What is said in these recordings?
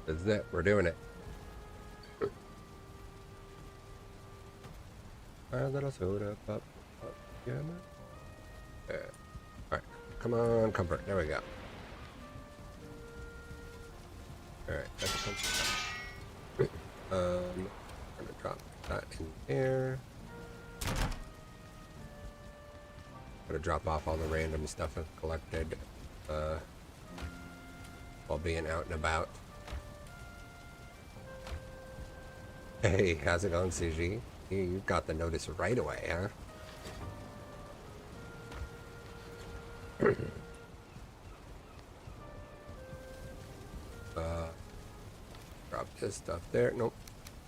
This is it. We're doing it. A little soda pop. Yeah, man. Alright. Come on, comfort. There we go. Alright, that's a comfort. I'm gonna drop that in there. Gonna drop off all the random stuff I've collected while being out and about. Hey, how's it going, Suji? You got the notice right away, huh? Drop this stuff there. Nope,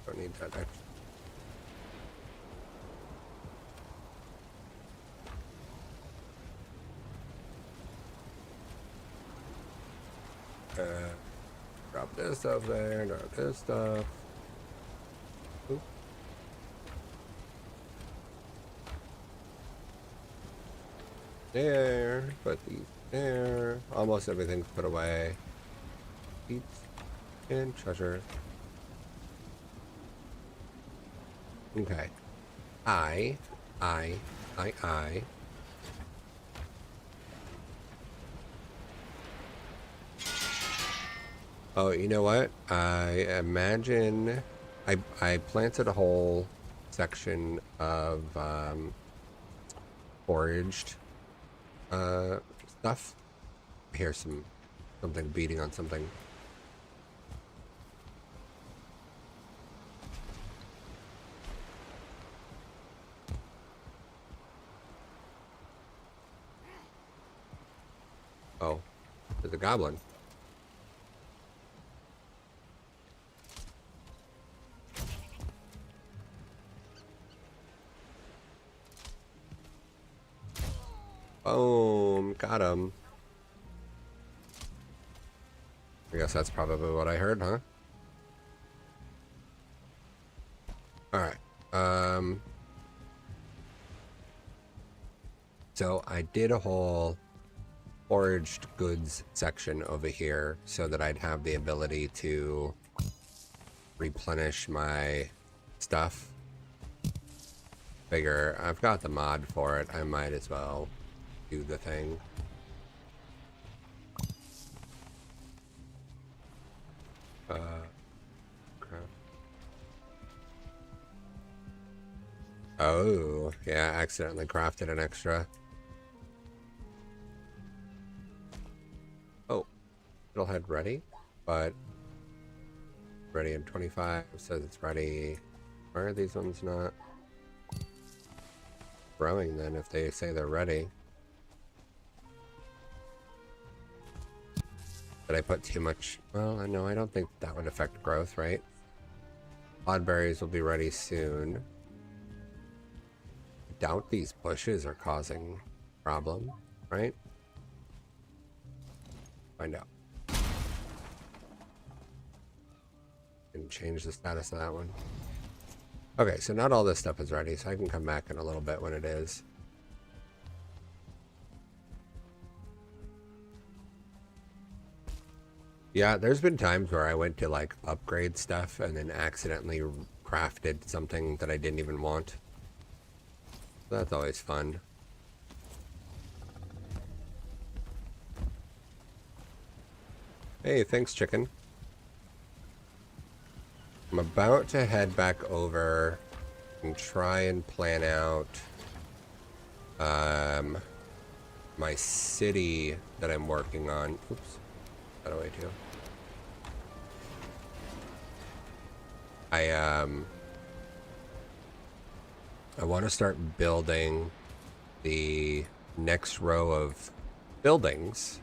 don't need that extra. Drop this stuff there, drop this stuff. Oop. There, put these there. Almost everything's put away. Eats and treasure. Okay. I. Oh, you know what? I imagine I planted a whole section of foraged stuff. I hear something beating on something. Oh, there's a goblin. Boom, got him. I guess that's probably what I heard, huh? Alright. So I did a whole foraged goods section over here so that I'd have the ability to replenish my stuff. Figure I've got the mod for it. I might as well do the thing. Crap. Oh, yeah, I accidentally crafted an extra. Oh, fiddlehead ready, but ready in 25 says it's ready. Why are these ones not growing then if they say they're ready? Did I put too much? Well, no, I don't think that would affect growth, right? Cloudberries will be ready soon. I doubt these bushes are causing problem, right? Find out. And change the status of that one. Okay, so not all this stuff is ready, so I can come back in a little bit when it is. Yeah, there's been times where I went to like upgrade stuff and then accidentally crafted something that I didn't even want. That's always fun. Hey, thanks, chicken. I'm about to head back over and try and plan out my city that I'm working on. Oops, that away too. I want to start building the next row of buildings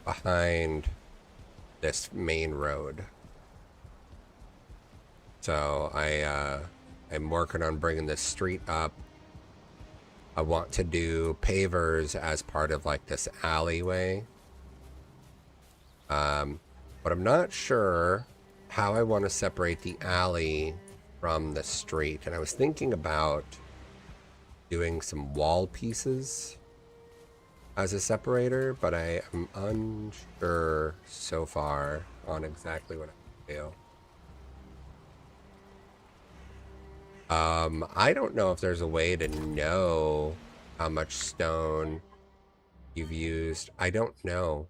behind this main road. So I'm working on bringing this street up. I want to do pavers as part of like this alleyway. But I'm not sure how I want to separate the alley from the street. And I was thinking about doing some wall pieces as a separator, but I am unsure so far on exactly what I do. I don't know if there's a way to know how much stone you've used. I don't know.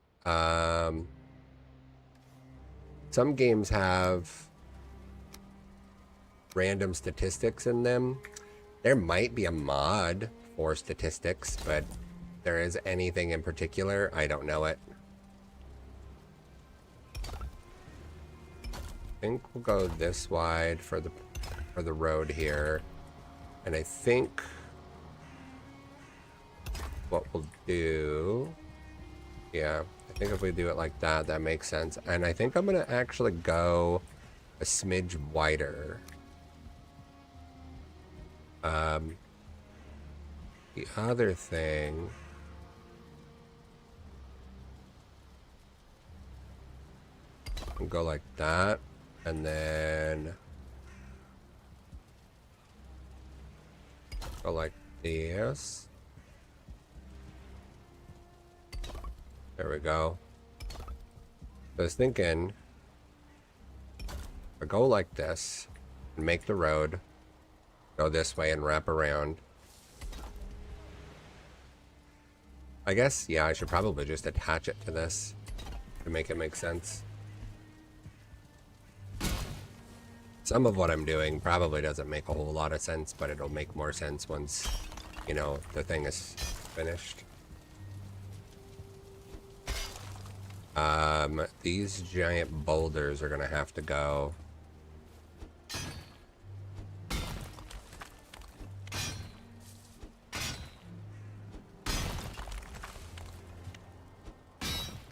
Some games have random statistics in them. There might be a mod for statistics, but if there is anything in particular, I don't know it. I think we'll go this wide for the road here. And I think what we'll do, yeah, I think if we do it like that, that makes sense. And I think I'm gonna actually go a smidge wider. The other thing, I'll go like that, and then go like this. There we go. I was thinking, I go like this and make the road go this way and wrap around. I guess, yeah, I should probably just attach it to this to make it make sense. Some of what I'm doing probably doesn't make a whole lot of sense, but it'll make more sense once, you know, the thing is finished. These giant boulders are gonna have to go.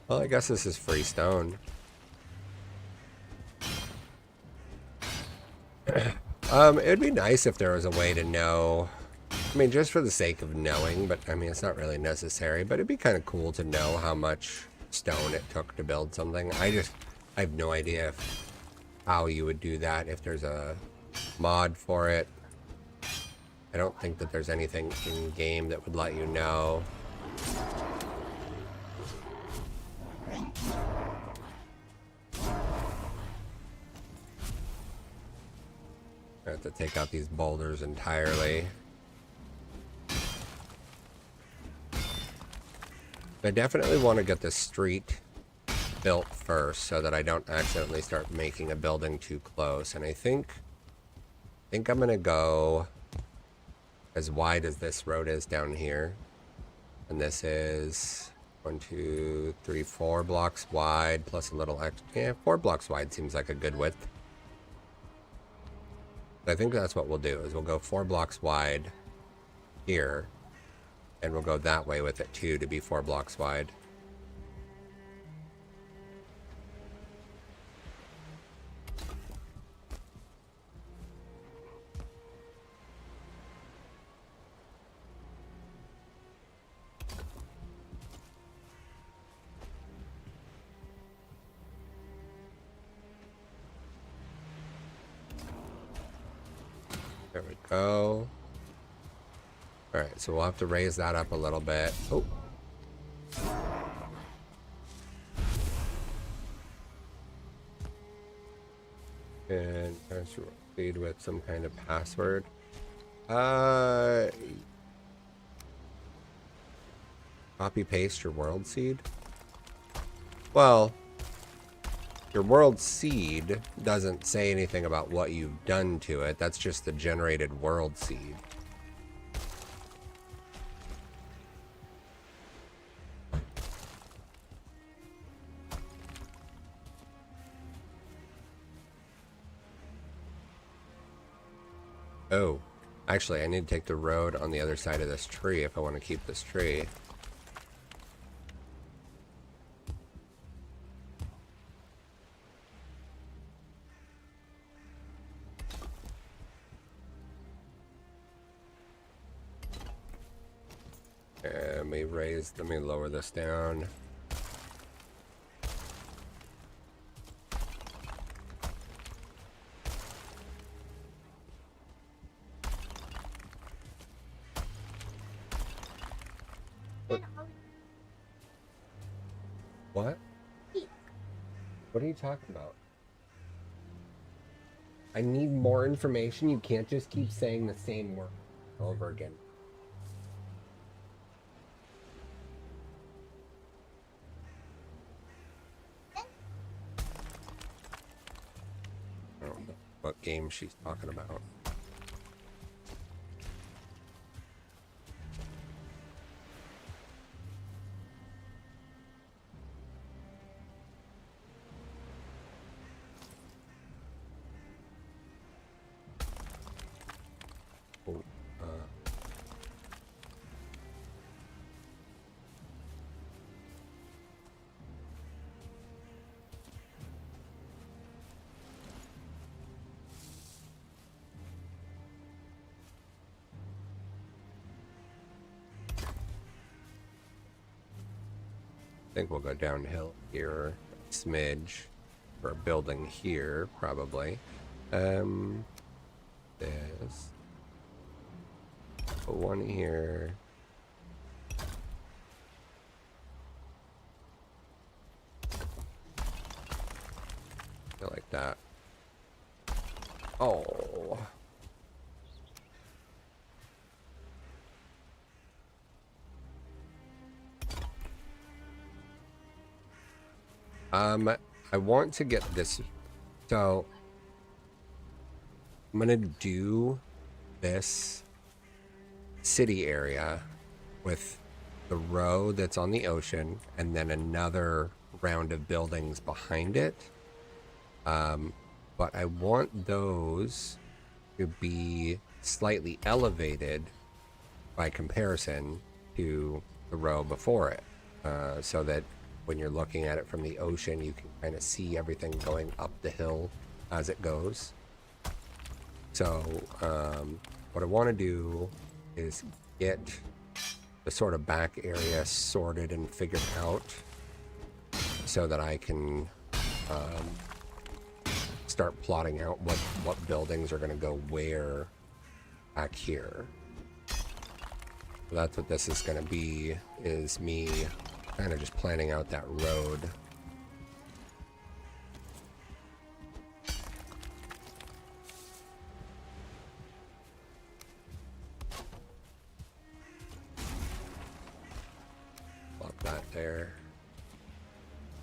Well, I guess this is free stone. It'd be nice if there was a way to know. I mean, just for the sake of knowing, but I mean, it's not really necessary, but it'd be kind of cool to know how much stone it took to build something. I have no idea how you would do that, if there's a mod for it. I don't think that there's anything in game that would let you know. I have to take out these boulders entirely. I definitely want to get the street built first so that I don't accidentally start making a building too close. And I think I'm gonna go as wide as this road is down here. And this is 1, 2, 3, 4 blocks wide plus a little extra. Yeah, 4 blocks wide seems like a good width. I think that's what we'll do, is we'll go 4 blocks wide here, and we'll go that way with it too to be 4 blocks wide. There we go. Alright, so we'll have to raise that up a little bit. Oh. And proceed with some kind of password. Copy paste your world seed. Well, your world seed doesn't say anything about what you've done to it. That's just the generated world seed. Oh, actually, I need to take the road on the other side of this tree if I want to keep this tree. And let me lower this down. What? What are you talking about? I need more information. You can't just keep saying the same word over again. I don't know what game she's talking about. Oh, I think we'll go downhill here, a smidge, for a building here, probably. This. Put one here. Go like that. Oh. I want to get this, so I'm gonna do this city area with the row that's on the ocean and then another round of buildings behind it. But I want those to be slightly elevated by comparison to the row before it, so that when you're looking at it from the ocean, you can kind of see everything going up the hill as it goes. So what I want to do is get the sort of back area sorted and figured out so that I can start plotting out what buildings are going to go where back here. So that's what this is going to be, is me kind of just planning out that road. Plop that there.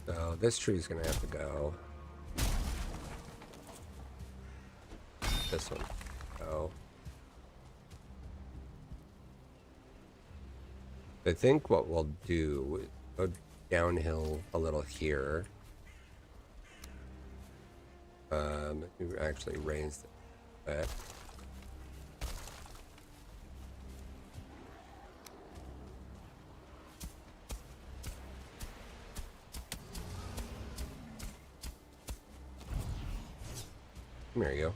So this tree's going to have to go. This one go. I think what we'll do is go downhill a little here. We actually raised it a bit. There you go.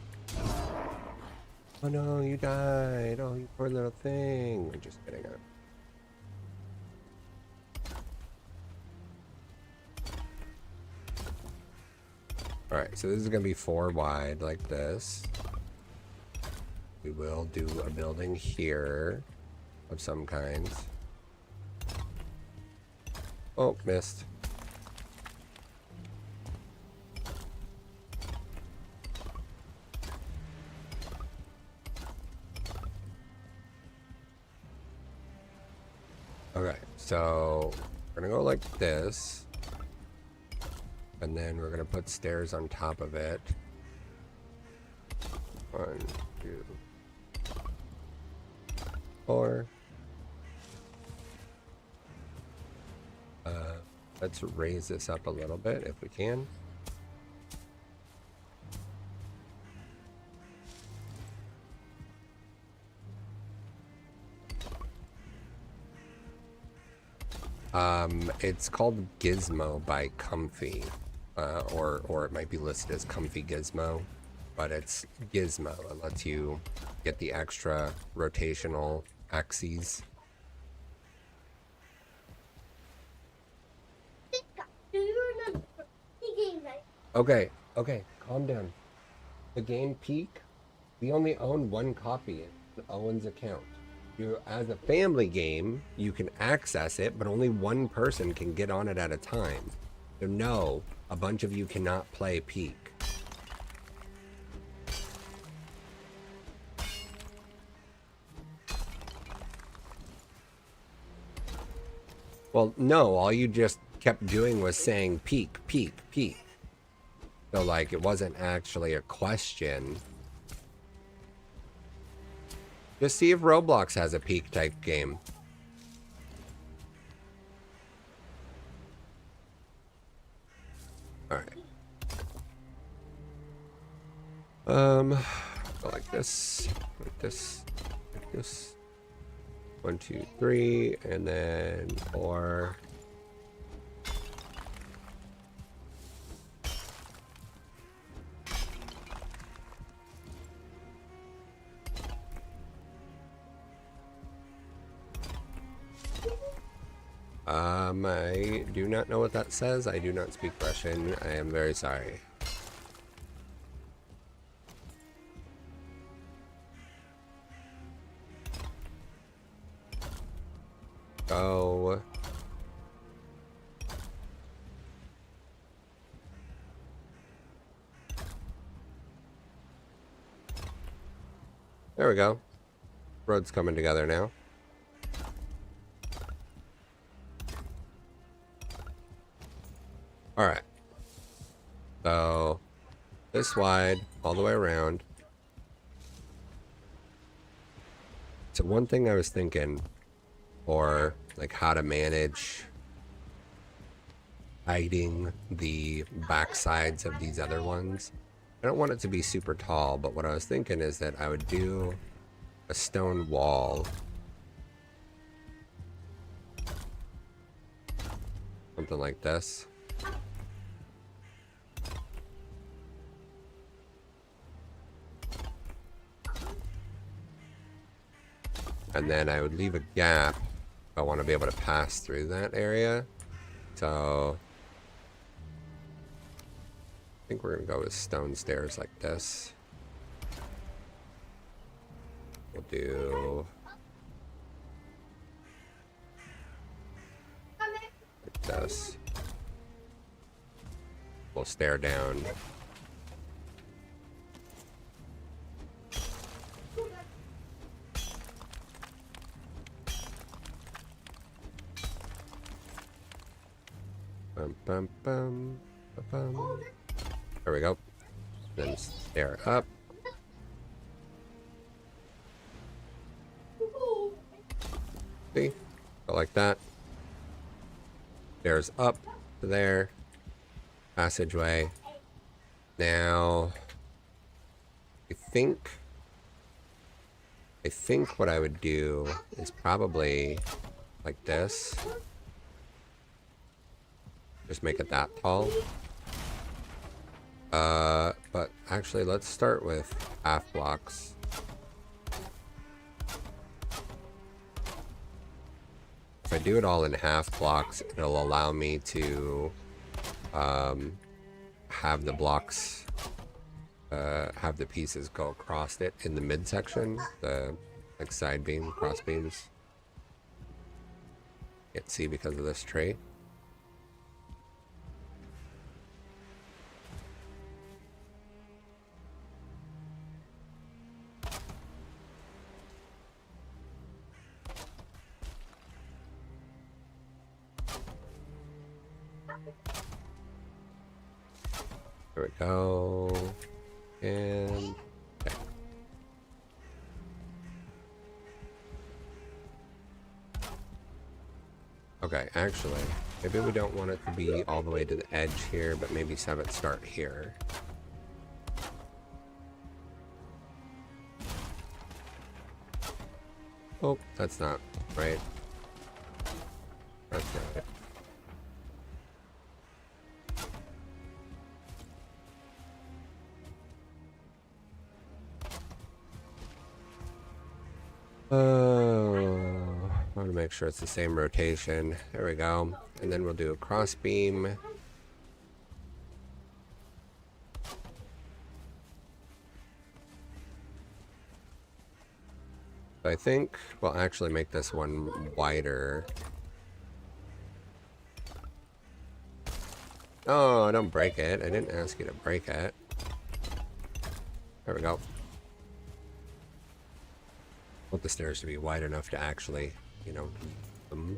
Oh no, you died. Oh, you poor little thing. I'm just kidding. Alright, so this is going to be 4 wide like this. We will do a building here of some kind. Oh, missed. Okay, so we're going to go like this. And then we're going to put stairs on top of it. 1, 2, 4. Let's raise this up a little bit if we can. It's called Gizmo by Comfy. Or it might be listed as Comfy Gizmo, but it's Gizmo. It lets you get the extra rotational axes. Do you remember the game night? Okay, calm down. The game Peak, we only own 1 copy in Owen's account. As a family game, you can access it, but only 1 person can get on it at a time. So no, a bunch of you cannot play Peak. Well, no, all you just kept doing was saying Peak, Peak, Peak. So, like, it wasn't actually a question. Just see if Roblox has a Peak type game. Alright. Go like this, like this, like this. 1, 2, 3, and then 4. I do not know what that says. I do not speak Russian. I am very sorry. Go. There we go. Road's coming together now. Alright. So, this wide, all the way around. So one thing I was thinking, or like how to manage hiding the backsides of these other ones. I don't want it to be super tall, but what I was thinking is that I would do a stone wall. Something like this. And then I would leave a gap if I want to be able to pass through that area. So I think we're going to go with stone stairs like this. We'll do like this. We'll stare down. Bum, bum, bum, bum, bum. There we go. Then stare up. See? Go like that. Stairs up to there. Passageway. Now, I think what I would do is probably like this. Just make it that tall. But actually, let's start with half blocks. If I do it all in half blocks, it'll allow me to have the blocks, have the pieces go across it in the midsection, the like side beam, cross beams. Can't see because of this tree. There we go. And okay. Okay, actually, maybe we don't want it to be all the way to the edge here, but maybe have it start here. Oh, that's not right. That's not it. I want to make sure it's the same rotation. There we go. And then we'll do a cross beam. I think we'll actually make this one wider. Oh, don't break it. I didn't ask you to break it. There we go. I want the stairs to be wide enough to actually, you know, use them.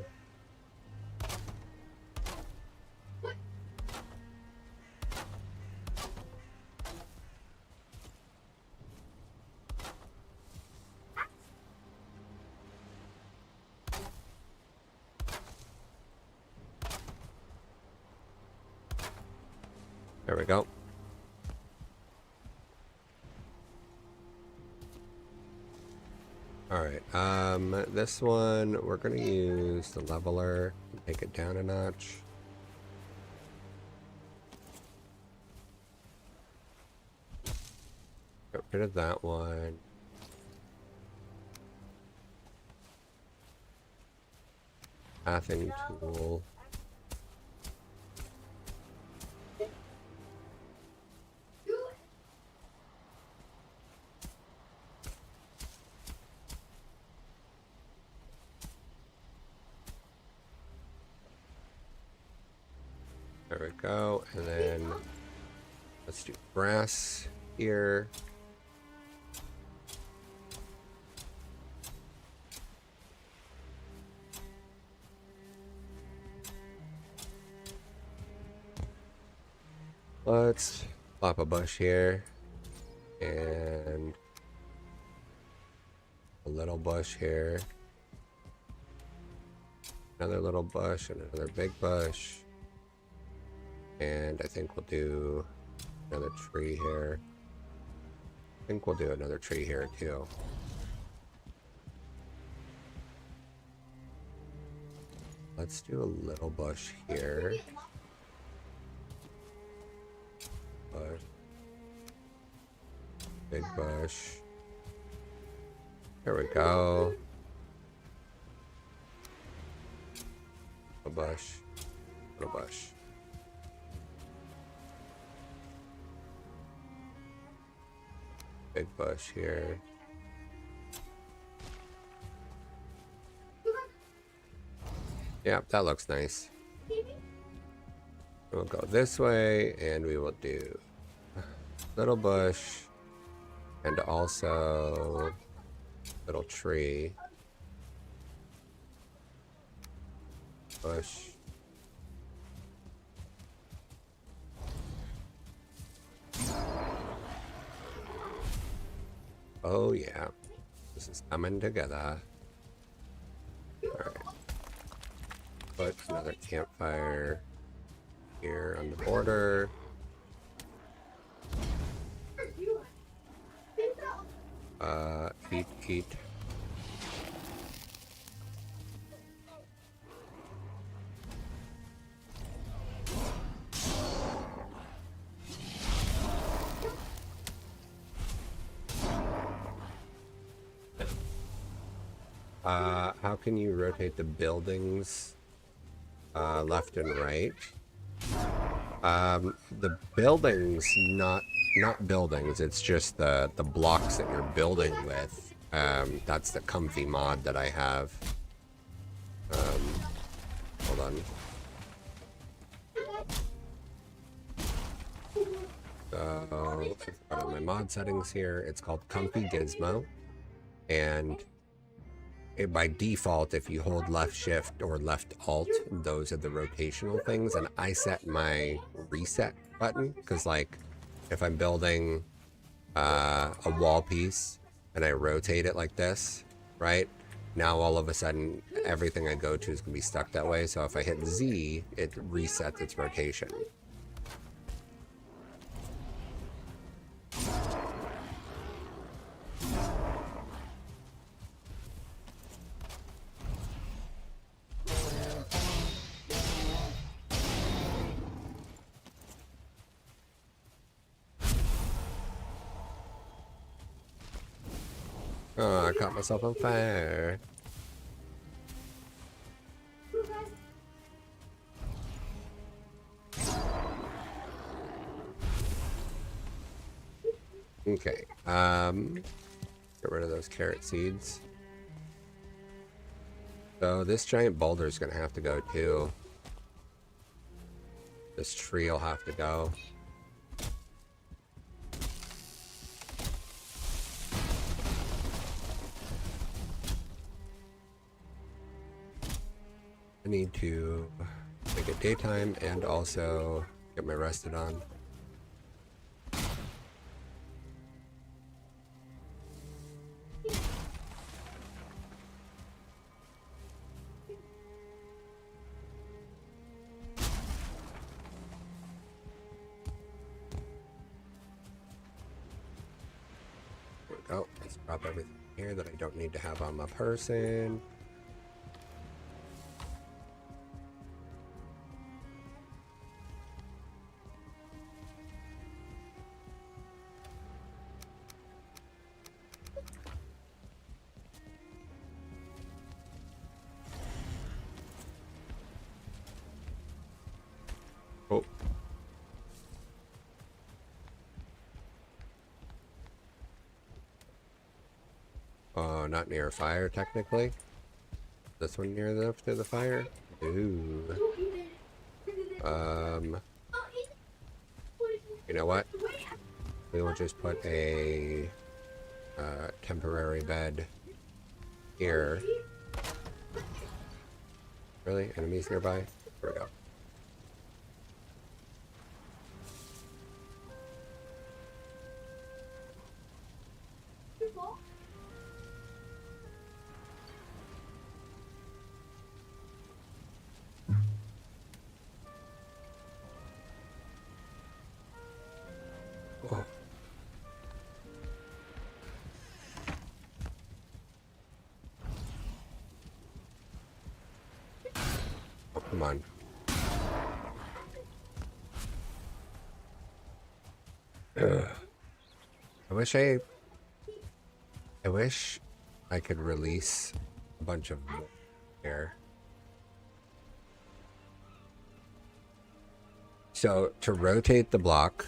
There we go. Alright, this one, we're gonna use the leveler, take it down a notch. Get rid of that one. Pathing tool. There we go, and then let's do brass here. Let's plop a bush here, and a little bush here. Another little bush, and another big bush. And I think we'll do another tree here. I think we'll do another tree here too. Let's do a little bush here. Bush. Big bush. There we go. A bush. Little bush. Big bush here. Yeah, that looks nice. We'll go this way, and we will do little bush, and also little tree. Bush. Oh yeah, this is coming together. Alright. Put another campfire here on the border. Eat. How can you rotate the buildings left and right? The buildings, not buildings, it's just the blocks that you're building with. That's the comfy mod that I have. Hold on. So, I've got my mod settings here. It's called Comfy Gizmo. And by default, if you hold left shift or left alt, those are the rotational things. And I set my reset button because, like, if I'm building a wall piece and I rotate it like this, right? Now all of a sudden, everything I go to is going to be stuck that way. So if I hit Z, it resets its rotation. Oh, I caught myself on fire. Okay, get rid of those carrot seeds. So this giant boulder is gonna have to go too. This tree will have to go. I need to make it daytime and also get my rested on. There we go. Let's drop everything here that I don't need to have on my person. Oh. Not near a fire, technically. This one near enough to the fire? Ooh. You know what? We will just put a temporary bed here. Really? Enemies nearby? Here we go. Oh. Oh, come on. Ugh. I wish I could release a bunch of air. So to rotate the block,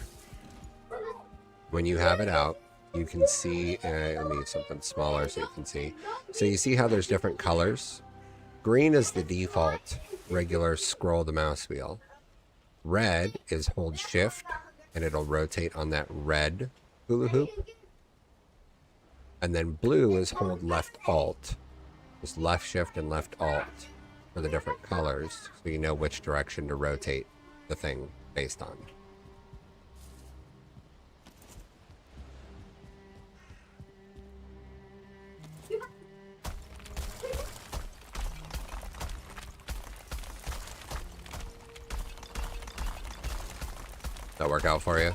when you have it out, you can see, let me use something smaller so you can see. So you see how there's different colors? Green is the default regular scroll the mouse wheel. Red is hold shift and it'll rotate on that red hula hoop. And then blue is hold left alt. Just left shift and left alt for the different colors so you know which direction to rotate the thing based on. That work out for you?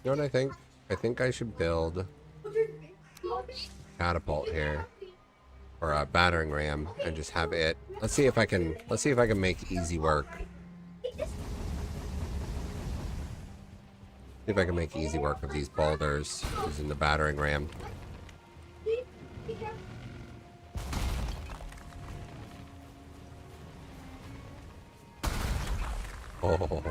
You know what I think? I think I should build a catapult here, or a battering ram, and just have it. Let's see if I can make easy work. See if I can make easy work of these boulders using the battering ram. Oh.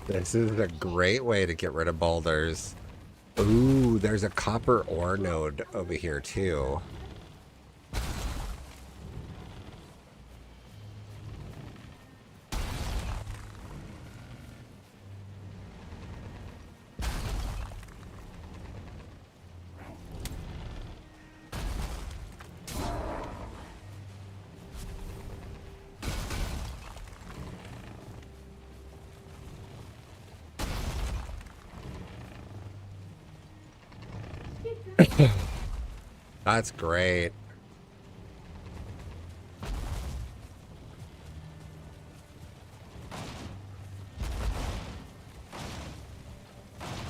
This is a great way to get rid of boulders. Ooh, there's a copper ore node over here too. That's great.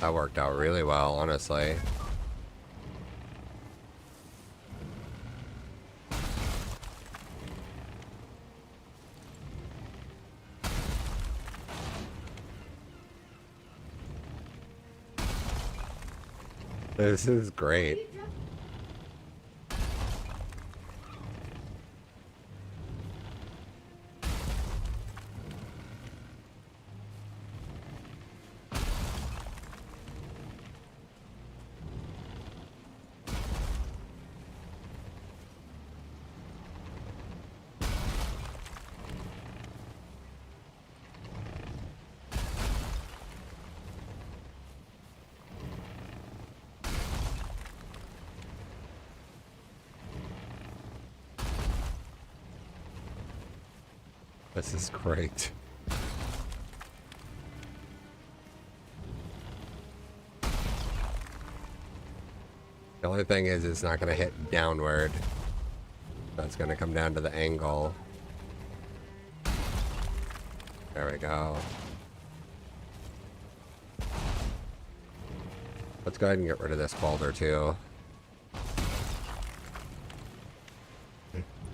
That worked out really well, honestly. This is great. This is great. The only thing is it's not going to hit downward. That's going to come down to the angle. There we go. Let's go ahead and get rid of this boulder too.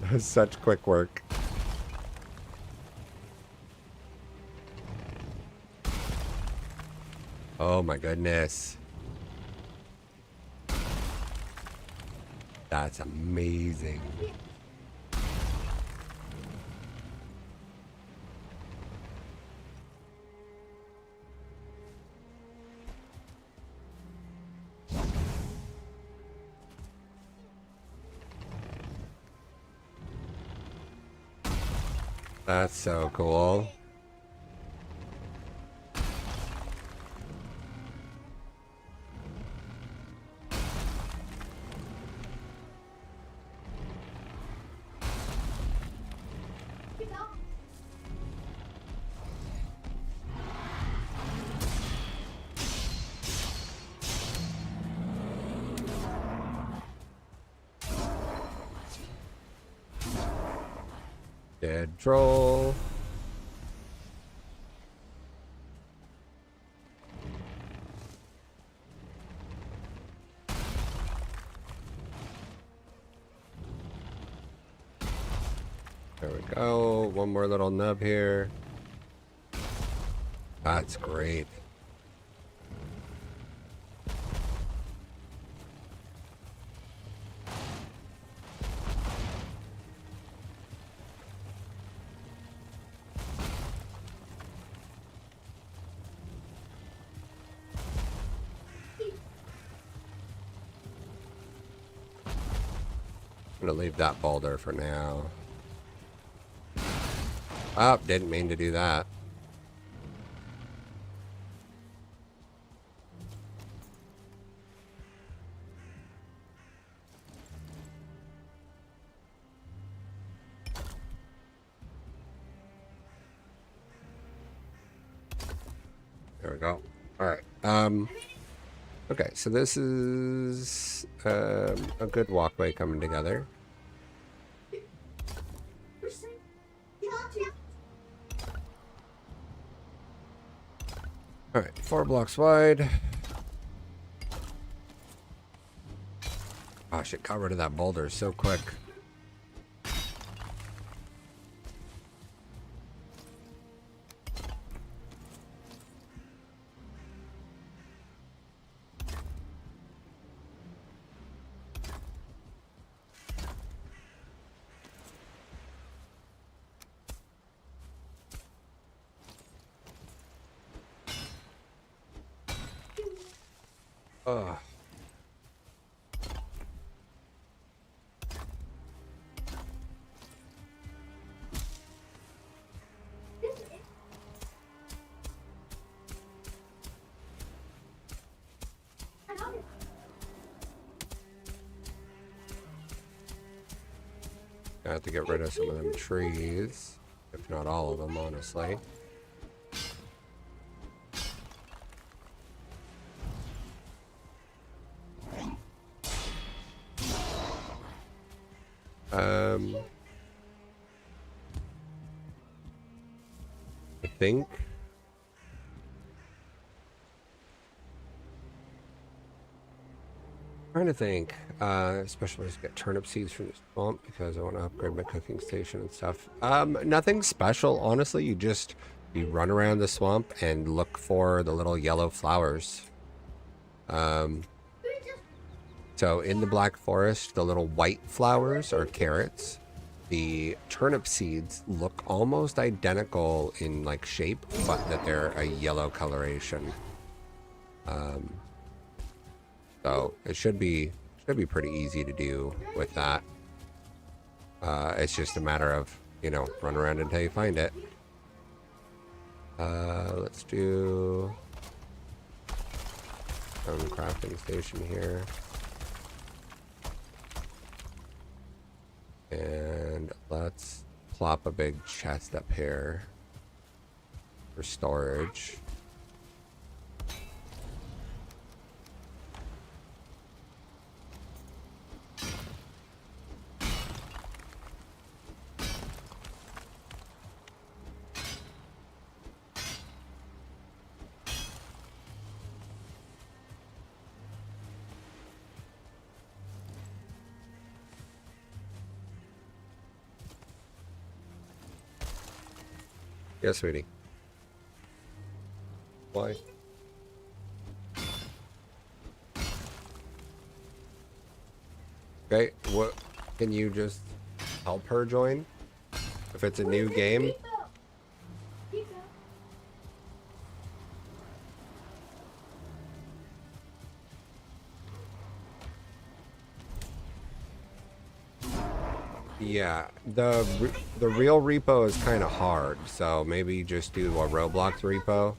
That was such quick work. Oh my goodness. That's amazing. That's so cool. Dead troll. There we go. One more little nub here. That's great. I'm gonna leave that boulder for now. Oh, didn't mean to do that. There we go. All right. Okay, so this is a good walkway coming together. All right, 4 blocks wide. Gosh, it got rid of that boulder so quick. Oh. I have to get rid of some of them trees, if not all of them, honestly. I think trying to think, especially as I get turnip seeds from the swamp because I want to upgrade my cooking station and stuff. Nothing special, honestly. You run around the swamp and look for the little yellow flowers. So in the Black Forest, the little white flowers are carrots. The turnip seeds look almost identical in like shape, but that they're a yellow coloration. So it should be pretty easy to do with that. It's just a matter of, run around until you find it. Let's do some crafting station here. And let's plop a big chest up here for storage. Yes, sweetie. Why? Okay, what? Can you just help her join? If it's a new game? Yeah, the real repo is kind of hard, so maybe just do a Roblox repo.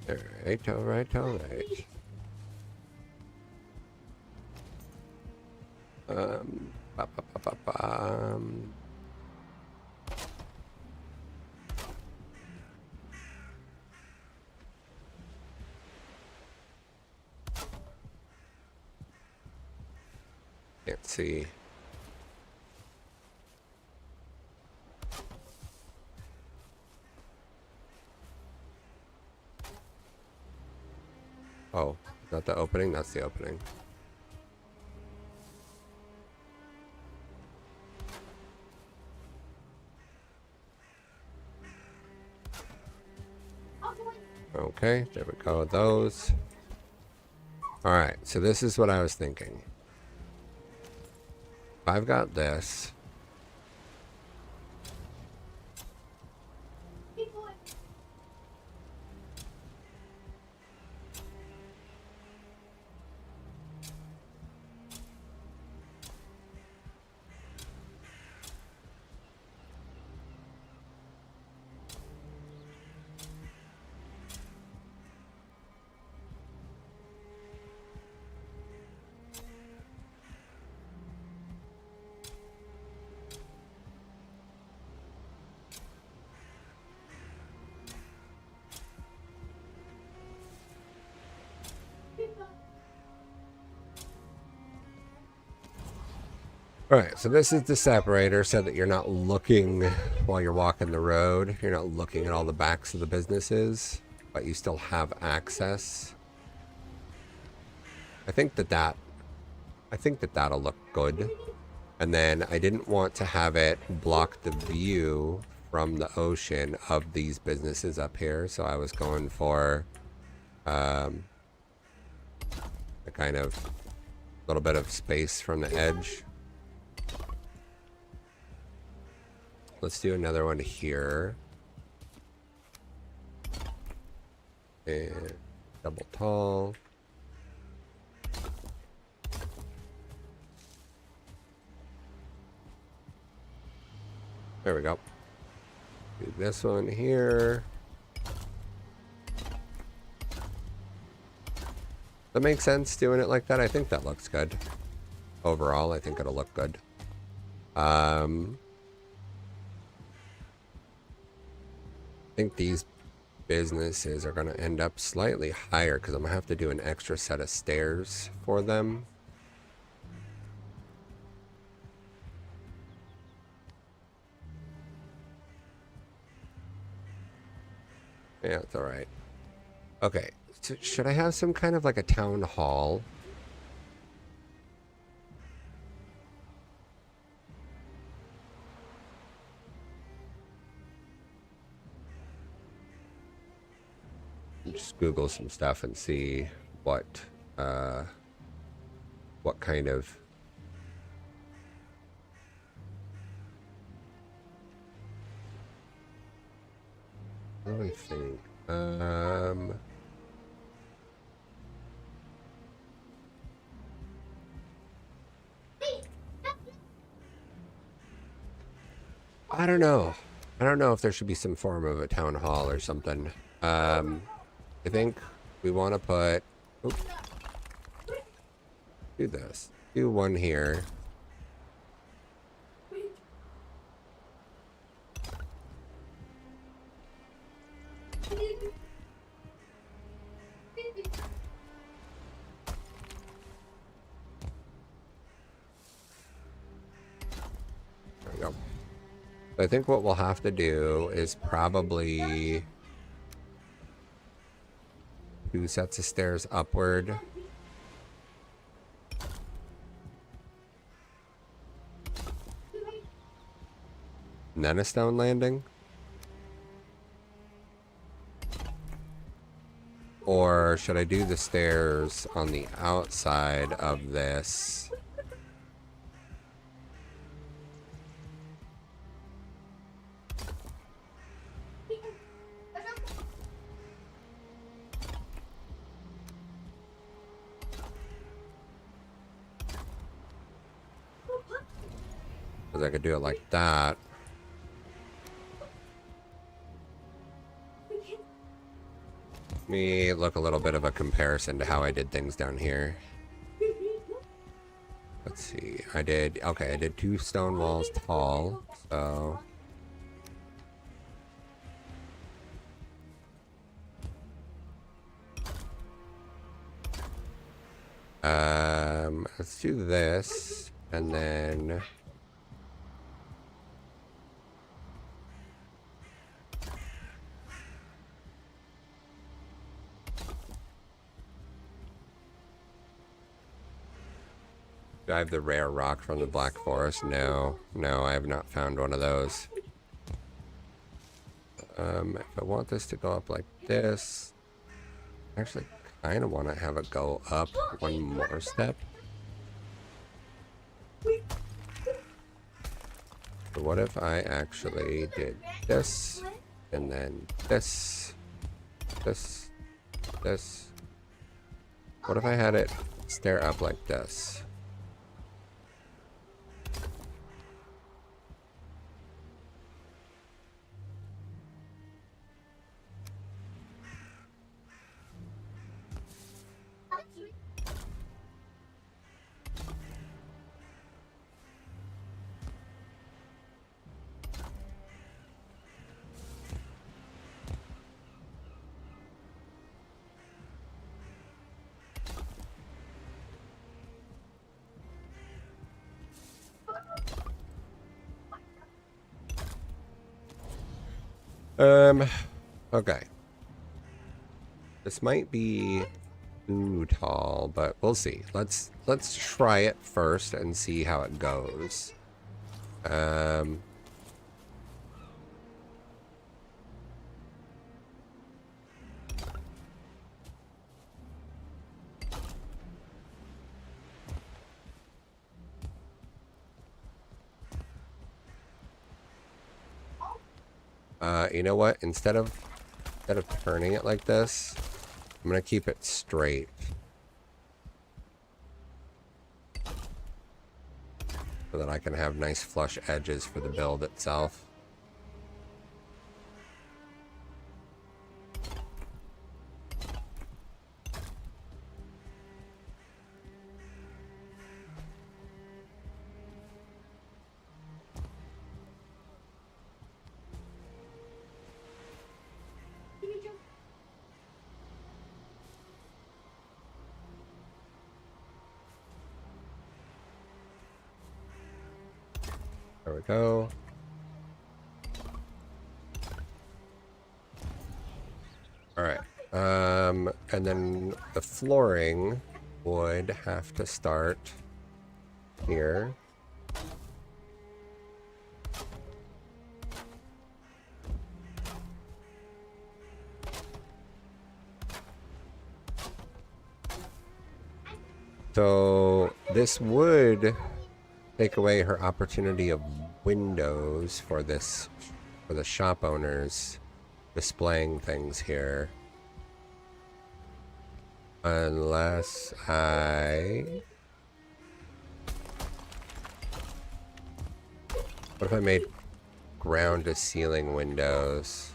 All right. Ba, ba, ba, ba, ba. Can't see. Oh, is that the opening? That's the opening. Okay, there we go with those. Alright, so this is what I was thinking. I've got this. Alright, so this is the separator so that you're not looking while you're walking the road. You're not looking at all the backs of the businesses, but you still have access. I think that'll look good. And then I didn't want to have it block the view from the ocean of these businesses up here, so I was going for a kind of little bit of space from the edge. Let's do another one here. And double tall. There we go. Do this one here. That makes sense doing it like that. I think that looks good. Overall, I think it'll look good. I think these businesses are going to end up slightly higher because I'm going to have to do an extra set of stairs for them. Yeah, it's all right. Okay, so should I have some kind of like a town hall? Just Google some stuff and see what kind of let me think. I don't know. I don't know if there should be some form of a town hall or something. I think we want to put. Oops, do this. Do one here. There we go. I think what we'll have to do is probably 2 sets of stairs upward. And then a stone landing. Or should I do the stairs on the outside of this? Because I could do it like that. Let me look a little bit of a comparison to how I did things down here. Let's see. I did 2 stone walls tall. So let's do this and then do I have the rare rock from the Black Forest? No, I have not found one of those. If I want this to go up like this, I actually kind of want to have it go up one more step. So what if I actually did this, and then this. What if I had it stair up like this? Okay. This might be too tall, but we'll see. Let's try it first and see how it goes. You know what? Instead of turning it like this, I'm gonna keep it straight. So that I can have nice flush edges for the build itself. There we go. All right. And then the flooring would have to start here. So this would take away her opportunity of windows for this, for the shop owners displaying things here. Unless I... What if I made ground to ceiling windows?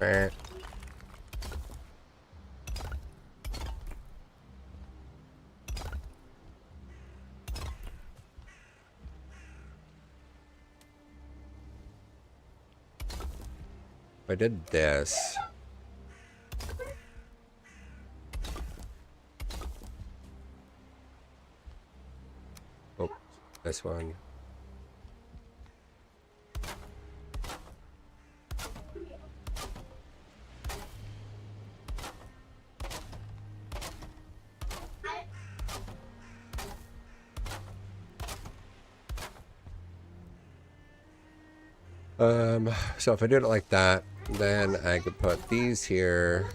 Eh. If I did this... Oh, this one. So if I did it like that, then I could put these here.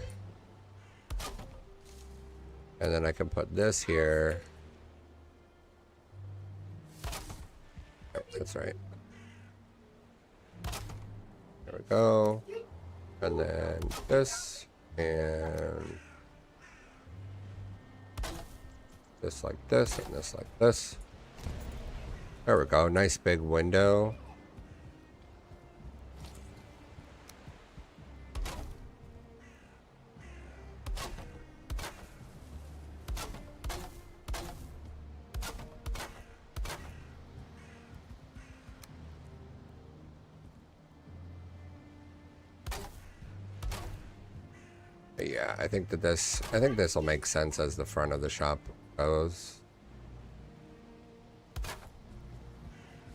And then I can put this here. Oh, that's right. There we go. And then this. And this like this. And this like this. There we go. Nice big window. Yeah, I think this will make sense as the front of the shop goes.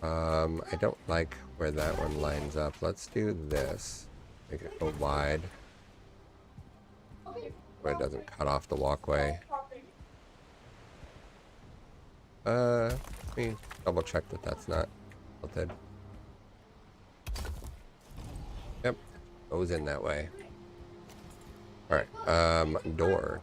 I don't like where that one lines up. Let's do this. Make it go wide. Where it doesn't cut off the walkway. Let me double check that that's not tilted. Yep, goes in that way. Alright, door.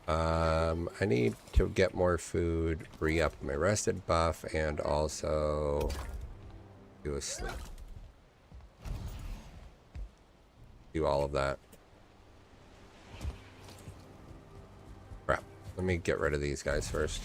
I need to get more food, re-up my rested buff, and also do a sleep. Do all of that. Crap. Let me get rid of these guys first.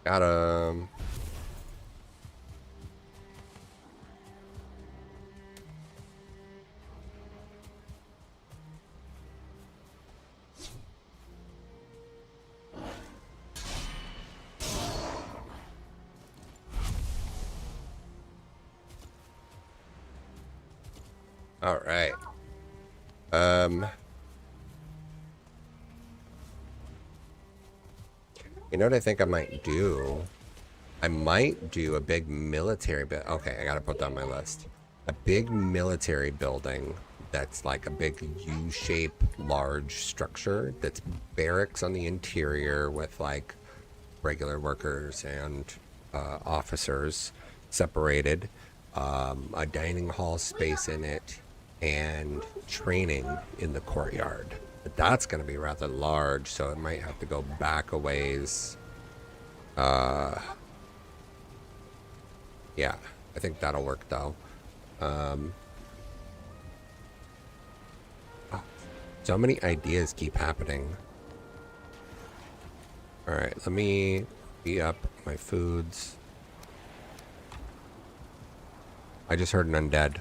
Got him. All right. You know what I think I might do? I might do a big military bit. Okay, I gotta put that on my list. A big military building that's like a big U-shape, large structure that's barracks on the interior with like regular workers and officers separated, a dining hall space in it, and training in the courtyard. But that's going to be rather large, so it might have to go back a ways. Yeah, I think that'll work though. Oh, so many ideas keep happening. All right, let me be up my foods. I just heard an undead.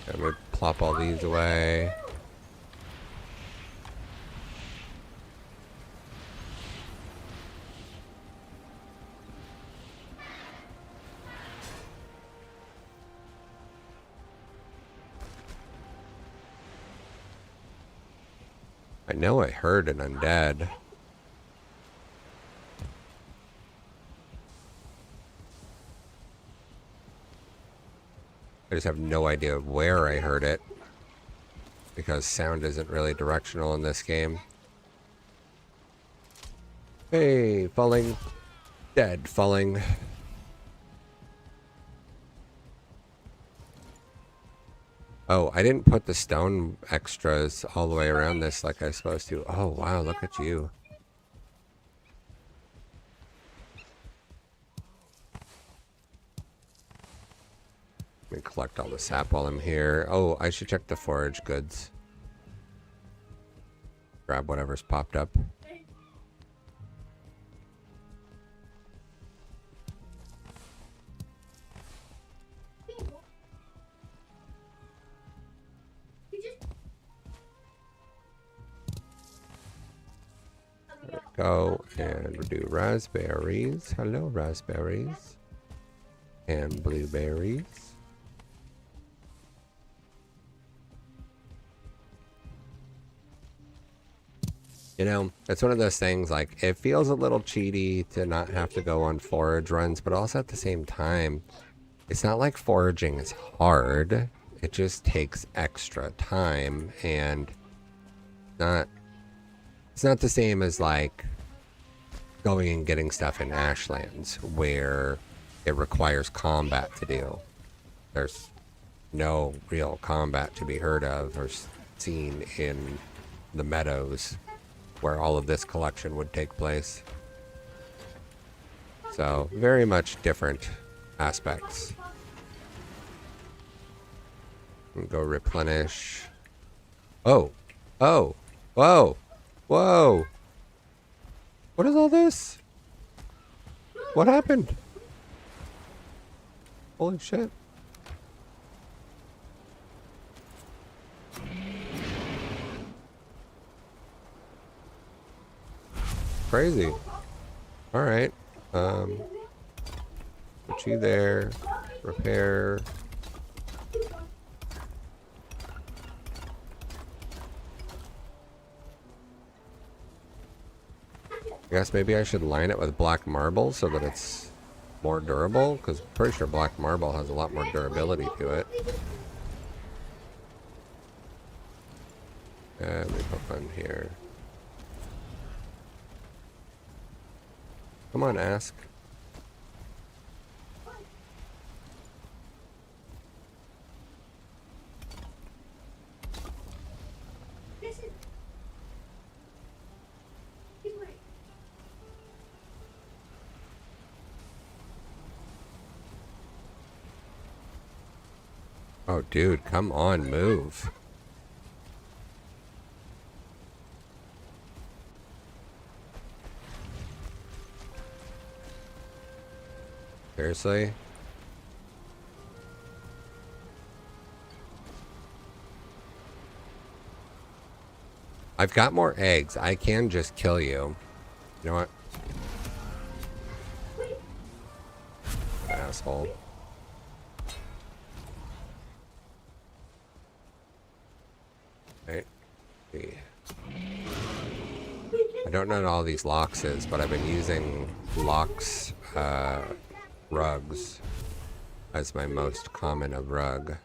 And we plop all these away. I know I heard an undead. I just have no idea where I heard it, because sound isn't really directional in this game. Hey, falling. Dead, falling. Oh, I didn't put the stone extras all the way around this like I was supposed to. Oh, wow, look at you. Let me collect all the sap while I'm here. Oh, I should check the forage goods. Grab whatever's popped up. There we go. And we'll do raspberries. Hello, raspberries. And blueberries. You know, it's one of those things, like, it feels a little cheaty to not have to go on forage runs, but also at the same time, it's not like foraging is hard. It just takes extra time, and it's not the same as, like, going and getting stuff in Ashlands, where it requires combat to do. There's no real combat to be heard of or seen in the meadows where all of this collection would take place. So, very much different aspects. Go replenish. Oh! Oh! Whoa! Whoa! What is all this? What happened? Holy shit. Crazy. Alright. Put you there. Repair. I guess maybe I should line it with black marble so that it's more durable, because I'm pretty sure black marble has a lot more durability to it. Let me put one here. Come on, ask. Oh, dude, come on, move. Seriously? I've got more eggs. I can just kill you. You know what? Asshole. Right. I don't know what all these locks is, but I've been using locks, rugs as my most common of rug.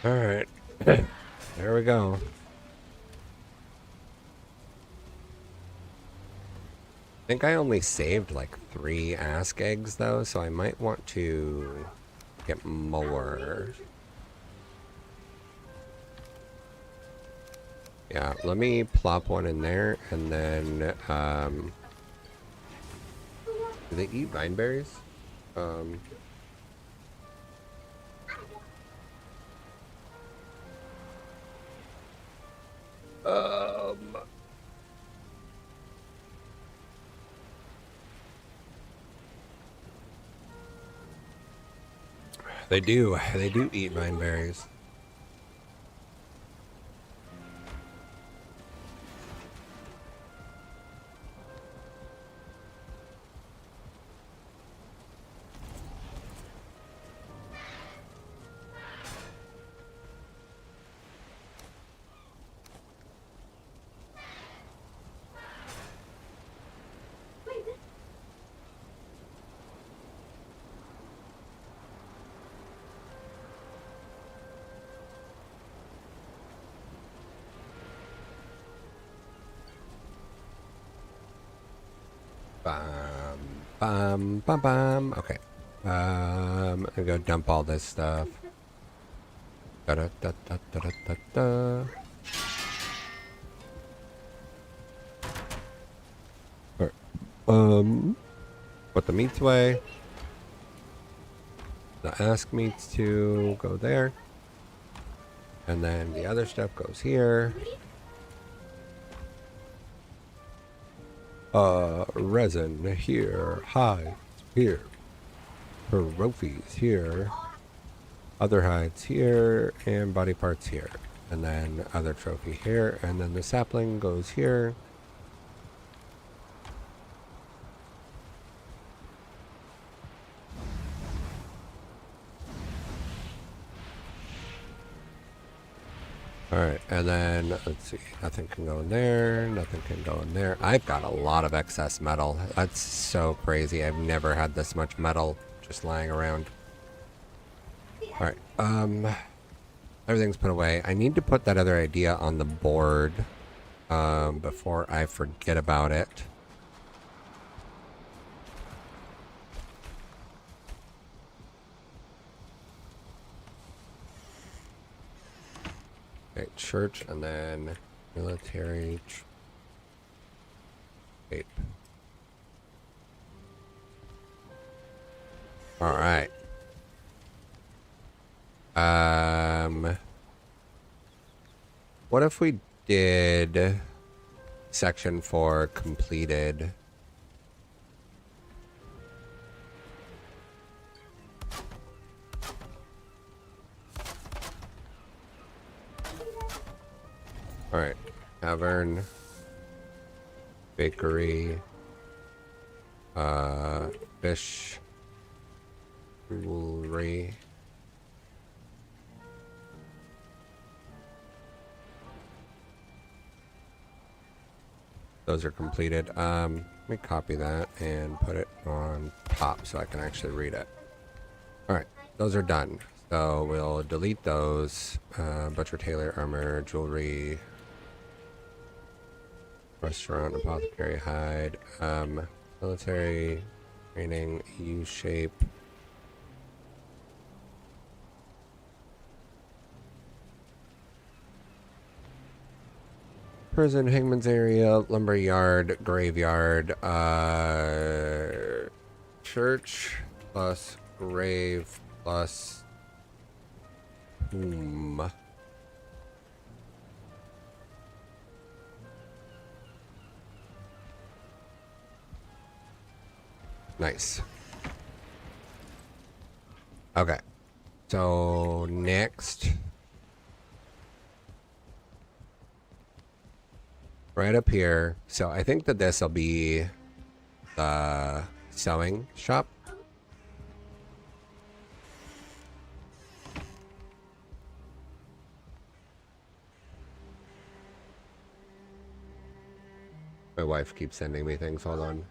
Alright. There we go. I think I only saved like 3 ask eggs though, so I might want to get more. Yeah, let me plop one in there, and then, do they eat vine berries? They do. They do eat vine berries. Bum, bum, bum, bum. Okay. I'm gonna go dump all this stuff. Da da da da da da da da. Alright. Put the meats away. The ask meats to go there. And then the other stuff goes here. Resin here. Hides here. Trophies here. Other hides here. And body parts here. And then other trophy here. And then the sapling goes here. Alright, and then, let's see, nothing can go in there, nothing can go in there. I've got a lot of excess metal. That's so crazy. I've never had this much metal just lying around. Alright, everything's put away. I need to put that other idea on the board, before I forget about it. Okay, church, and then military tape. All right. What if we did section 4 completed? Alright, tavern, bakery, fish, jewelry. Those are completed. Let me copy that and put it on top so I can actually read it. Alright, those are done. So we'll delete those. Butcher, tailor, armor, jewelry, restaurant, apothecary, hide, military, training, U-shape. Prison, hangman's area, lumber yard, graveyard, church plus grave plus tomb. Nice. Okay. So next, right up here. So I think that this will be the sewing shop. My wife keeps sending me things. Hold on.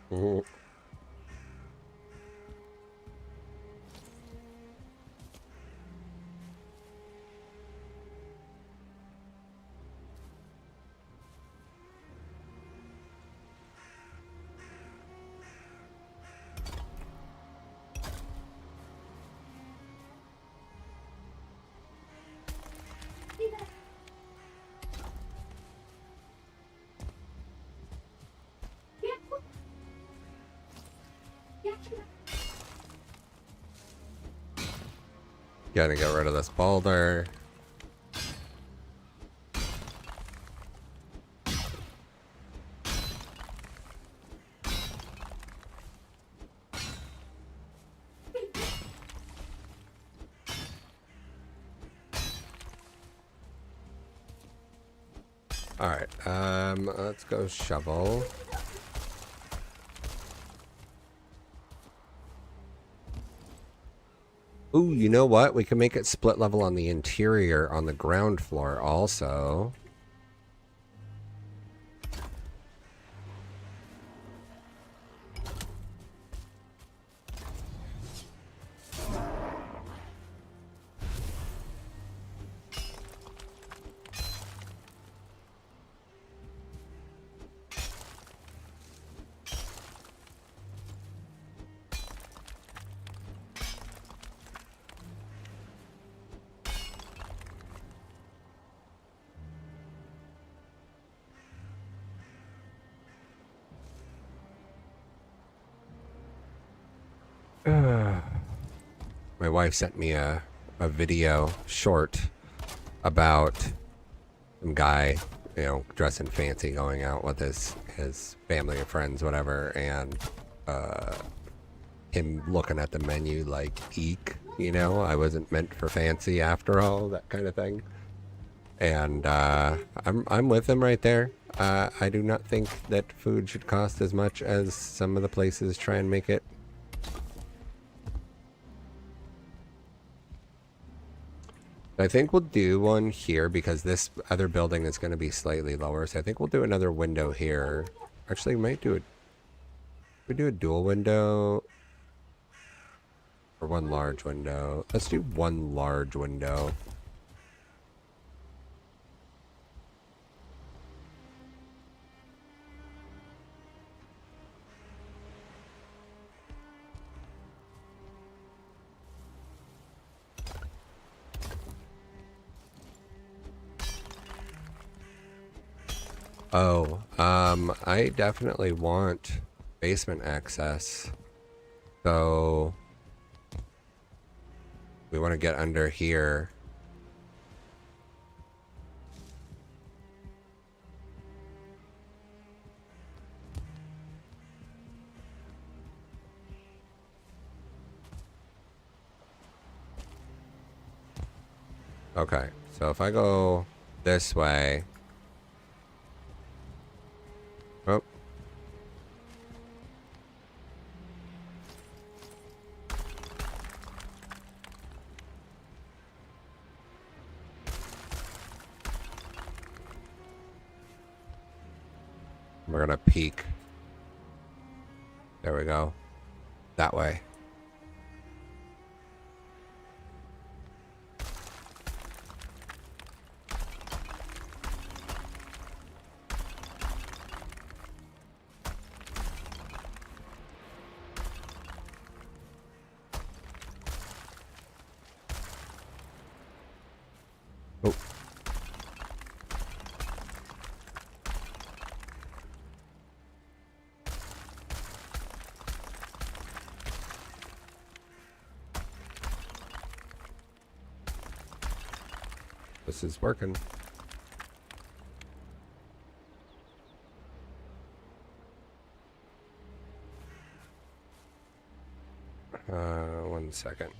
Mhm. Gotta get rid of this boulder. Alright, let's go shovel. Ooh, you know what? We can make it split level on the interior on the ground floor also. My wife sent me a video short about some guy, you know, dressing fancy, going out with his family and friends, whatever, and him looking at the menu like, eek, you know, I wasn't meant for fancy after all, that kind of thing. And I'm with him right there. I do not think that food should cost as much as some of the places try and make it. I think we'll do one here because this other building is going to be slightly lower. So I think we'll do another window here. Actually, we might do it. We do a dual window or one large window. Let's do one large window. Oh, I definitely want basement access. So we want to get under here. Okay, so if I go this way. Oh. We're gonna peek. There we go. That way. Oh. This is working. One second.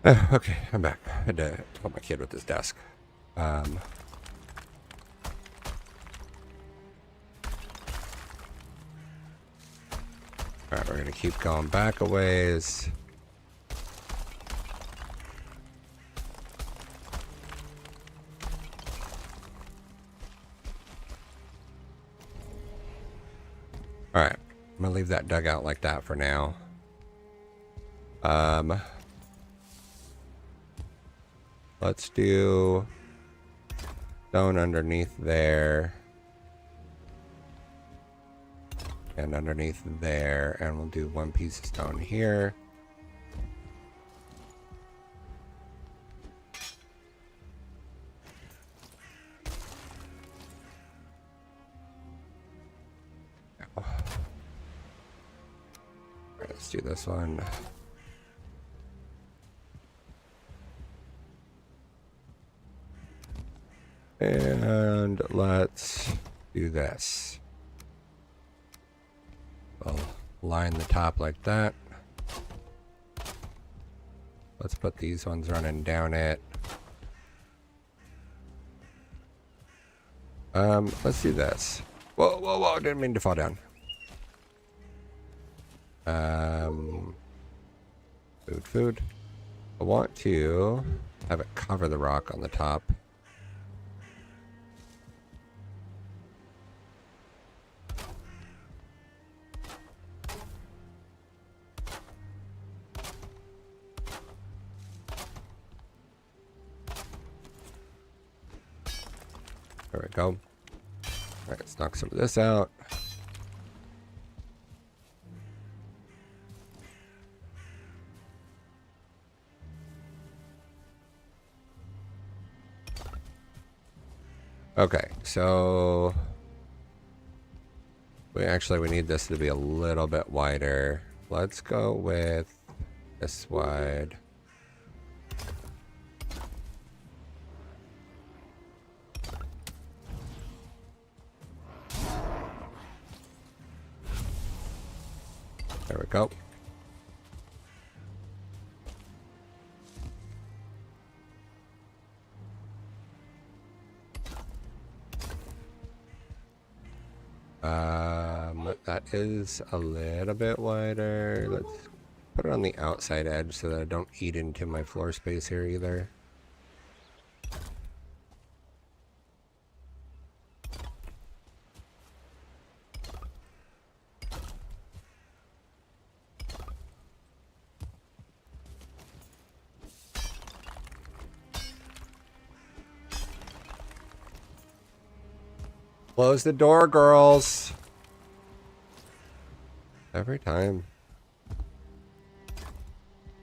Okay, I'm back. I had to help my kid with his desk. Alright, we're gonna keep going back a ways. Alright, I'm gonna leave that dugout like that for now. Let's do stone underneath there. And underneath there. And we'll do one piece of stone here. Alright, let's do this one. And let's do this. We'll line the top like that. Let's put these ones running down it. Let's do this. Whoa, whoa, whoa, didn't mean to fall down. Food. I want to have it cover the rock on the top. There we go. Alright, let's knock some of this out. Okay, so we need this to be a little bit wider. Let's go with this wide. There we go. That is a little bit wider. Let's put it on the outside edge so that I don't eat into my floor space here either. Close the door, girls. Every time.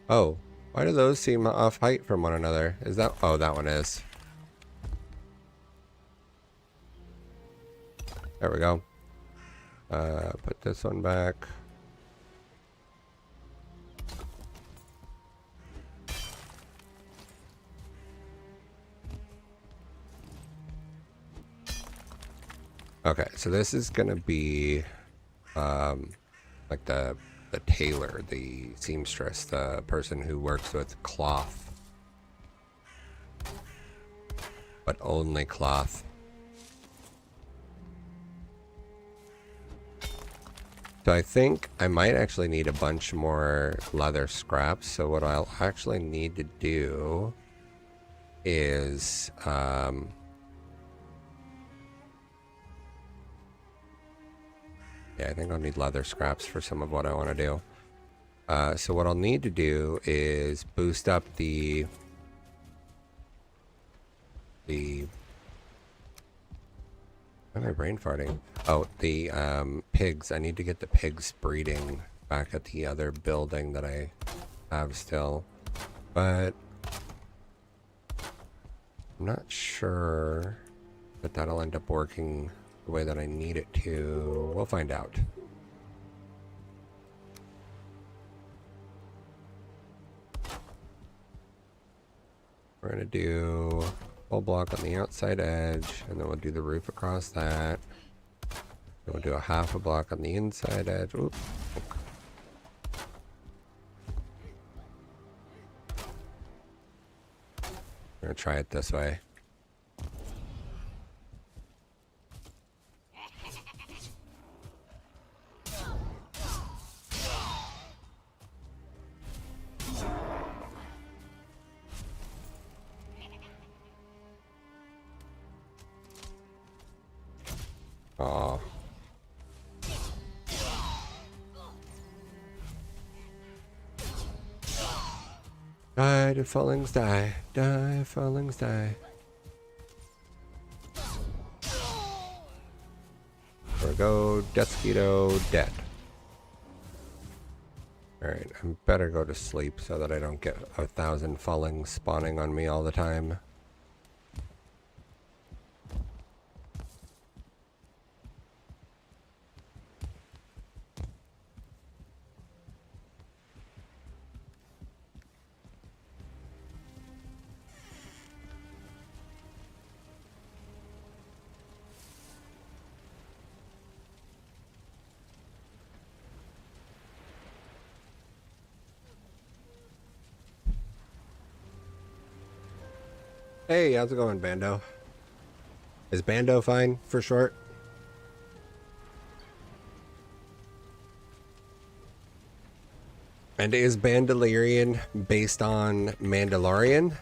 Oh, why do those seem off height from one another? Is that... Oh, that one is. There we go. Put this one back. Okay, so this is gonna be like the tailor, the seamstress, the person who works with cloth, but only cloth. So I think I might actually need a bunch more leather scraps. So what I'll actually need to do is yeah, I think I'll need leather scraps for some of what I want to do. So what I'll need to do is boost up the why am I brain farting? Oh, the pigs. I need to get the pigs breeding back at the other building that I have still. But I'm not sure that that'll end up working the way that I need it to. We'll find out. We're gonna do full block on the outside edge, and then we'll do the roof across that. Then we'll do a half a block on the inside edge. Oops. I'm gonna try it this way. Oh. Die, defallings, die. Die, fallings, die. There we go. Deathsquito, dead. Alright, I better go to sleep so that I don't get 1,000 fallings spawning on me all the time. Hey, how's it going, Bando? Is Bando fine for short? And is Bandalorian based on Mandalorian?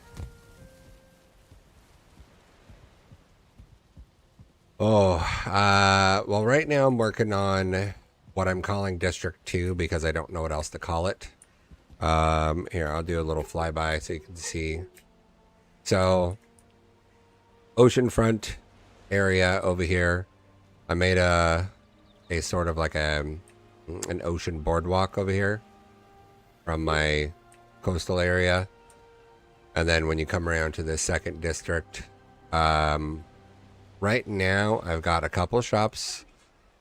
Oh, well, right now I'm working on what I'm calling District 2 because I don't know what else to call it. Here, I'll do a little flyby so you can see. So, oceanfront area over here. I made a sort of like an ocean boardwalk over here from my coastal area. And then when you come around to the second district, right now I've got a couple shops,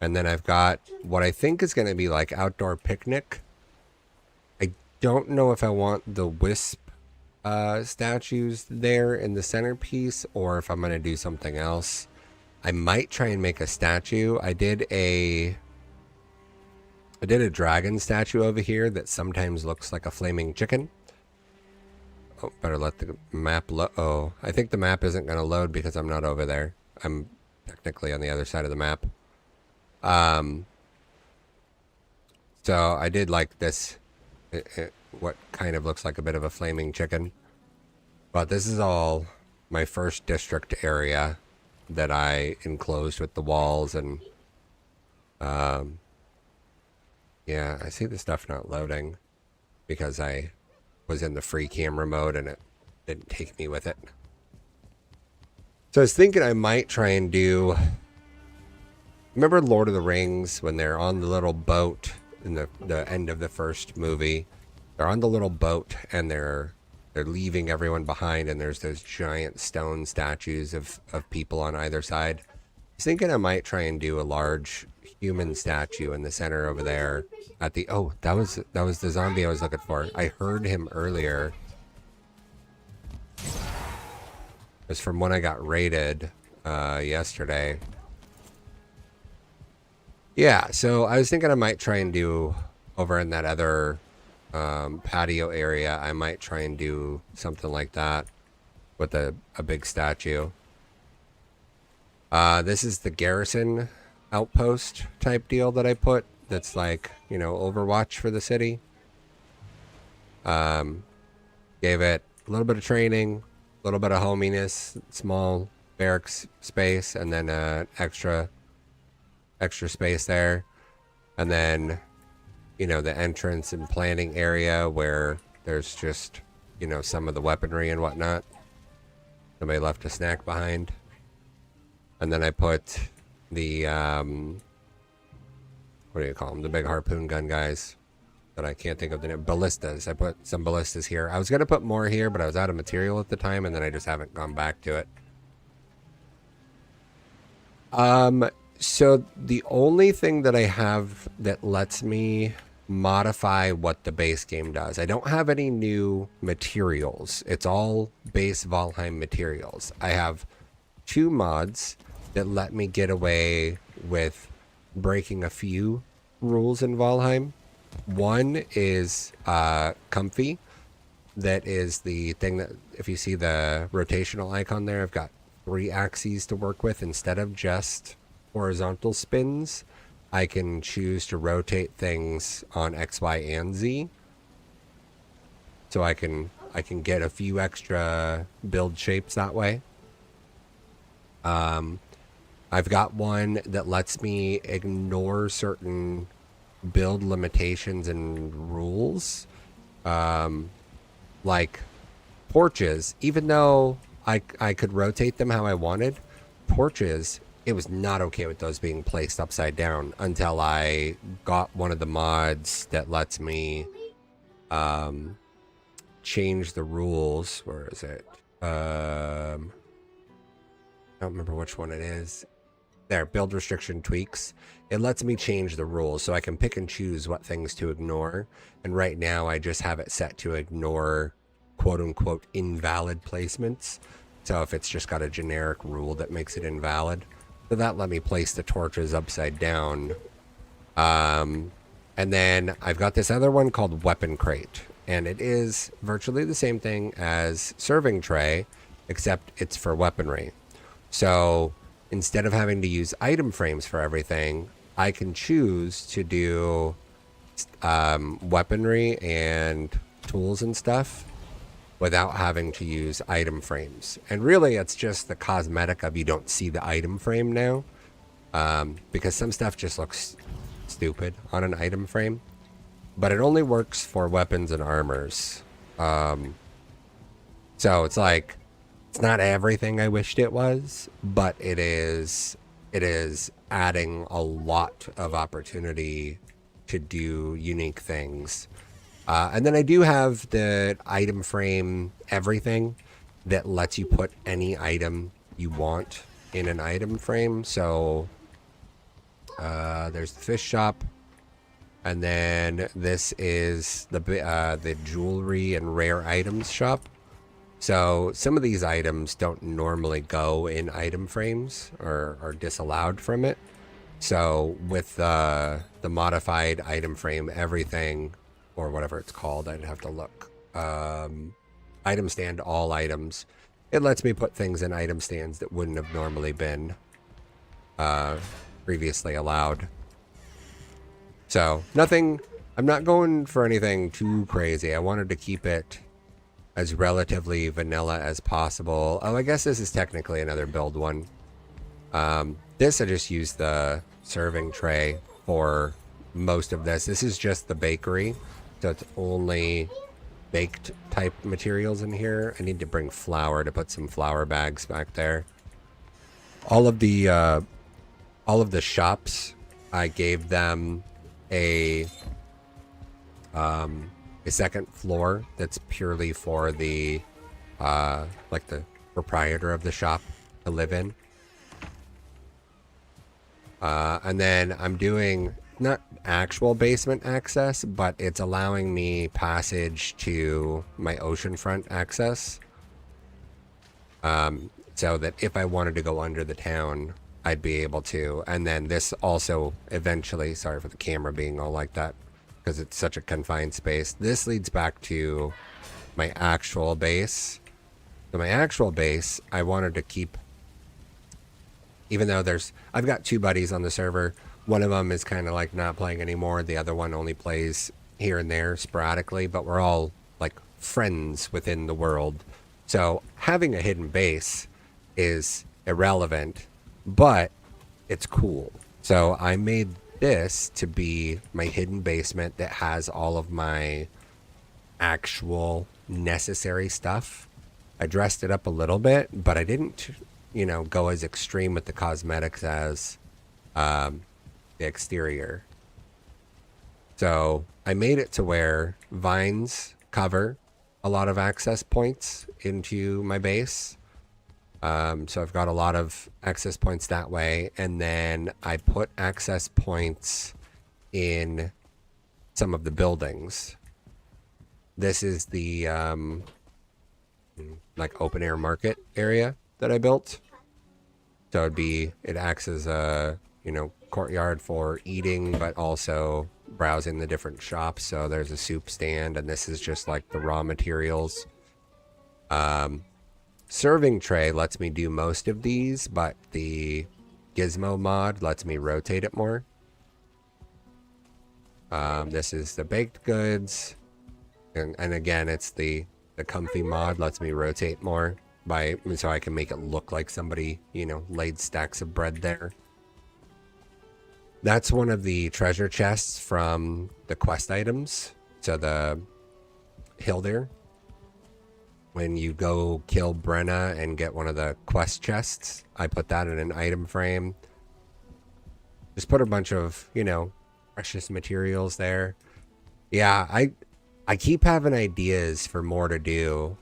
and then I've got what I think is going to be like outdoor picnic. I don't know if I want the wisp statues there in the centerpiece or if I'm going to do something else. I might try and make a statue. I did a dragon statue over here that sometimes looks like a flaming chicken. Oh, better let the map load. Oh, I think the map isn't going to load because I'm not over there. I'm technically on the other side of the map. So I did like this, what kind of looks like a bit of a flaming chicken. But this is all my first district area that I enclosed with the walls, and yeah, I see the stuff not loading because I was in the free camera mode and it didn't take me with it. So I was thinking I might try and do, remember Lord of the Rings when they're on the little boat in the end of the first movie? They're on the little boat and they're leaving everyone behind, and there's those giant stone statues of people on either side. I was thinking I might try and do a large human statue in the center over there at the, oh, that was the zombie I was looking for. I heard him earlier. It was from when I got raided yesterday. Yeah, so I was thinking I might try and do over in that other patio area. I might try and do something like that with a big statue. This is the garrison outpost type deal that I put. That's like, you know, Overwatch for the city. Gave it a little bit of training, a little bit of hominess, small barracks space, and then extra space there, and then, you know, the entrance and planning area where there's just, you know, some of the weaponry and whatnot. Somebody left a snack behind. And then I put the what do you call them, the big harpoon gun guys that I can't think of the name, ballistas. I put some ballistas here. I was gonna put more here, but I was out of material at the time, and then I just haven't gone back to it. So the only thing that I have that lets me modify what the base game does, I don't have any new materials. It's all base Valheim materials. I have 2 mods that let me get away with breaking a few rules in Valheim. One is comfy, that is the thing that, if you see the rotational icon there, I've got 3 axes to work with instead of just horizontal spins. I can choose to rotate things on X, Y, and Z. So I can get a few extra build shapes that way. I've got one that lets me ignore certain build limitations and rules. Like porches, even though I could rotate them how I wanted, porches, it was not okay with those being placed upside down until I got one of the mods that lets me change the rules. Where is it? I don't remember which one it is. There, build restriction tweaks. It lets me change the rules so I can pick and choose what things to ignore. And right now I just have it set to ignore quote unquote invalid placements. So if it's just got a generic rule that makes it invalid. So that let me place the torches upside down. And then I've got this other one called weapon crate. And it is virtually the same thing as serving tray, except it's for weaponry. So instead of having to use item frames for everything, I can choose to do weaponry and tools and stuff without having to use item frames. And really, it's just the cosmetic of you don't see the item frame now, because some stuff just looks stupid on an item frame. But it only works for weapons and armors. So it's like, it's not everything I wished it was, but it is adding a lot of opportunity to do unique things. And then I do have the item frame everything that lets you put any item you want in an item frame. So there's the fish shop, and then this is the jewelry and rare items shop. So some of these items don't normally go in item frames or are disallowed from it. So with the modified item frame everything, or whatever it's called, I'd have to look. Item stand all items. It lets me put things in item stands that wouldn't have normally been previously allowed. So nothing, I'm not going for anything too crazy. I wanted to keep it as relatively vanilla as possible. Oh, I guess this is technically another build one. This, I just used the serving tray for most of this. This is just the bakery, so it's only baked type materials in here. I need to bring flour to put some flour bags back there. All of the shops, I gave them a second floor that's purely for the like the proprietor of the shop to live in. And then I'm doing not actual basement access, but it's allowing me passage to my oceanfront access. So that if I wanted to go under the town, I'd be able to. And then this also eventually, sorry for the camera being all like that, because it's such a confined space. This leads back to my actual base. So my actual base, I wanted to keep, even though I've got 2 buddies on the server. One of them is kind of like not playing anymore. The other one only plays here and there sporadically, but we're all like friends within the world. So having a hidden base is irrelevant, but it's cool. So I made this to be my hidden basement that has all of my actual necessary stuff. I dressed it up a little bit, but I didn't, go as extreme with the cosmetics as the exterior. So I made it to where vines cover a lot of access points into my base. So I've got a lot of access points that way. And then I put access points in some of the buildings. This is the like open air market area that I built. So it acts as a, courtyard for eating, but also browsing the different shops. So there's a soup stand, and this is just like the raw materials. Serving tray lets me do most of these, but the gizmo mod lets me rotate it more. This is the baked goods. And again, it's the comfy mod lets me rotate more so I can make it look like somebody, laid stacks of bread there. That's one of the treasure chests from the quest items. So the hill there. When you go kill Brenna and get one of the quest chests, I put that in an item frame. Just put a bunch of, precious materials there. Yeah, I keep having ideas for more to do.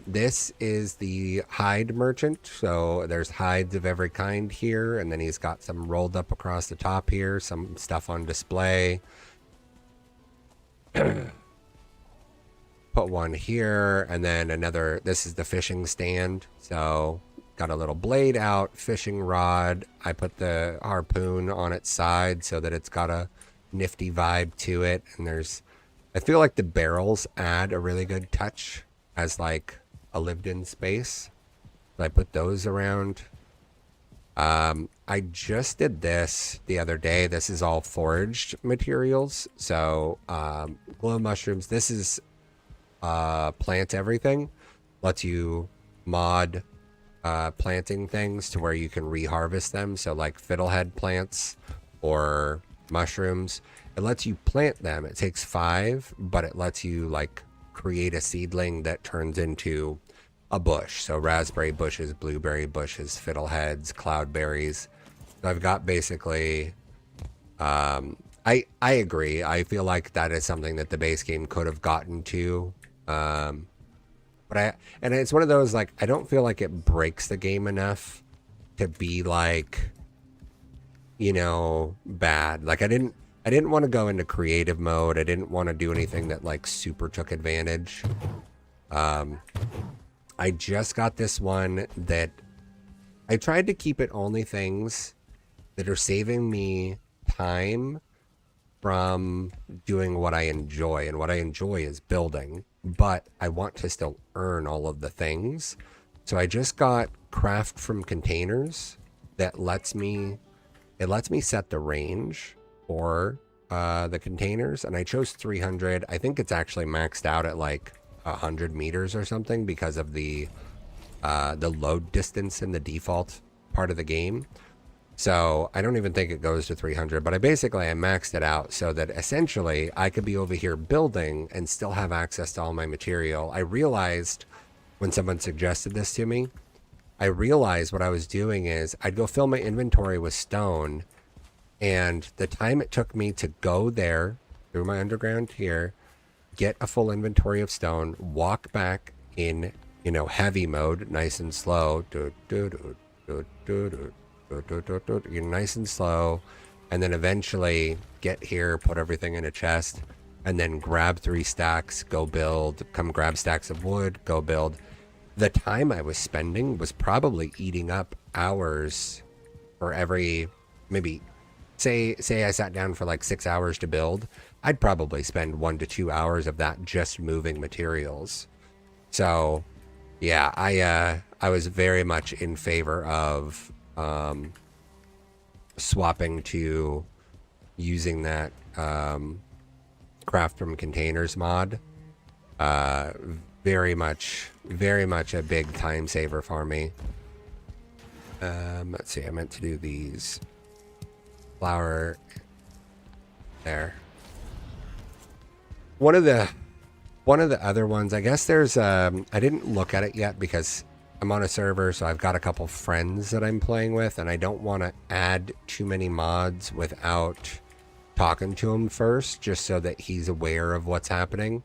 This is the hide merchant. So there's hides of every kind here. And then he's got some rolled up across the top here. Some stuff on display. Put one here. And then another. This is the fishing stand. So got a little blade out. Fishing rod. I put the harpoon on its side so that it's got a nifty vibe to it. And I feel like the barrels add a really good touch as like a lived in space. So I put those around. I just did this the other day. This is all foraged materials. So glow mushrooms. This is plant everything. Lets you mod planting things to where you can reharvest them. So like fiddlehead plants or mushrooms. It lets you plant them. It takes 5, but it lets you like create a seedling that turns into a bush. So raspberry bushes, blueberry bushes, fiddleheads, cloudberries. So I've got basically, I agree. I feel like that is something that the base game could have gotten to. And it's one of those, like, I don't feel like it breaks the game enough to be like, bad. Like I didn't want to go into creative mode. I didn't want to do anything that like super took advantage. I just got this one that I tried to keep it only things that are saving me time from doing what I enjoy. And what I enjoy is building, but I want to still earn all of the things. So I just got craft from containers that lets me set the range for the containers, and I chose 300. I think it's actually maxed out at like 100 meters or something because of the load distance in the default part of the game. So I don't even think it goes to 300, but I maxed it out so that essentially I could be over here building and still have access to all my material. I realized when someone suggested this to me, I realized what I was doing is I'd go fill my inventory with stone, and the time it took me to go there through my underground here, get a full inventory of stone, walk back in, heavy mode, nice and slow, nice and slow, and then eventually get here, put everything in a chest, and then grab 3 stacks, go build, come grab stacks of wood, go build. The time I was spending was probably eating up hours for every, maybe, say I sat down for like 6 hours to build. I'd probably spend 1 to 2 hours of that just moving materials. So, yeah, I was very much in favor of swapping to using that craft from containers mod. Very much a big time saver for me. Let's see, I meant to do these flower there. One of the other ones, I guess there's I didn't look at it yet because I'm on a server, so I've got a couple friends that I'm playing with, and I don't want to add too many mods without talking to him first, just so that he's aware of what's happening.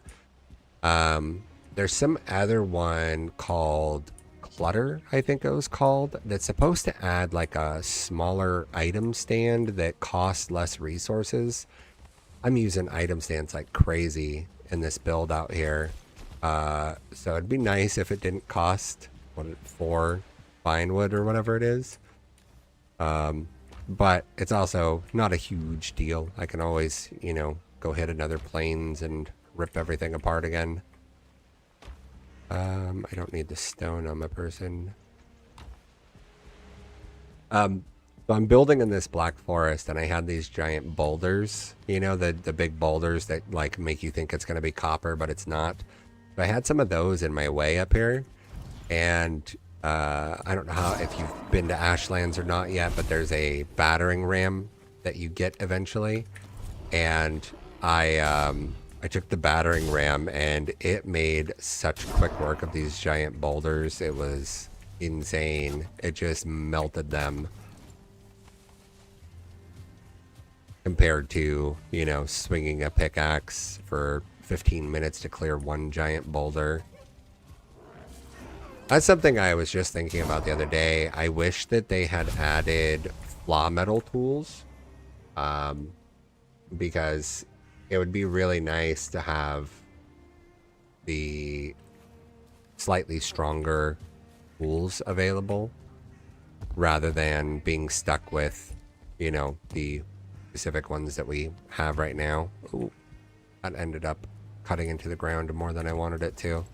There's some other one called Clutter, I think it was called, that's supposed to add like a smaller item stand that costs less resources. I'm using item stands like crazy in this build out here. So it'd be nice if it didn't cost 4 fine wood or whatever it is. but it's also not a huge deal. I can always, you know, go hit another plains and rip everything apart again. I don't need the stone on my person. So I'm building in this black forest, and I had these giant boulders, you know, the big boulders that like make you think it's going to be copper, but it's not. So I had some of those in my way up here, and I don't know how if you've been to Ashlands or not yet, but there's a battering ram that you get eventually, and I took the battering ram, and it made such quick work of these giant boulders. It was insane. It just melted them compared to, you know, swinging a pickaxe for 15 minutes to clear one giant boulder. That's something I was just thinking about the other day. I wish that they had added flaw metal tools, because it would be really nice to have the slightly stronger tools available rather than being stuck with, you know, the specific ones that we have right now. Ooh, that ended up cutting into the ground more than I wanted it to.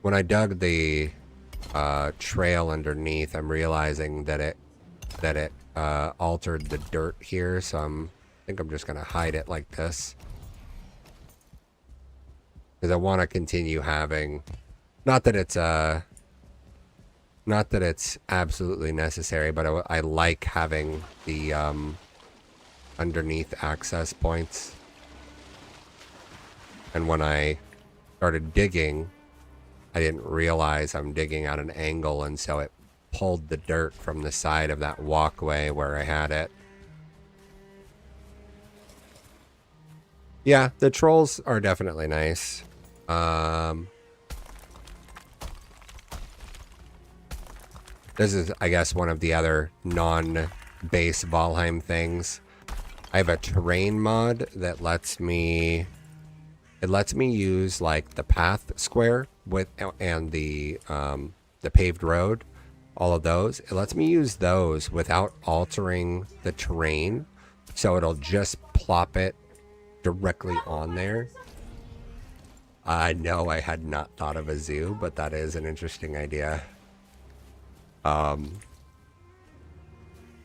When I dug the trail underneath, I'm realizing that it altered the dirt here, so I think I'm just gonna hide it like this, because I want to continue having, not that it's absolutely necessary, but I like having the underneath access points. And when I started digging, I didn't realize I'm digging at an angle, and so it pulled the dirt from the side of that walkway where I had it. Yeah, the trolls are definitely nice. This is, I guess, one of the other non-base Valheim things. I have a terrain mod that lets me use like the path square with and the paved road, all of those. It lets me use those without altering the terrain, so it'll just plop it directly on there. I know I had not thought of a zoo, but that is an interesting idea.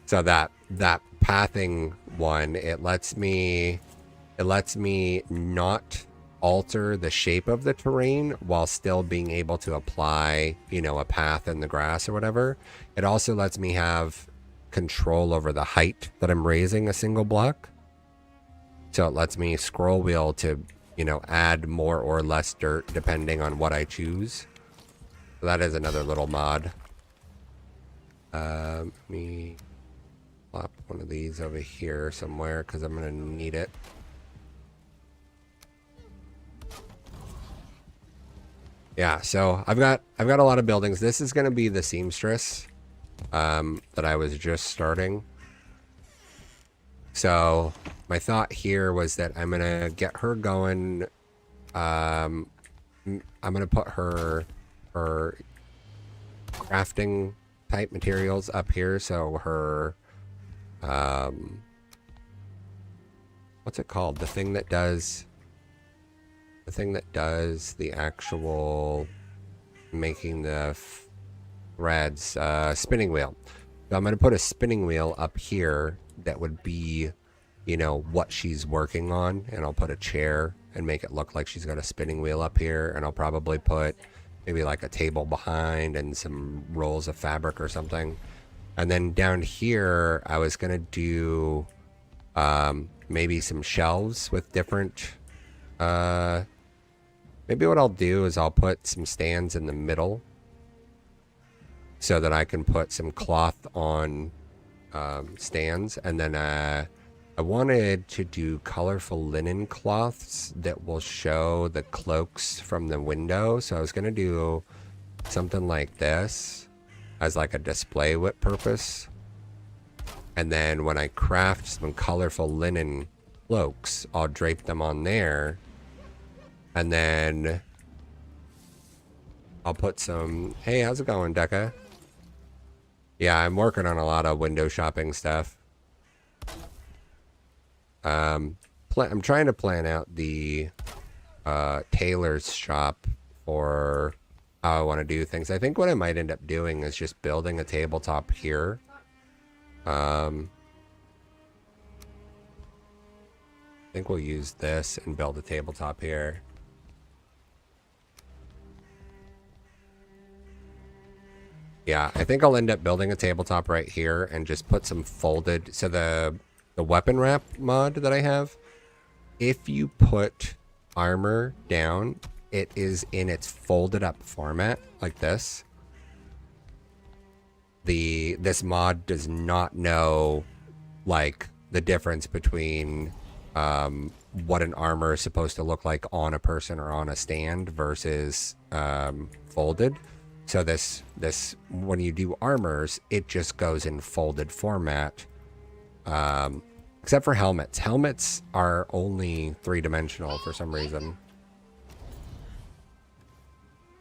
So that pathing one, it lets me not alter the shape of the terrain while still being able to apply, you know, a path in the grass or whatever. It also lets me have control over the height that I'm raising a single block. So it lets me scroll wheel to, you know, add more or less dirt depending on what I choose. So that is another little mod. Let me plop one of these over here somewhere because I'm gonna need it. Yeah, so I've got a lot of buildings. This is gonna be the seamstress that I was just starting. So my thought here was that I'm gonna get her going. I'm gonna put her crafting type materials up here, so her what's it called, the thing that does the actual making the threads, spinning wheel. So I'm going to put a spinning wheel up here that would be, you know, what she's working on, and I'll put a chair and make it look like she's got a spinning wheel up here, and I'll probably put maybe like a table behind and some rolls of fabric or something. And then down here, I was going to do maybe some shelves with different... maybe what I'll do is I'll put some stands in the middle so that I can put some cloth on stands. And then I wanted to do colorful linen cloths that will show the cloaks from the window. So I was going to do something like this as like a display with purpose. And then when I craft some colorful linen cloaks, I'll drape them on there. And then I'll put some... Hey, how's it going, Decca? Yeah, I'm working on a lot of window shopping stuff. I'm trying to plan out the tailor's shop for how I want to do things. I think what I might end up doing is just building a tabletop here. I think we'll use this and build a tabletop here. Yeah, I think I'll end up building a tabletop right here and just put some folded. So the weapon wrap mod that I have, if you put armor down, it is in its folded up format like this. This mod does not know like the difference between what an armor is supposed to look like on a person or on a stand versus folded. So this when you do armors, it just goes in folded format. Except for helmets. Helmets are only 3-dimensional for some reason.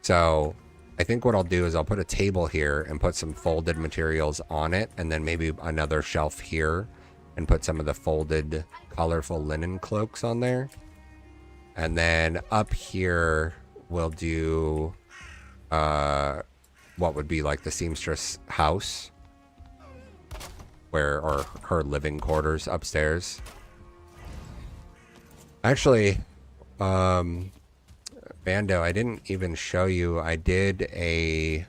So I think what I'll do is I'll put a table here and put some folded materials on it, and then maybe another shelf here and put some of the folded colorful linen cloaks on there. And then up here we'll do what would be like the seamstress house, or her living quarters upstairs. Actually, Bando, I didn't even show you. I did a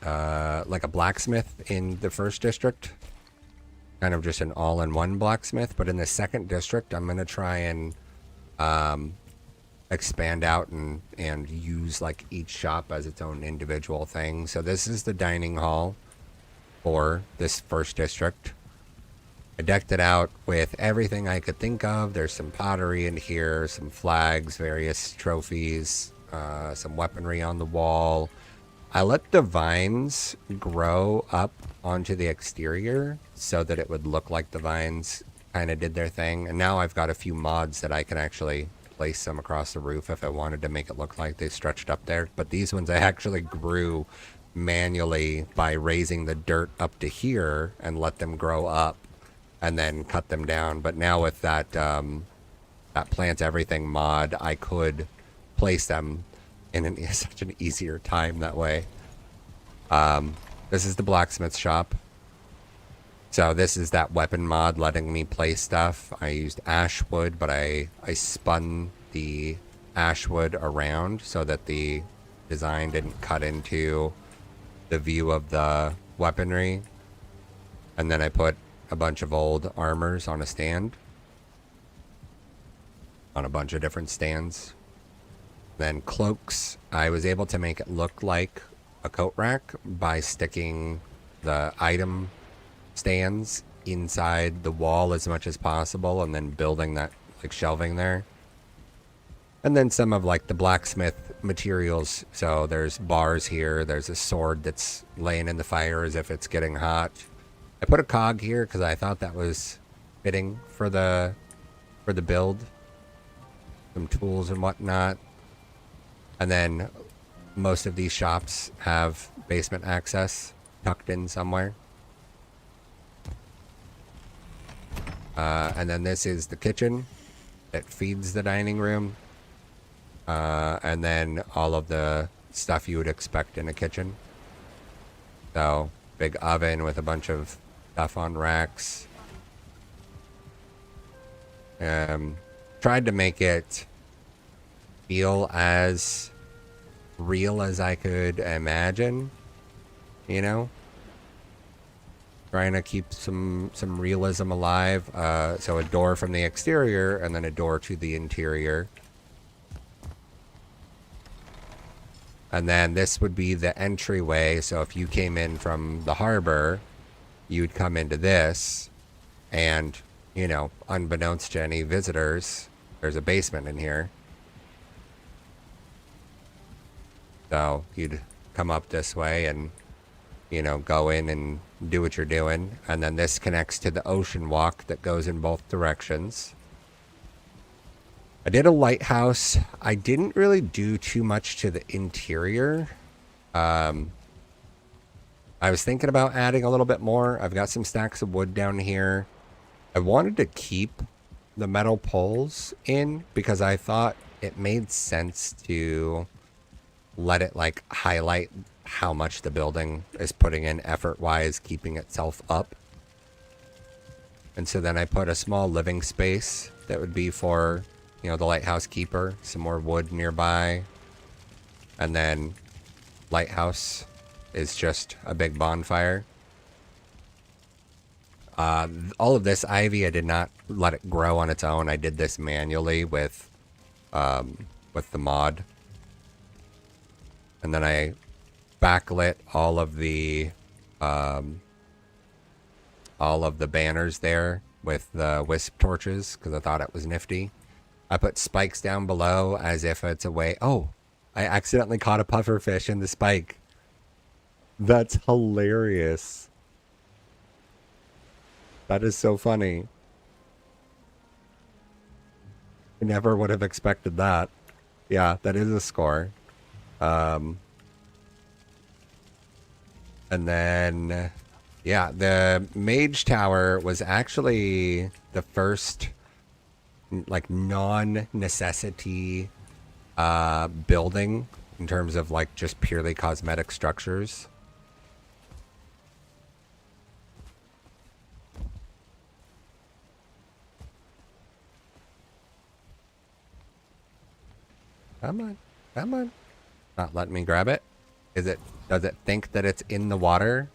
like a blacksmith in the first district, kind of just an all-in-one blacksmith. But in the second district, I'm gonna try and expand out and use like each shop as its own individual thing. So this is the dining hall for this first district. I decked it out with everything I could think of. There's some pottery in here, some flags, various trophies, some weaponry on the wall. I let the vines grow up onto the exterior so that it would look like the vines kind of did their thing. And now I've got a few mods that I can actually place them across the roof if I wanted to make it look like they stretched up there. But these ones I actually grew manually by raising the dirt up to here and let them grow up and then cut them down. But now with that that plant everything mod, I could place them in such an easier time that way. This is the blacksmith shop. So this is that weapon mod letting me place stuff. I used ash wood, but I spun the ash wood around so that the design didn't cut into the view of the weaponry. And then I put a bunch of old armors on a stand, on a bunch of different stands. Then cloaks, I was able to make it look like a coat rack by sticking the item stands inside the wall as much as possible and then building that like shelving there. And then some of like the blacksmith materials. So there's bars here. There's a sword that's laying in the fire as if it's getting hot. I put a cog here because I thought that was fitting for the build. Some tools and whatnot. And then most of these shops have basement access tucked in somewhere. And then this is the kitchen that feeds the dining room. And then all of the stuff you would expect in a kitchen. So, big oven with a bunch of stuff on racks. Tried to make it feel as real as I could imagine, you know? Trying to keep some realism alive. So a door from the exterior and then a door to the interior. And then this would be the entryway. So if you came in from the harbor, you'd come into this. And, you know, unbeknownst to any visitors, there's a basement in here. So you'd come up this way and, you know, go in and do what you're doing. And then this connects to the ocean walk that goes in both directions. I did a lighthouse. I didn't really do too much to the interior. I was thinking about adding a little bit more. I've got some stacks of wood down here. I wanted to keep the metal poles in because I thought it made sense to let it like highlight how much the building is putting in effort-wise, keeping itself up. And so then I put a small living space that would be for, you know, the lighthouse keeper, some more wood nearby. And then lighthouse is just a big bonfire. All of this ivy, I did not let it grow on its own. I did this manually with the mod. And then I backlit all of the banners there with the wisp torches because I thought it was nifty. I put spikes down below as if it's a way. Oh, I accidentally caught a pufferfish in the spike. That's hilarious. That is so funny. I never would have expected that. Yeah, that is a score. And then, yeah, the mage tower was actually the first, like, non-necessity building in terms of, like, just purely cosmetic structures. Come on. Come on. Not letting me grab it. Does it think that it's in the water?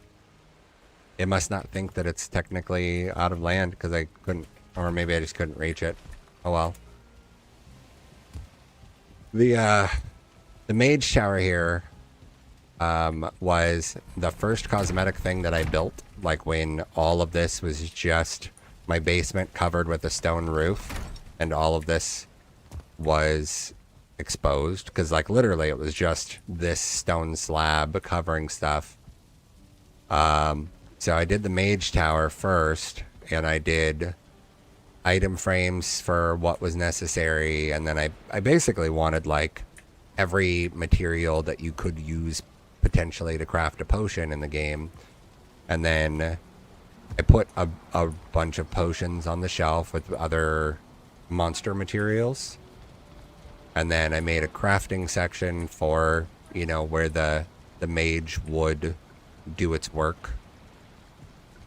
It must not think that it's technically out of land because I couldn't, or maybe I just couldn't reach it. Oh well. The mage tower here was the first cosmetic thing that I built, like when all of this was just my basement covered with a stone roof and all of this was exposed because like literally it was just this stone slab covering stuff. So I did the mage tower first and I did item frames for what was necessary, and then I basically wanted like every material that you could use potentially to craft a potion in the game. And then I put a bunch of potions on the shelf with other monster materials. And then I made a crafting section for, you know, where the mage would do its work.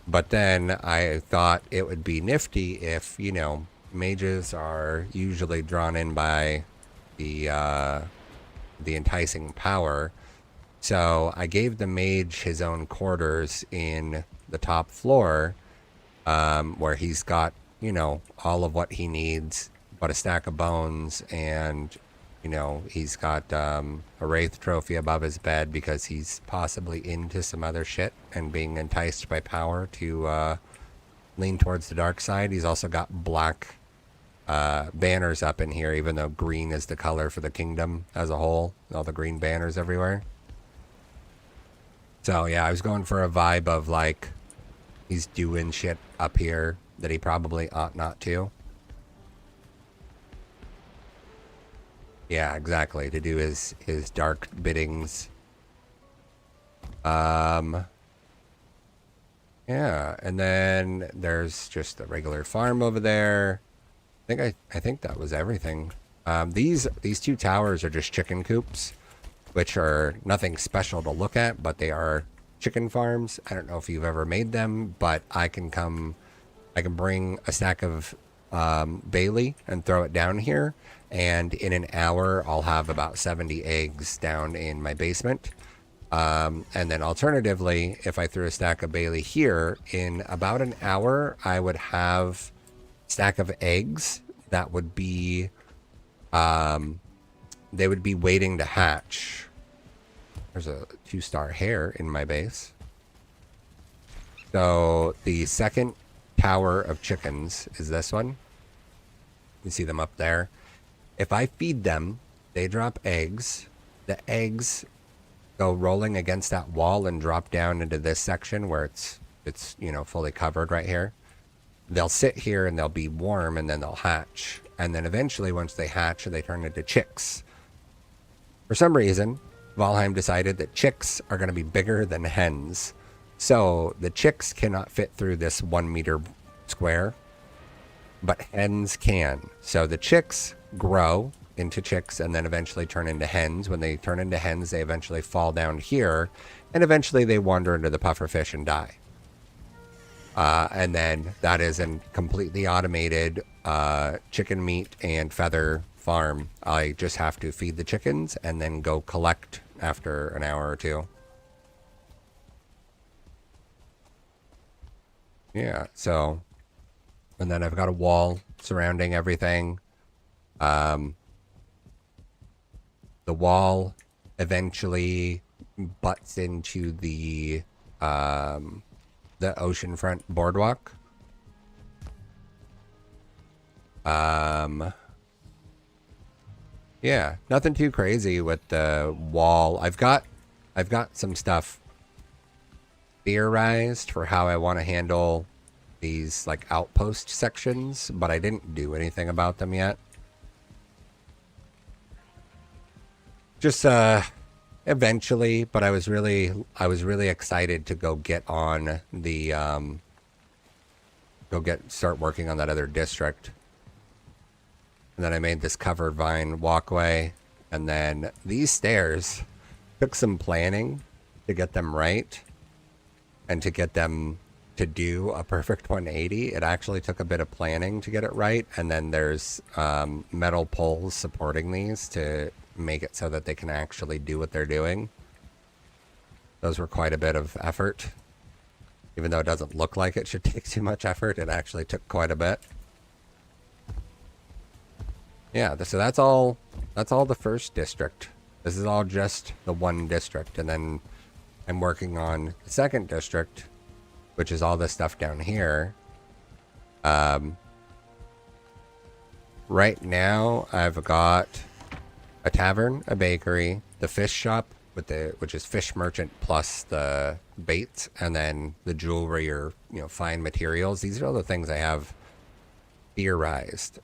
But then I thought it would be nifty if, you know, mages are usually drawn in by the enticing power. So I gave the mage his own quarters in the top floor, where he's got, you know, all of what he needs, but a stack of bones, and, you know, he's got a wraith trophy above his bed because he's possibly into some other shit and being enticed by power to lean towards the dark side. He's also got black banners up in here, even though green is the color for the kingdom as a whole. All the green banners everywhere. So yeah, I was going for a vibe of like he's doing shit up here that he probably ought not to. Yeah, exactly. To do his dark biddings. Yeah, and then there's just the regular farm over there. I think that was everything. These two towers are just chicken coops, which are nothing special to look at, but they are chicken farms. I don't know if you've ever made them, but I can bring a stack of Bailey and throw it down here, and in an hour I'll have about 70 eggs down in my basement. And then alternatively, if I threw a stack of Bailey here, in about an hour I would have a stack of eggs that would be they would be waiting to hatch. There's a 2-star hare in my base. So the second tower of chickens is this one. You see them up there. If I feed them, they drop eggs. The eggs go rolling against that wall and drop down into this section where it's you know, fully covered right here. They'll sit here and they'll be warm and then they'll hatch. And then eventually once they hatch, they turn into chicks. For some reason, Valheim decided that chicks are going to be bigger than hens. So the chicks cannot fit through this 1 meter square, but hens can. So the chicks grow into chicks and then eventually turn into hens. When they turn into hens, they eventually fall down here, and eventually they wander into the pufferfish and die. And then that is a completely automated chicken meat and feather farm. I just have to feed the chickens and then go collect after an hour or two. Yeah, so, and then I've got a wall surrounding everything. The wall eventually butts into the oceanfront boardwalk. Yeah, nothing too crazy with the wall. I've got some stuff theorized for how I want to handle these like outpost sections, but I didn't do anything about them yet. Just eventually, but I was really excited to go get on the start working on that other district. And then I made this covered vine walkway, and then these stairs took some planning to get them right and to get them to do a perfect 180. It actually took a bit of planning to get it right, and then there's metal poles supporting these to make it so that they can actually do what they're doing. Those were quite a bit of effort. Even though it doesn't look like it should take too much effort, it actually took quite a bit. Yeah, so that's all the first district. This is all just the one district, and then I'm working on the second district, which is all this stuff down here. Right now I've got a tavern, a bakery, the fish shop which is fish merchant plus the baits, and then the jewelry or fine materials. These are all the things I have theorized.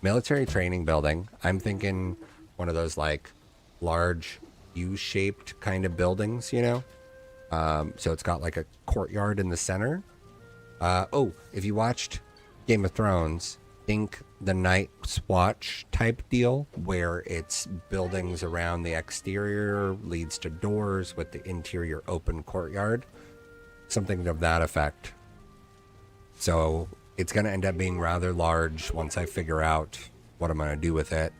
Military training building. I'm thinking one of those like large U-shaped kind of buildings, so it's got like a courtyard in the center. If you watched Game of Thrones, think the Night's Watch type deal, where it's buildings around the exterior leads to doors with the interior open courtyard, something of that effect. So it's going to end up being rather large once I figure out what I'm going to do with it.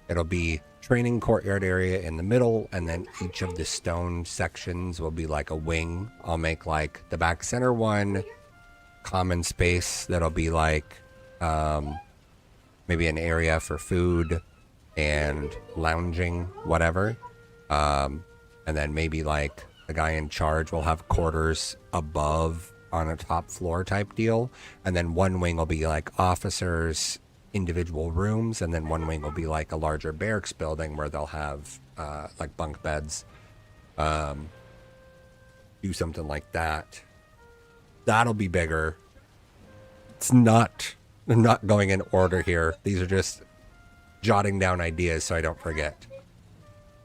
It'll be training courtyard area in the middle, and then each of the stone sections will be like a wing. I'll make like the back center one common space that'll be like maybe an area for food and lounging, whatever. And then maybe like the guy in charge will have quarters above on a top floor type deal. And then one wing will be like officers, individual rooms, and then one wing will be like a larger barracks building where they'll have like bunk beds. Do something like that. That'll be bigger. It's not going in order here. These are just jotting down ideas so I don't forget.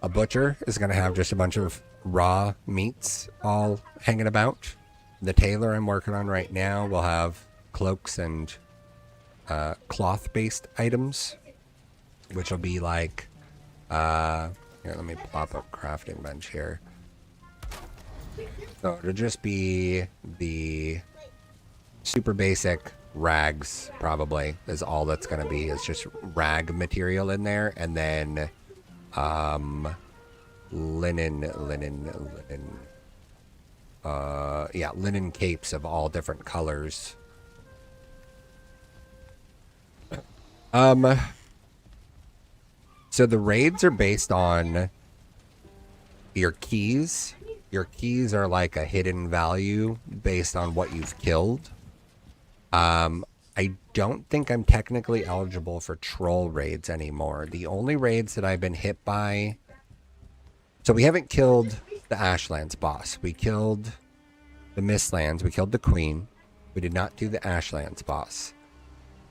A butcher is going to have just a bunch of raw meats all hanging about. The tailor I'm working on right now will have cloaks and cloth-based items, which will be like, here, let me plop up crafting bench here. So it'll just be the super basic rags, probably, is all that's going to be. It's just rag material in there, and then linen capes of all different colors. So the raids are based on your keys. Your keys are like a hidden value based on what you've killed. I don't think I'm technically eligible for troll raids anymore. The only raids that I've been hit by... So we haven't killed the Ashlands boss. We killed the Mistlands. We killed the Queen. We did not do the Ashlands boss.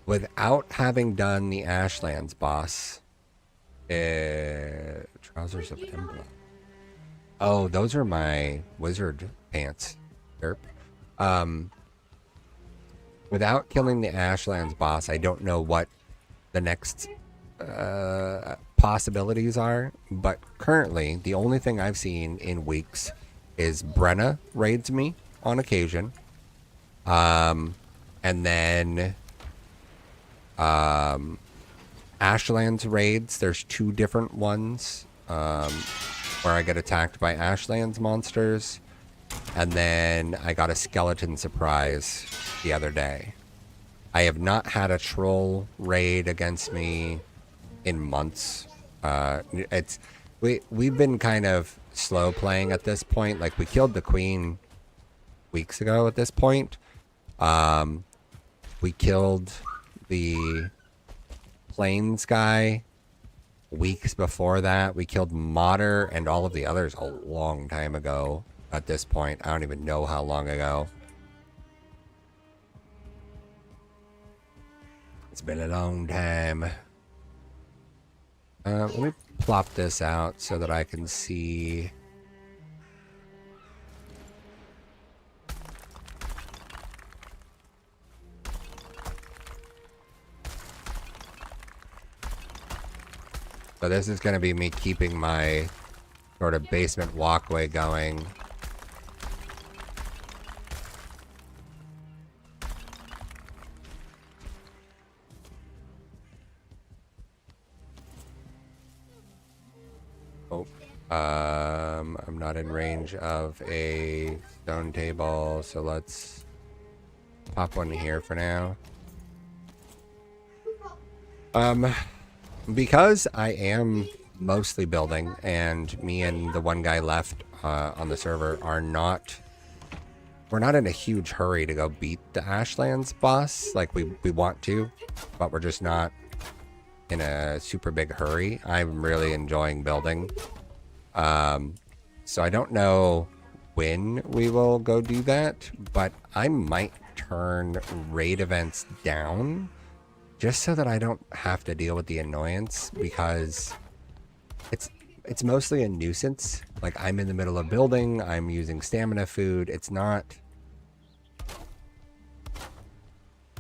Without having done the Ashlands boss... Trousers of Templar. Oh, those are my wizard pants. Derp. Um, without killing the Ashlands boss, I don't know what the next possibilities are. But currently, the only thing I've seen in weeks is Brenna raids me on occasion. And then Ashlands raids. There's 2 different ones where I get attacked by Ashlands monsters. And then I got a skeleton surprise the other day. I have not had a troll raid against me in months. We've been kind of slow playing at this point. Like, we killed the queen weeks ago at this point. We killed the plains guy weeks before that. We killed Modder and all of the others a long time ago at this point. I don't even know how long ago. It's been a long time. Let me plop this out so that I can see. So this is going to be me keeping my sort of basement walkway going. Oh, I'm not in range of a stone table, so let's pop one here for now. Because I am mostly building, and me and the one guy left on the server are not... We're not in a huge hurry to go beat the Ashlands boss. Like, we want to, but we're just not in a super big hurry. I'm really enjoying building. So I don't know when we will go do that, but I might turn raid events down just so that I don't have to deal with the annoyance, because it's mostly a nuisance. Like, I'm in the middle of building, I'm using stamina food. It's not...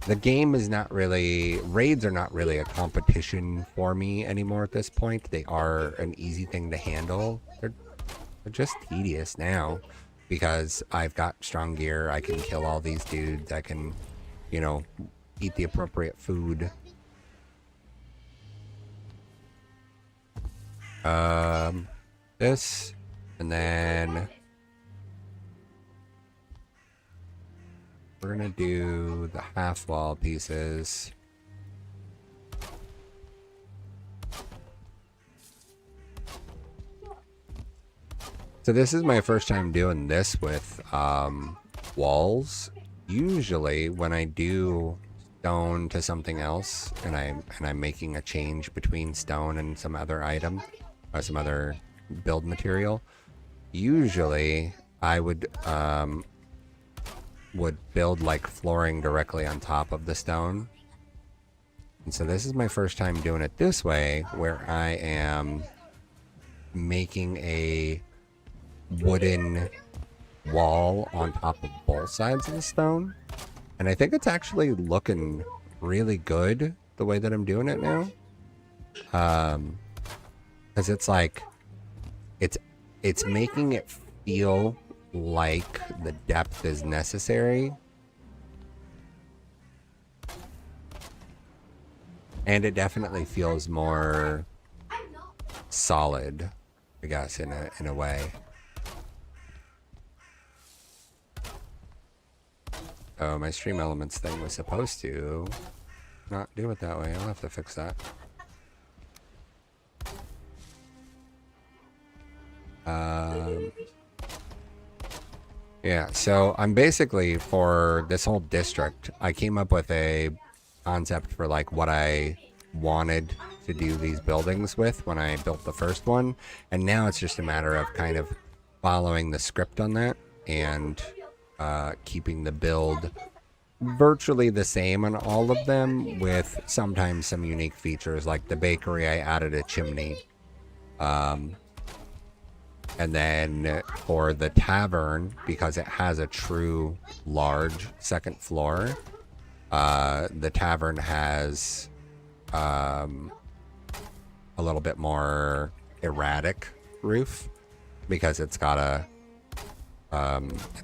The game is not really... Raids are not really a competition for me anymore at this point. They are an easy thing to handle. They're just tedious now, because I've got strong gear. I can kill all these dudes. I can, you know, eat the appropriate food. This, and then we're gonna do the half wall pieces. So this is my first time doing this with walls. Usually when I do stone to something else, and I'm making a change between stone and some other item or some other build material, usually I would build like flooring directly on top of the stone. And so this is my first time doing it this way, where I am making a wooden wall on top of both sides of the stone. And I think it's actually looking really good the way that I'm doing it now. Because it's like, it's making it feel like the depth is necessary. And it definitely feels more solid, I guess, in a way. Oh, my stream elements thing was supposed to not do it that way. I'll have to fix that. Yeah, so I'm basically, for this whole district, I came up with a concept for like what I wanted to do these buildings with when I built the first one, and now it's just a matter of kind of following the script on that and keeping the build virtually the same on all of them, with sometimes some unique features. Like the bakery, I added a chimney. And then for the tavern, because it has a true large second floor, the tavern has a little bit more erratic roof because it's got to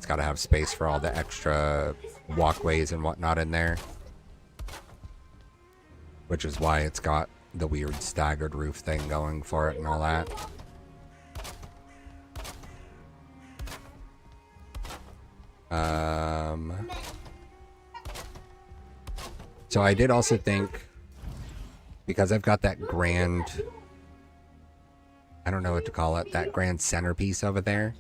have space for all the extra walkways and whatnot in there, which is why it's got the weird staggered roof thing going for it and all that. So I did also think, because I've got that grand, I don't know what to call it, that grand centerpiece over there,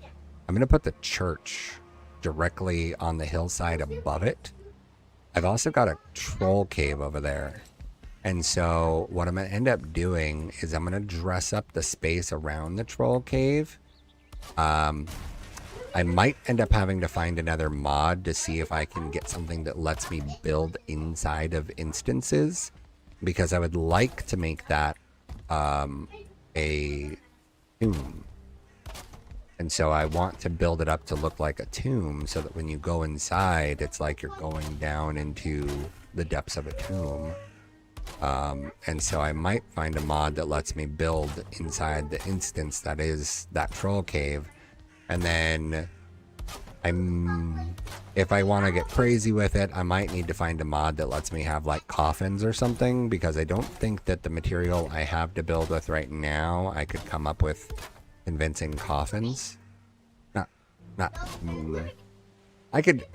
I'm going to put the church directly on the hillside above it. I've also got a troll cave over there. And so what I'm going to end up doing is I'm going to dress up the space around the troll cave. I might end up having to find another mod to see if I can get something that lets me build inside of instances, because I would like to make that a tomb. And so I want to build it up to look like a tomb so that when you go inside, it's like you're going down into the depths of a tomb. And so I might find a mod that lets me build inside the instance that is that troll cave. And then if I want to get crazy with it, I might need to find a mod that lets me have like coffins or something, because I don't think that the material I have to build with right now, I could come up with convincing coffins. I could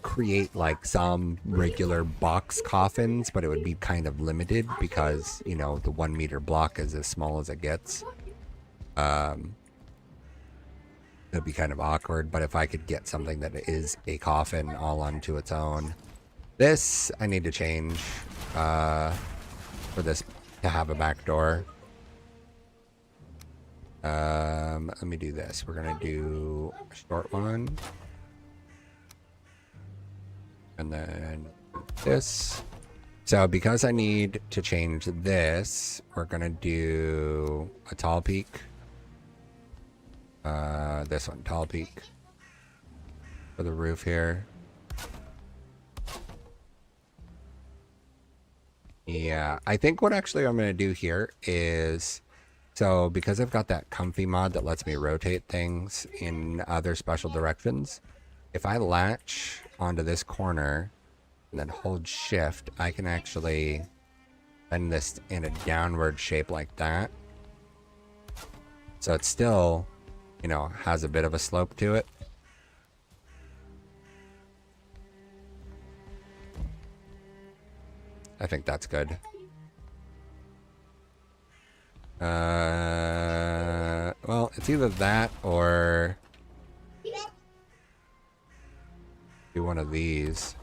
create like some regular box coffins, but it would be kind of limited because, you know, the 1 meter block is as small as it gets. It'd be kind of awkward, but if I could get something that is a coffin all onto its own. This I need to change for this to have a back door. Let me do this. We're gonna do a short one, and then this. So because I need to change this, we're gonna do a tall peak. This one, tall peak for the roof here. Yeah, I think what actually I'm gonna do here is, so because I've got that comfy mod that lets me rotate things in other special directions, if I latch onto this corner and then hold shift, I can actually bend this in a downward shape like that. So it still, you know, has a bit of a slope to it. I think that's good. Well, it's either that or do one of these.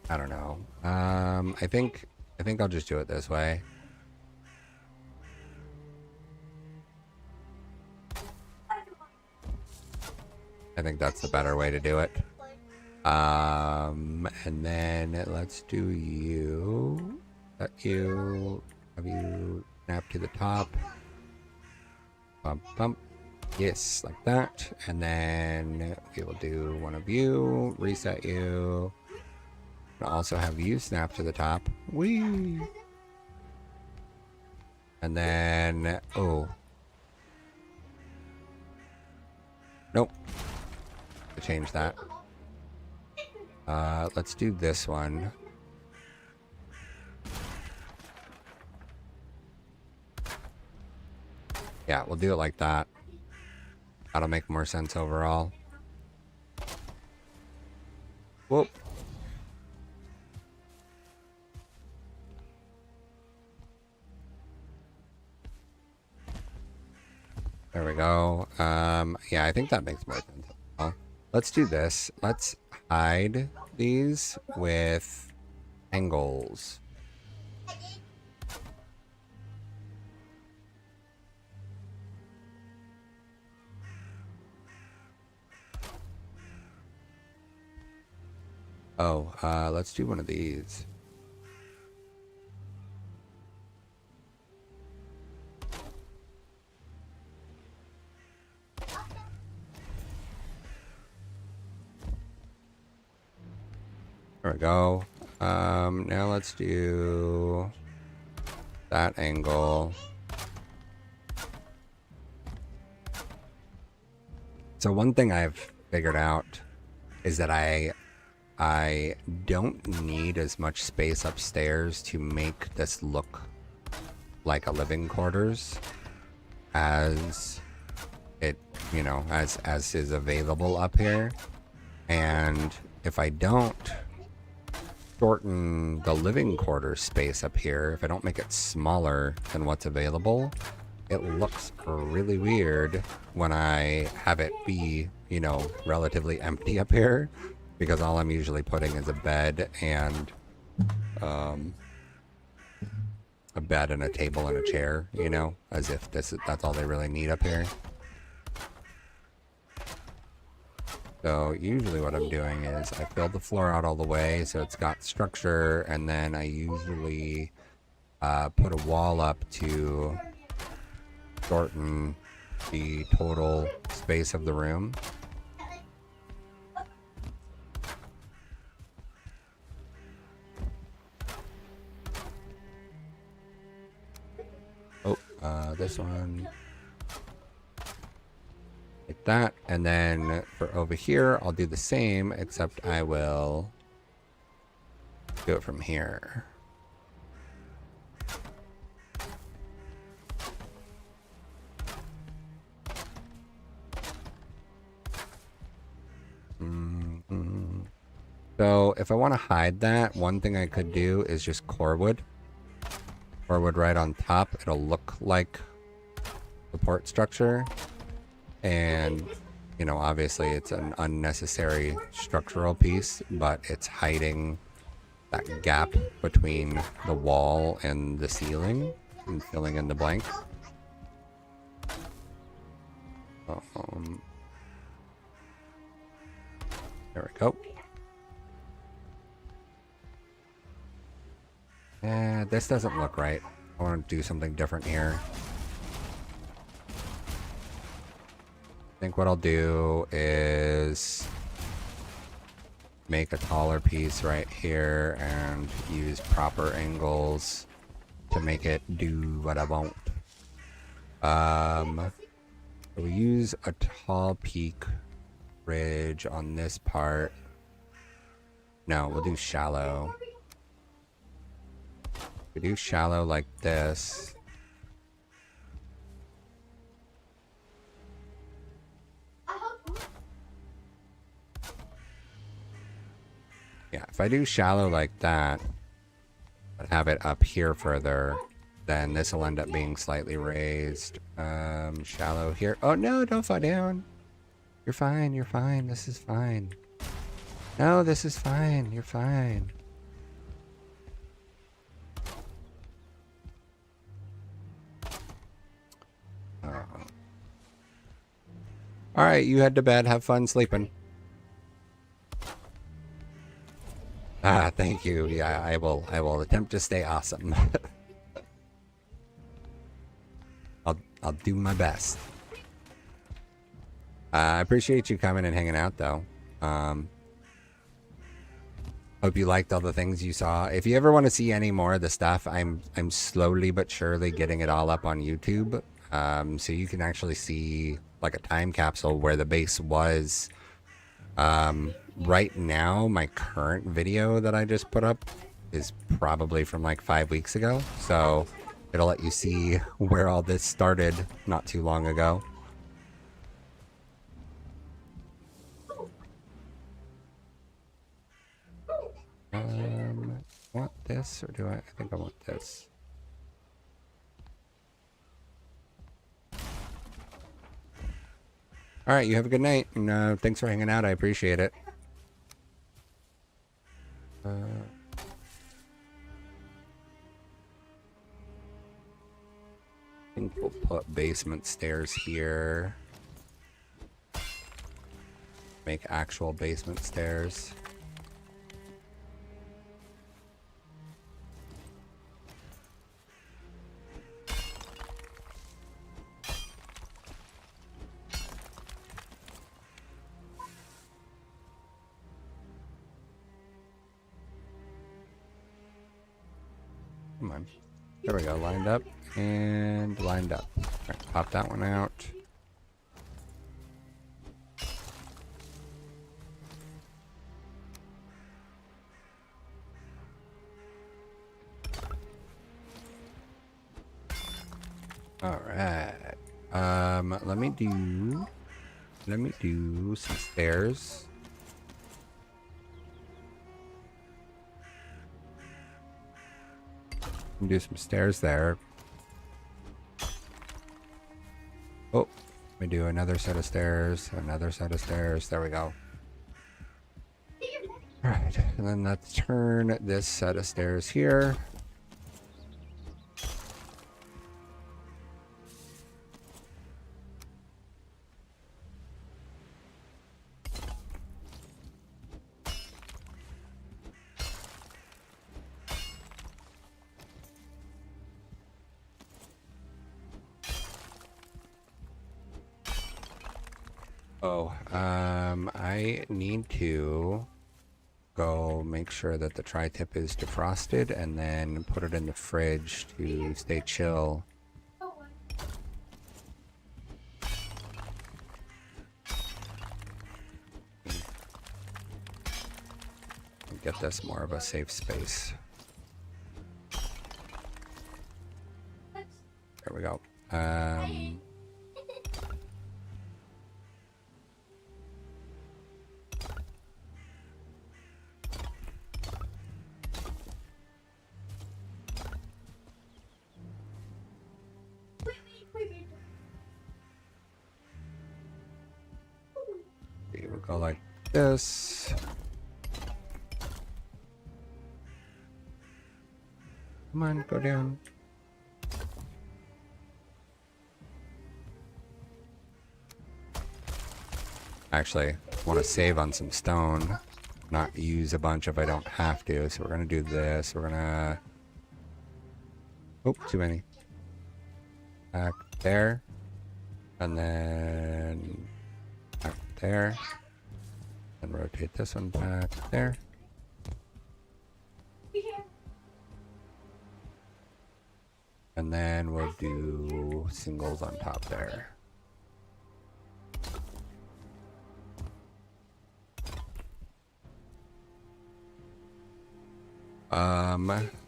I don't know. I think I'll just do it this way. I think that's the better way to do it. And then let's do you. Have you snap to the top. Bump, bump. Yes, like that. And then we will do one of you, reset you. And also have you snap to the top. Whee! And then, oh. Nope. To change that. Let's do this one. Yeah, we'll do it like that. That'll make more sense overall. Whoop. There we go. Yeah, I think that makes more sense. Well, let's do this. Let's hide these with angles. Oh, let's do one of these. we go. Now let's do that angle. So one thing I've figured out is that I don't need as much space upstairs to make this look like a living quarters as it, you know, as is available up here. And if I don't shorten the living quarters space up here, if I don't make it smaller than what's available, it looks really weird when I have it be, you know, relatively empty up here, because all I'm usually putting is a bed and a table and a chair, you know, as if that's all they really need up here. So usually what I'm doing is I fill the floor out all the way so it's got structure, and then I usually put a wall up to shorten the total space of the room. Oh, this one. Like that. And then for over here, I'll do the same, except I will do it from here. So if I want to hide that, one thing I could do is just core wood. Core wood right on top. It'll look like support structure. And, you know, obviously it's an unnecessary structural piece, but it's hiding that gap between the wall and the ceiling and filling in the blanks. There we go. Yeah, this doesn't look right. I want to do something different here. I think what I'll do is make a taller piece right here and use proper angles to make it do what I want. We'll use a tall peak ridge on this part. No, we'll do shallow. We do shallow like this. Yeah, if I do shallow like that, but have it up here further, then this will end up being slightly raised. Shallow here. Oh no, don't fall down. You're fine, you're fine. This is fine. No, this is fine. You're fine. Alright, you head to bed. Have fun sleeping. Ah, thank you. Yeah, I will attempt to stay awesome. I'll do my best. I appreciate you coming and hanging out though. Hope you liked all the things you saw. If you ever want to see any more of the stuff, I'm slowly but surely getting it all up on YouTube. So you can actually see like a time capsule where the base was. Right now, my current video that I just put up is probably from like 5 weeks ago. So it'll let you see where all this started not too long ago. Want this or do I think I want this? All right, you have a good night, and thanks for hanging out. I appreciate it. I think we'll put basement stairs here. Make actual basement stairs. Come on. There we go. Lined up and lined up. All right, pop that one out. All right. Let me do some stairs. Do some stairs there. Oh, let me do another set of stairs, another set of stairs. There we go. All right, and then let's turn this set of stairs here. Oh, I need to go make sure that the tri-tip is defrosted and then put it in the fridge to stay chill. Get this more of a safe space. There we go. We'll go like this. Come on, go down. Actually, want to save on some stone, not use a bunch if I don't have to. So we're gonna do this. We're gonna. Oh, too many. Back there, and then back there, and rotate this one back there. And then we'll do singles on top there.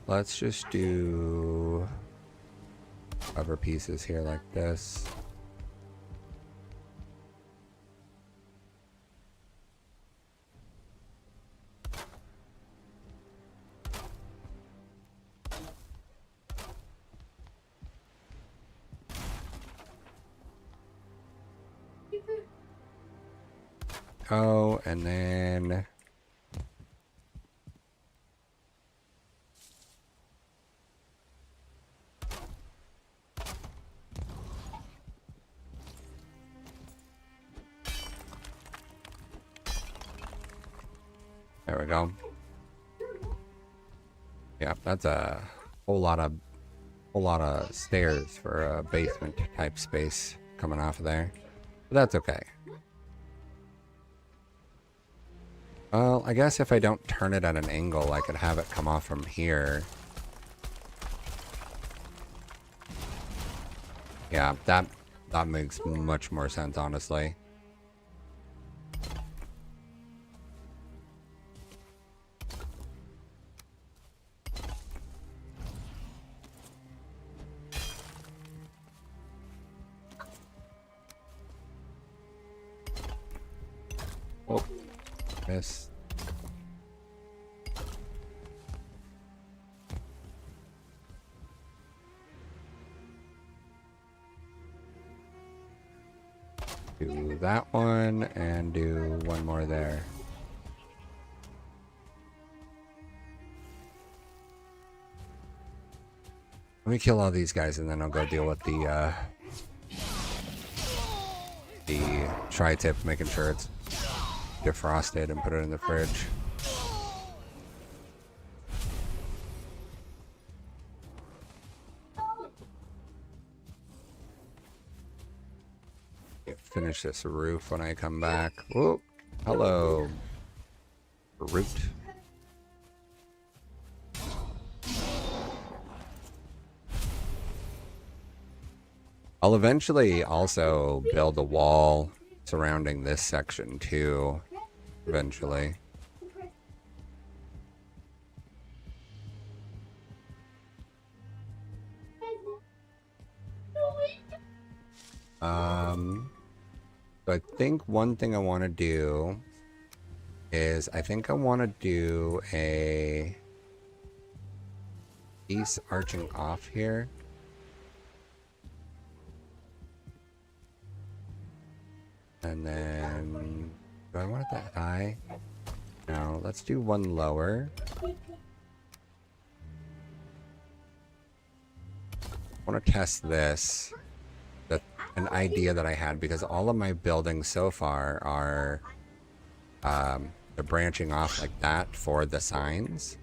Let's just do cover pieces here like this. Oh, and then there we go. Yeah, that's a whole lot of stairs for a basement type space coming off of there. But that's okay. Well, I guess if I don't turn it at an angle, I could have it come off from here. Yeah, that makes much more sense, honestly. Oh, miss. Do that one and do one more there. Let me kill all these guys and then I'll go deal with the tri-tip, making sure it's defrosted and put it in the fridge. Finish this roof when I come back. Whoa, hello, root. I'll eventually also build a wall surrounding this section too, eventually. So I think one thing I want to do is I think I want to do a piece arching off here. And then, do I want it that high? No, let's do one lower. I want to test this. That's an idea that I had because all of my buildings so far are they're branching off like that for the signs.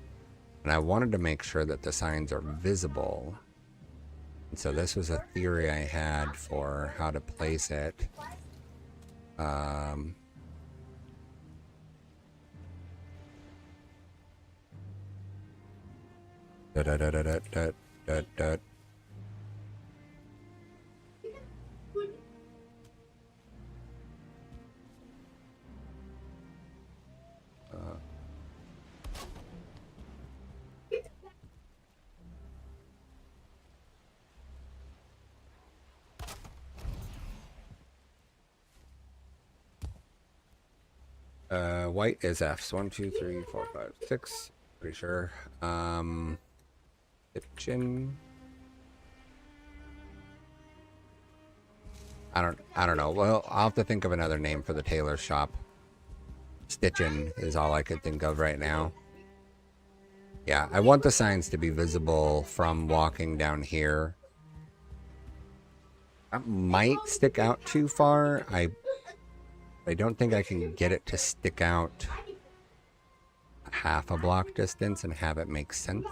And I wanted to make sure that the signs are visible. And so this was a theory I had for how to place it. Da, da, da, da, da, da, da, da. White is F's. 1, 2, 3, 4, 5, 6. Pretty sure. Kitchen. I don't know. Well, I'll have to think of another name for the tailor shop. Stitchin' is all I could think of right now. Yeah, I want the signs to be visible from walking down here. That might stick out too far. I don't think I can get it to stick out half a block distance and have it make sense.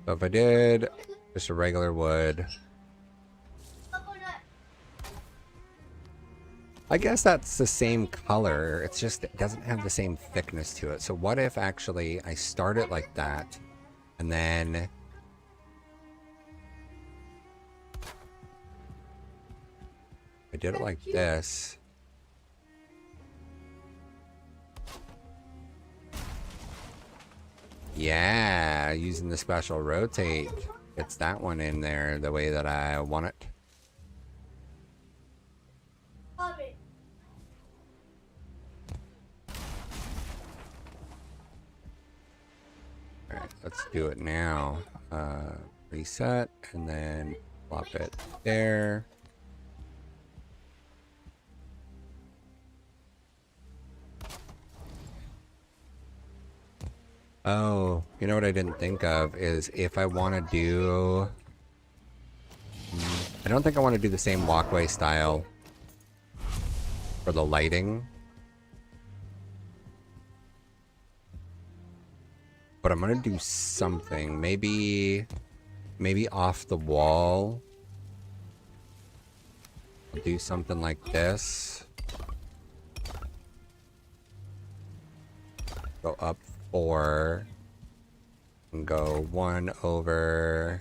So if I did just a regular wood, I guess that's the same color. It's just, it doesn't have the same thickness to it. So what if actually I start it like that and then I did it like this. Yeah, using the special rotate gets that one in there the way that I want it. Alright, let's do it now. Reset and then plop it there. Oh, you know what I didn't think of is if I want to do... I don't think I want to do the same walkway style for the lighting. But I'm going to do something. Maybe off the wall. I'll do something like this. Go up 4 and go 1 over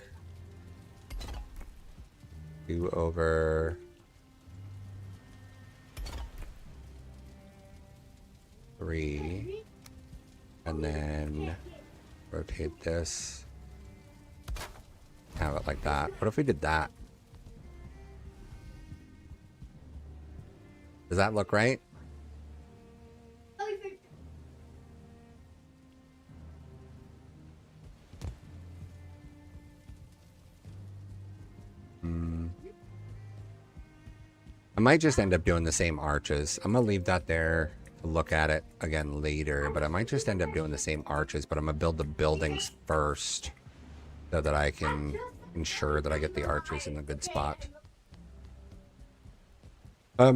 2 over 3 and then rotate this, have it like that. What if we did that? Does that look right? I might just end up doing the same arches. I'm gonna leave that there to look at it again later, but I might just end up doing the same arches, but I'm gonna build the buildings first so that I can ensure that I get the arches in a good spot. All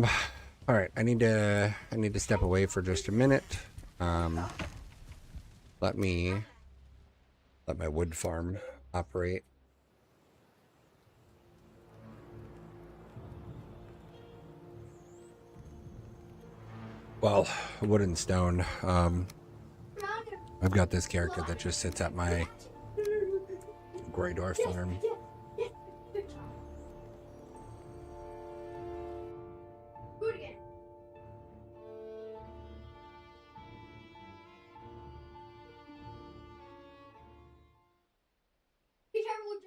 right, I need to step away for just a minute. Let me Let my wood farm operate. Well, wood and stone. I've got this character that just sits at my Greydor farm. Do it again. Be careful.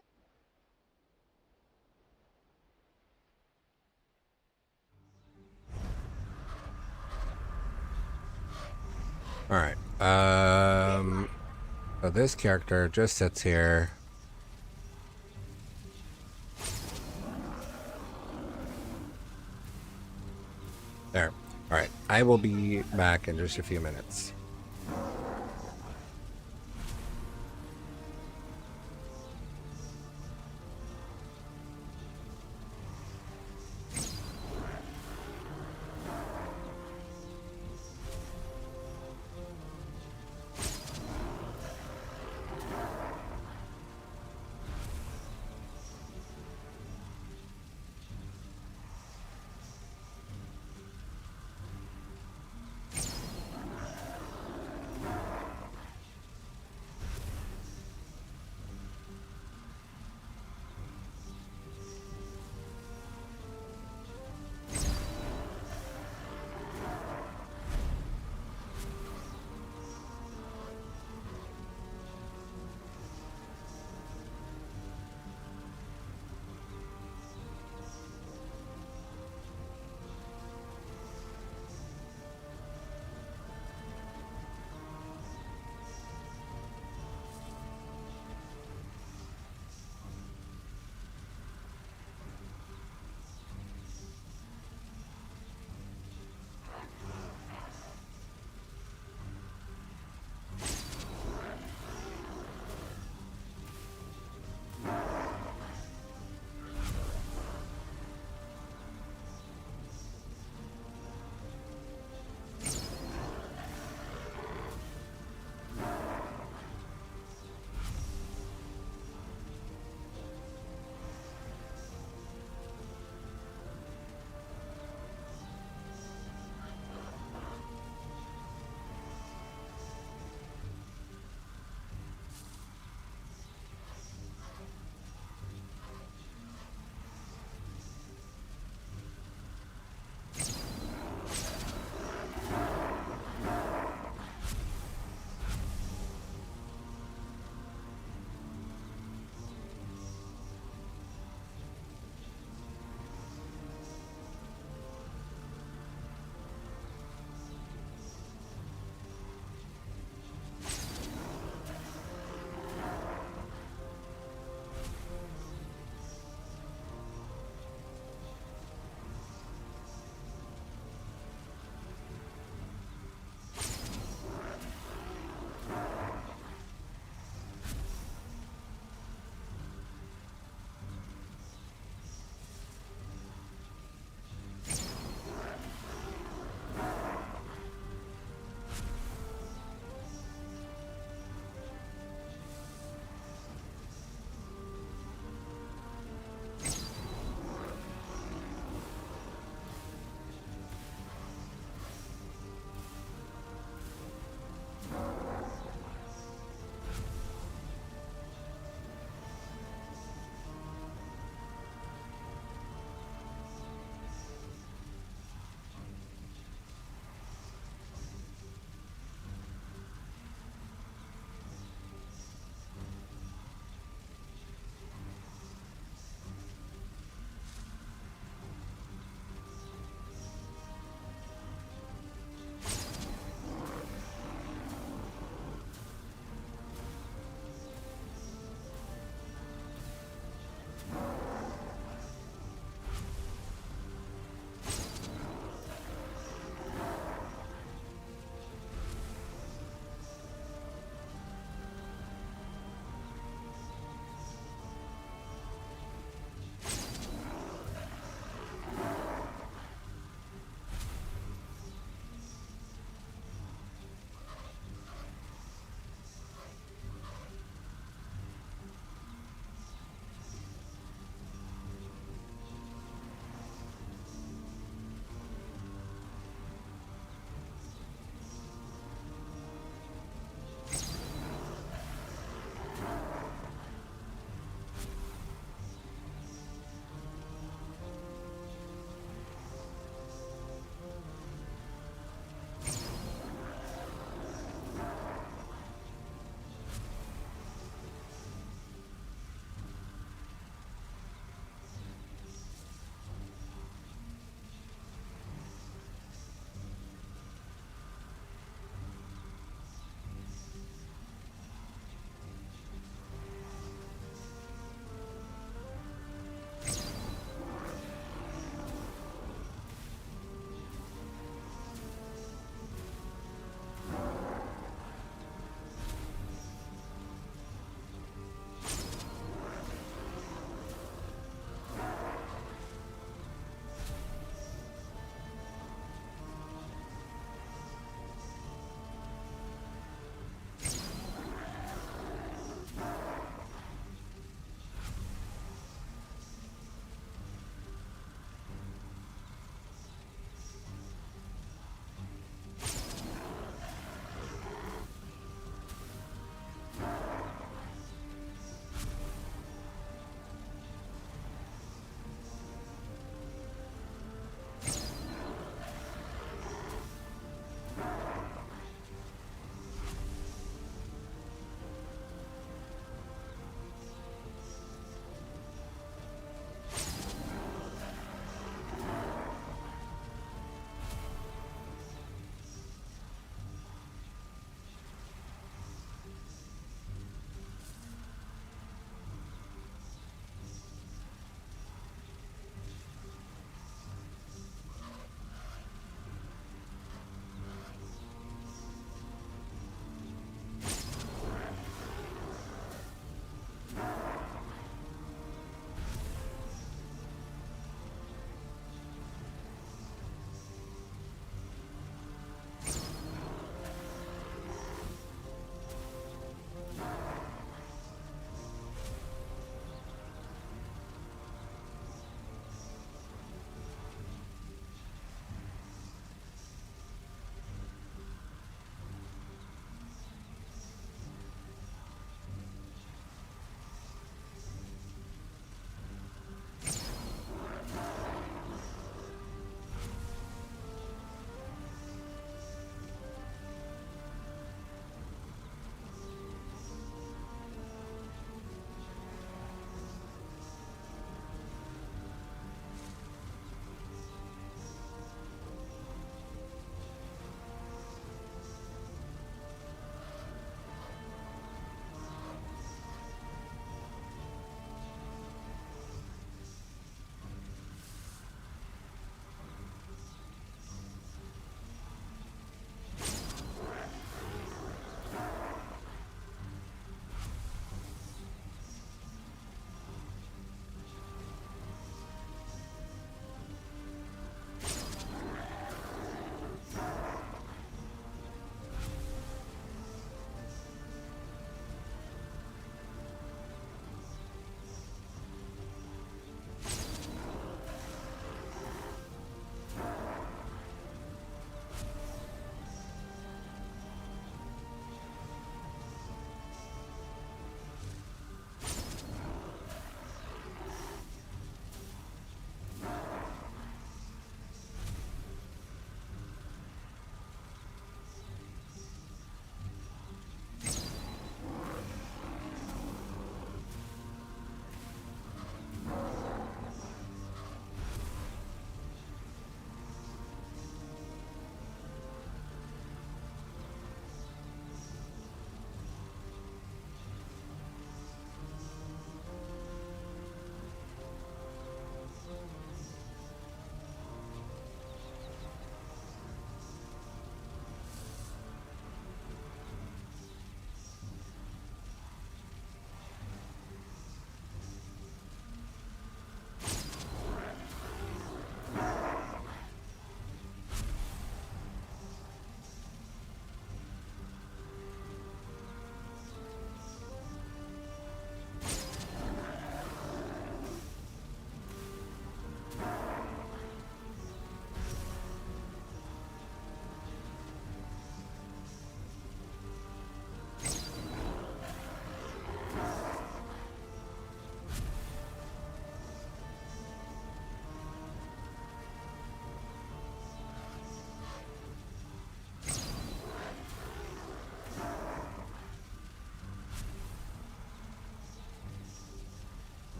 All right. So this character just sits here. There. All right. I will be back in just a few minutes.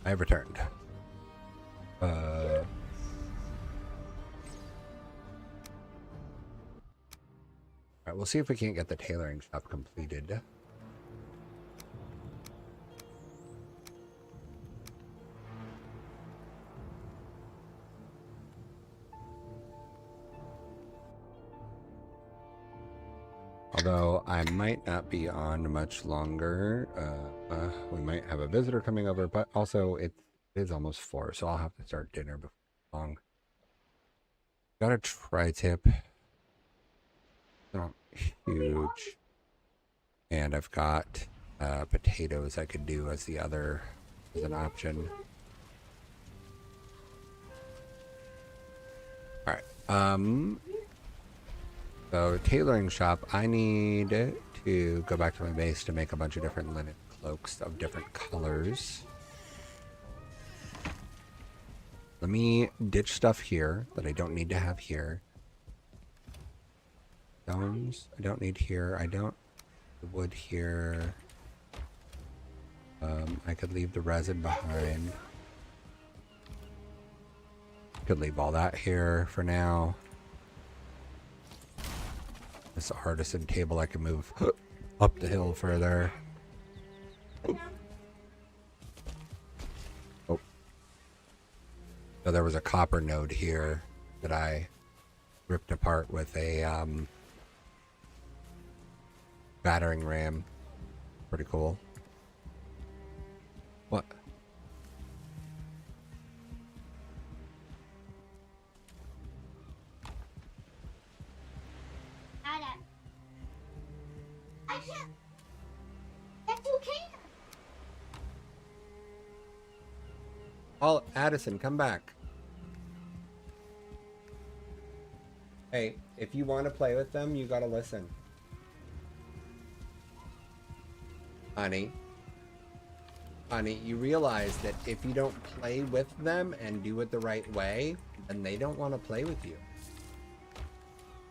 I have returned. Alright, we'll see if we can't get the tailoring shop completed. Although I might not be on much longer. We might have a visitor coming over, but also it is almost 4, so I'll have to start dinner before long. Got a tri-tip. Not huge. And I've got potatoes I could do as the other, as an option. Alright. So tailoring shop, I need to go back to my base to make a bunch of different linen cloaks of different colors. Let me ditch stuff here that I don't need to have here. Stones, I don't need here. I don't wood here. I could leave the resin behind. Could leave all that here for now. This artisan table I can move up the hill further. Oh. So there was a copper node here that I ripped apart with a battering ram. Pretty cool. What? Adam. I can't. That's okay. Oh, Addison, come back. Hey, if you want to play with them, you gotta listen. Honey. Honey, you realize that if you don't play with them and do it the right way, then they don't want to play with you.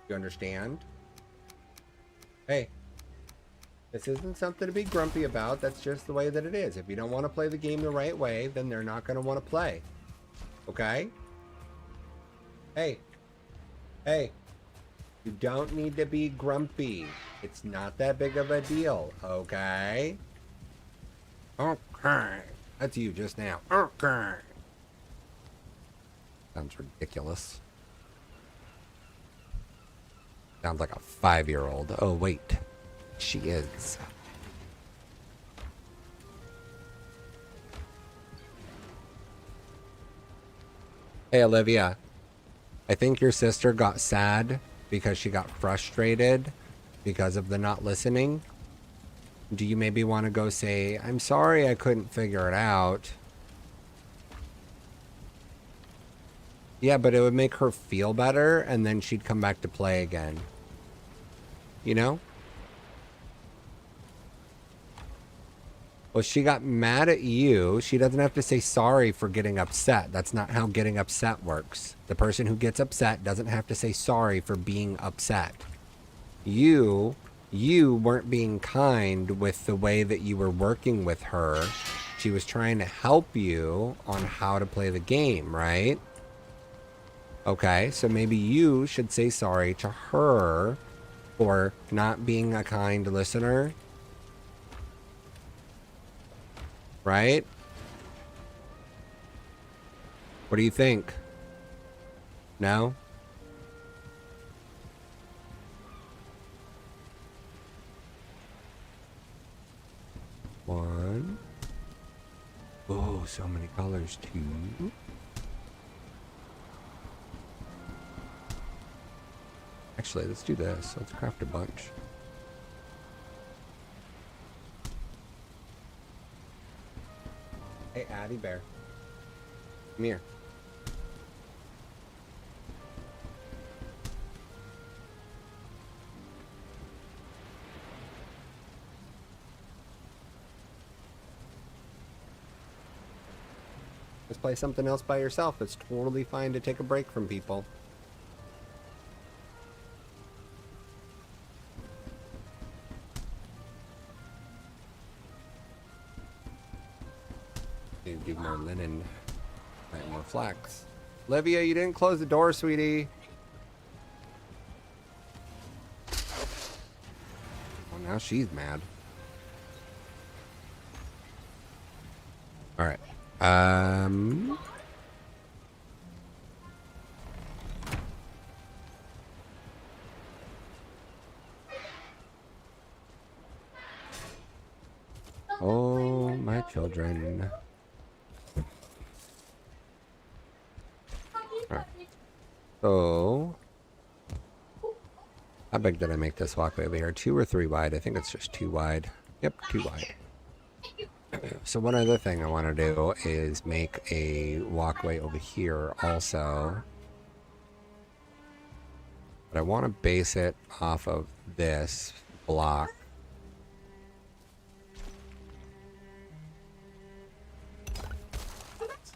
You understand? Hey, this isn't something to be grumpy about. That's just the way that it is. If you don't want to play the game the right way, then they're not going to want to play. Okay? Hey. Hey. You don't need to be grumpy. It's not that big of a deal. Okay? Okay. That's you just now. Okay. Sounds ridiculous. Sounds like a 5-year-old. Oh, wait. She is. Hey, Olivia. I think your sister got sad because she got frustrated because of the not listening. Do you maybe want to go say, I'm sorry I couldn't figure it out? Yeah, but it would make her feel better, and then she'd come back to play again. You know? Well, she got mad at you. She doesn't have to say sorry for getting upset. That's not how getting upset works. The person who gets upset doesn't have to say sorry for being upset. You weren't being kind with the way that you were working with her. She was trying to help you on how to play the game, right? Okay, so maybe you should say sorry to her for not being a kind listener. Right? What do you think? No? One. Oh, so many colors. 2. Actually, let's do this. Let's craft a bunch. Hey, Addie Bear. Come here. Just play something else by yourself. It's totally fine to take a break from people. Need to do more linen. And more flax. Olivia, you didn't close the door, sweetie. Oh, now she's mad. All right. Oh, my children. All right. So, how big did I make this walkway over here? 2 or 3 wide? I think it's just 2 wide. Yep, 2 wide. So one other thing I want to do is make a walkway over here also. But I want to base it off of this block.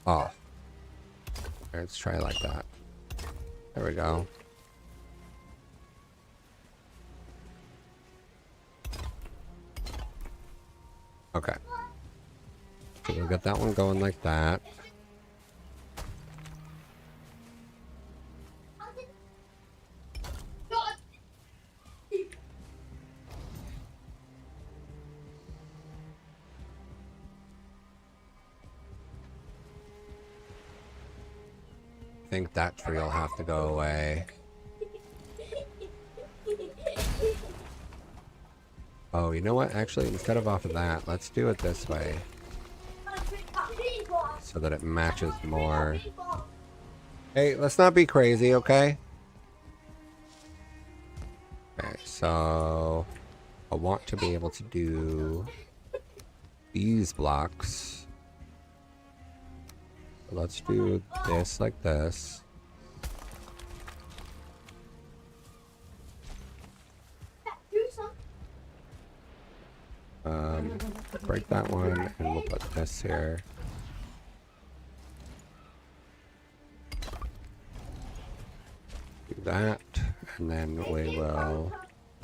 Oh. Let's try it like that. There we go. Okay. So we'll get that one going like that. I think that tree will have to go away. Oh, you know what? Actually, instead of off of that, let's do it this way. So that it matches more. Hey, let's not be crazy, okay? Okay, so I want to be able to do these blocks. Let's do this like this. Break that one, and we'll put this here. Do that, and then we will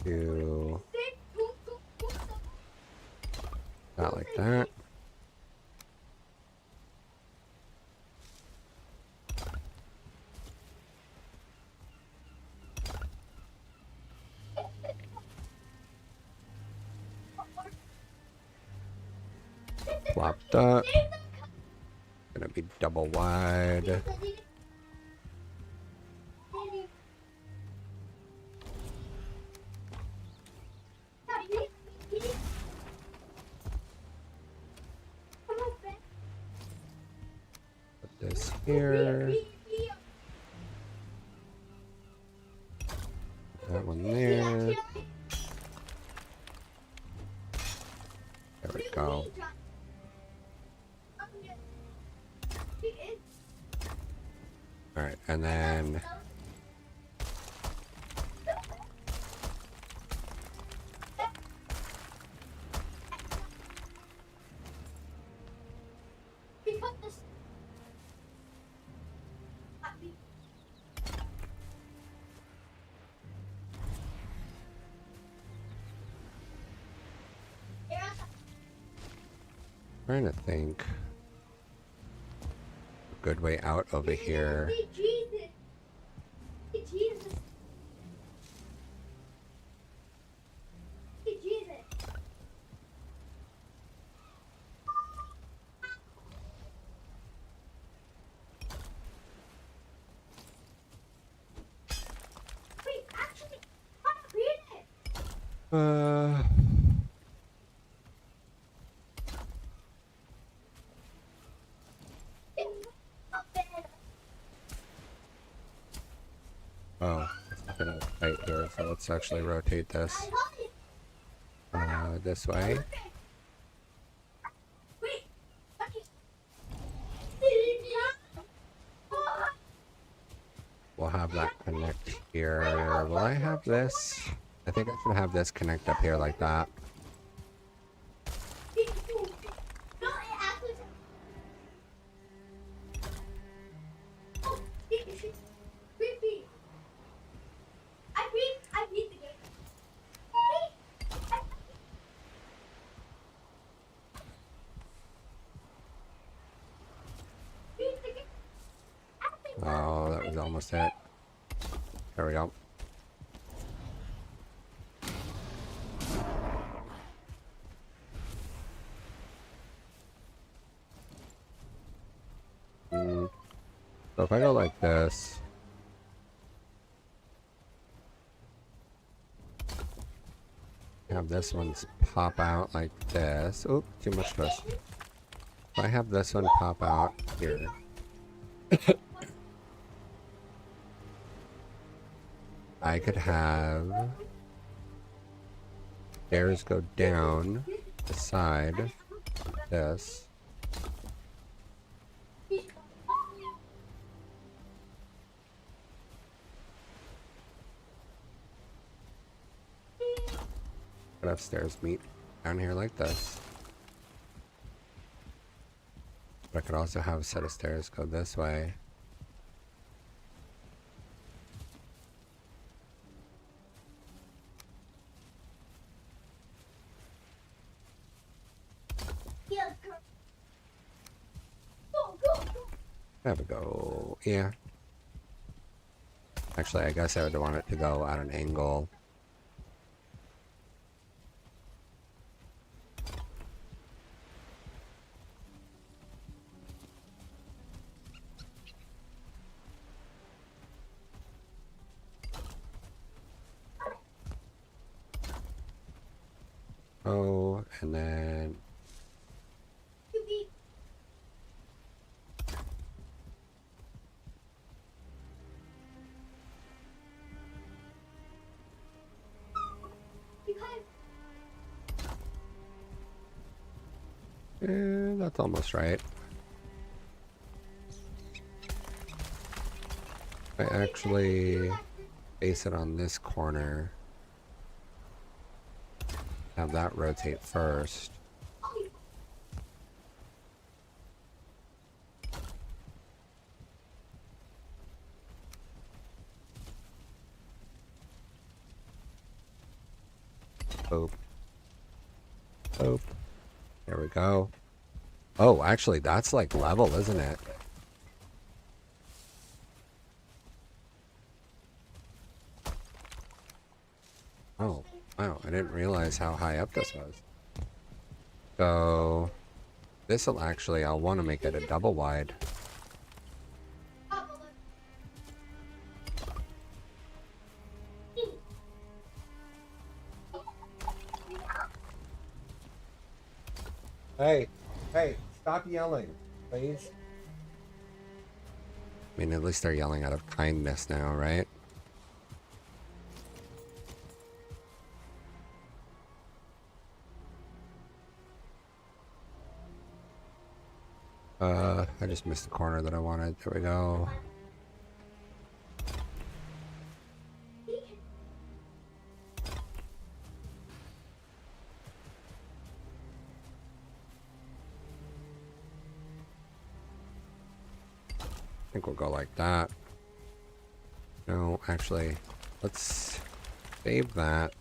do that like that. Flopped up. Gonna be double wide. Put this here. That one there. There we go. Alright, and then trying to think a good way out over here. Uh oh, it's not gonna fight here, so let's actually rotate this this way. We'll have that connect here. Will I have this? I think I should have this connect up here like that. almost it. There we go. So if I go like this, have this one pop out like this. Oh, too much twist. If I have this one pop out here, I could have stairs go down the side like this. Could have stairs meet down here like this. But I could also have a set of stairs go this way. There we go. Yeah. Actually, I guess I would want it to go at an angle. Oh, and then that's almost right. I actually base it on this corner. Have that rotate first. Boop. Boop. There we go. Oh, actually, that's like level, isn't it? Oh, wow. I didn't realize how high up this was. So, this'll actually, I'll want to make it a double wide. Hey, stop yelling, please. I mean, at least they're yelling out of kindness now, right? I just missed the corner that I wanted. There we go. I think we'll go like that. No, actually, let's save that.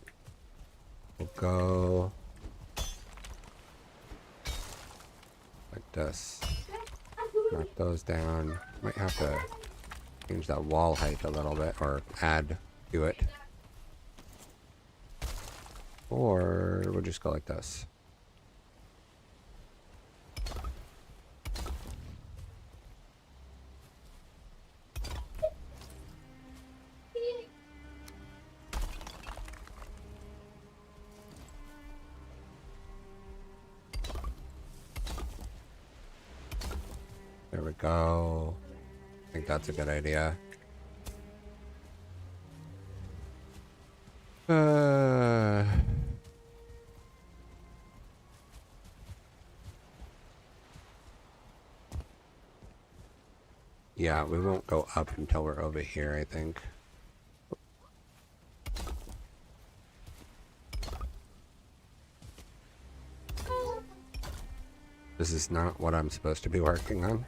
We'll go like this. Knock those down. Might have to change that wall height a little bit or add to it. Or we'll just go like this. There we go. I think that's a good idea. Yeah, we won't go up until we're over here, I think. This is not what I'm supposed to be working on.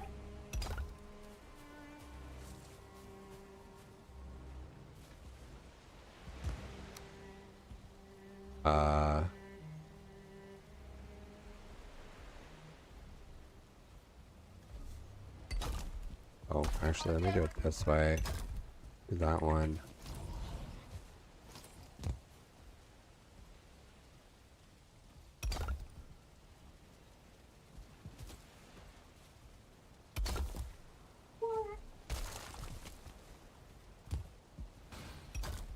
Oh, actually, let me do it this way. Do that one.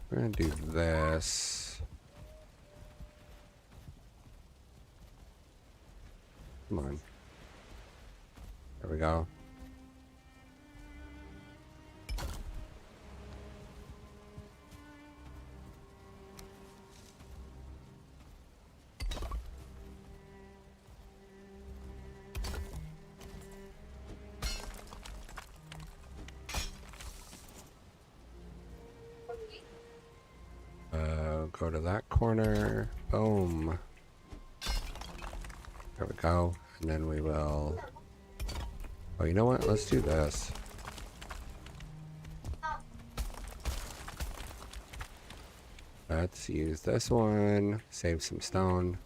We're gonna do this. Come on. There we go. Go to that corner. Boom. There we go. And then we will... Oh, you know what? Let's do this. Let's use this one. Save some stone.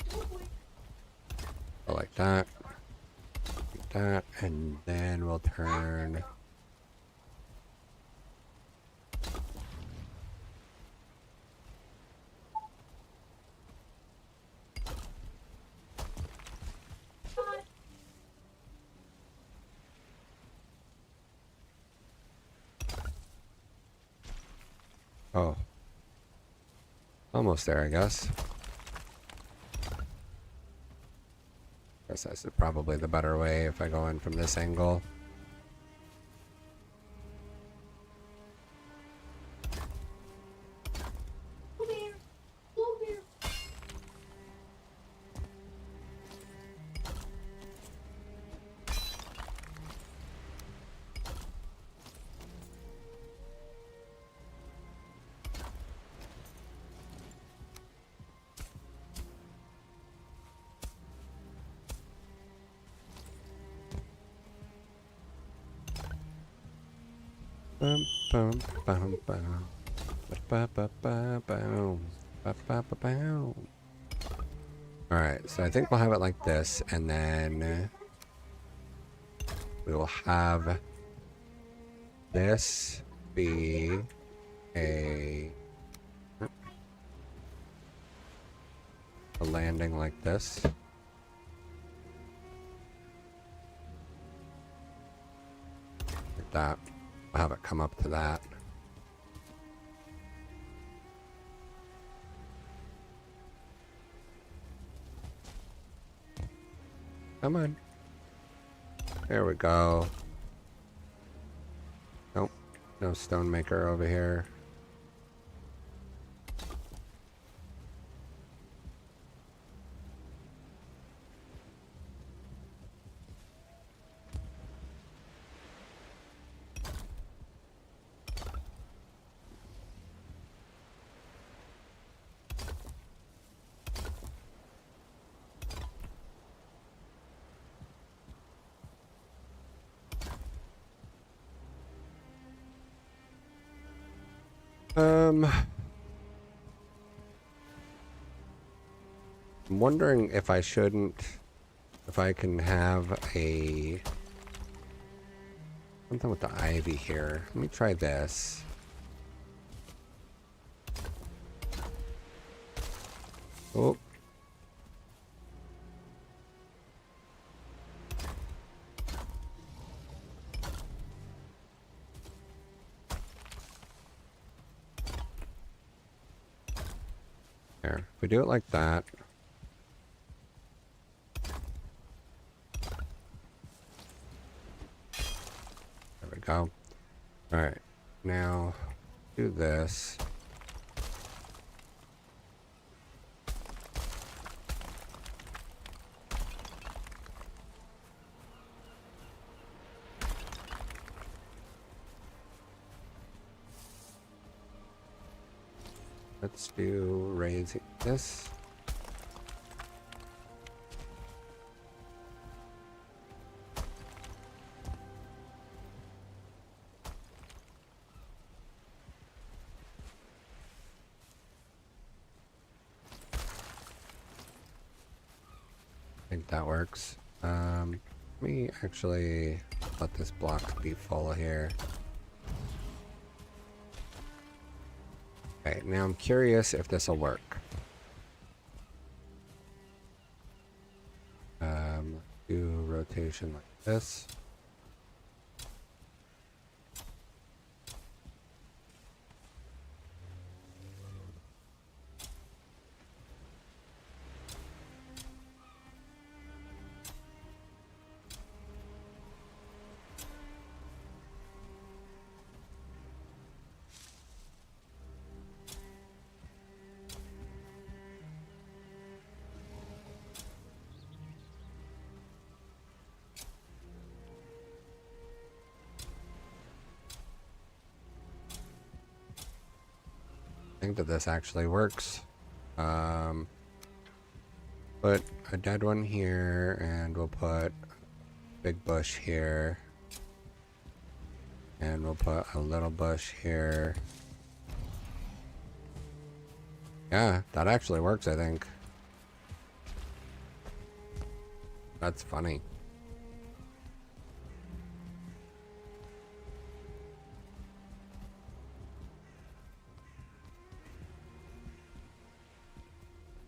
Go like that. Like that. And then we'll turn... Oh. Almost there, I guess. Guess that's probably the better way if I go in from this angle. Bum, bum, bum, bum. Ba, ba, ba, boom. Ba, ba, ba, boom. Alright, so I think we'll have it like this, and then we will have this be a landing like this. Like that. We'll have it come up to that. Come on. There we go. Nope. No stone maker over here. I'm wondering if I shouldn't, if I can have a, something with the ivy here. Let me try this. Oh. There. If we do it like that. There we go. Alright. Now, do this. Let's do raising this. I think that works. Let me actually let this block be full here. Okay, now I'm curious if this will work. Do rotation like this. I think that this actually works. Put a dead one here, and we'll put a big bush here. And we'll put a little bush here. Yeah, that actually works, I think. That's funny.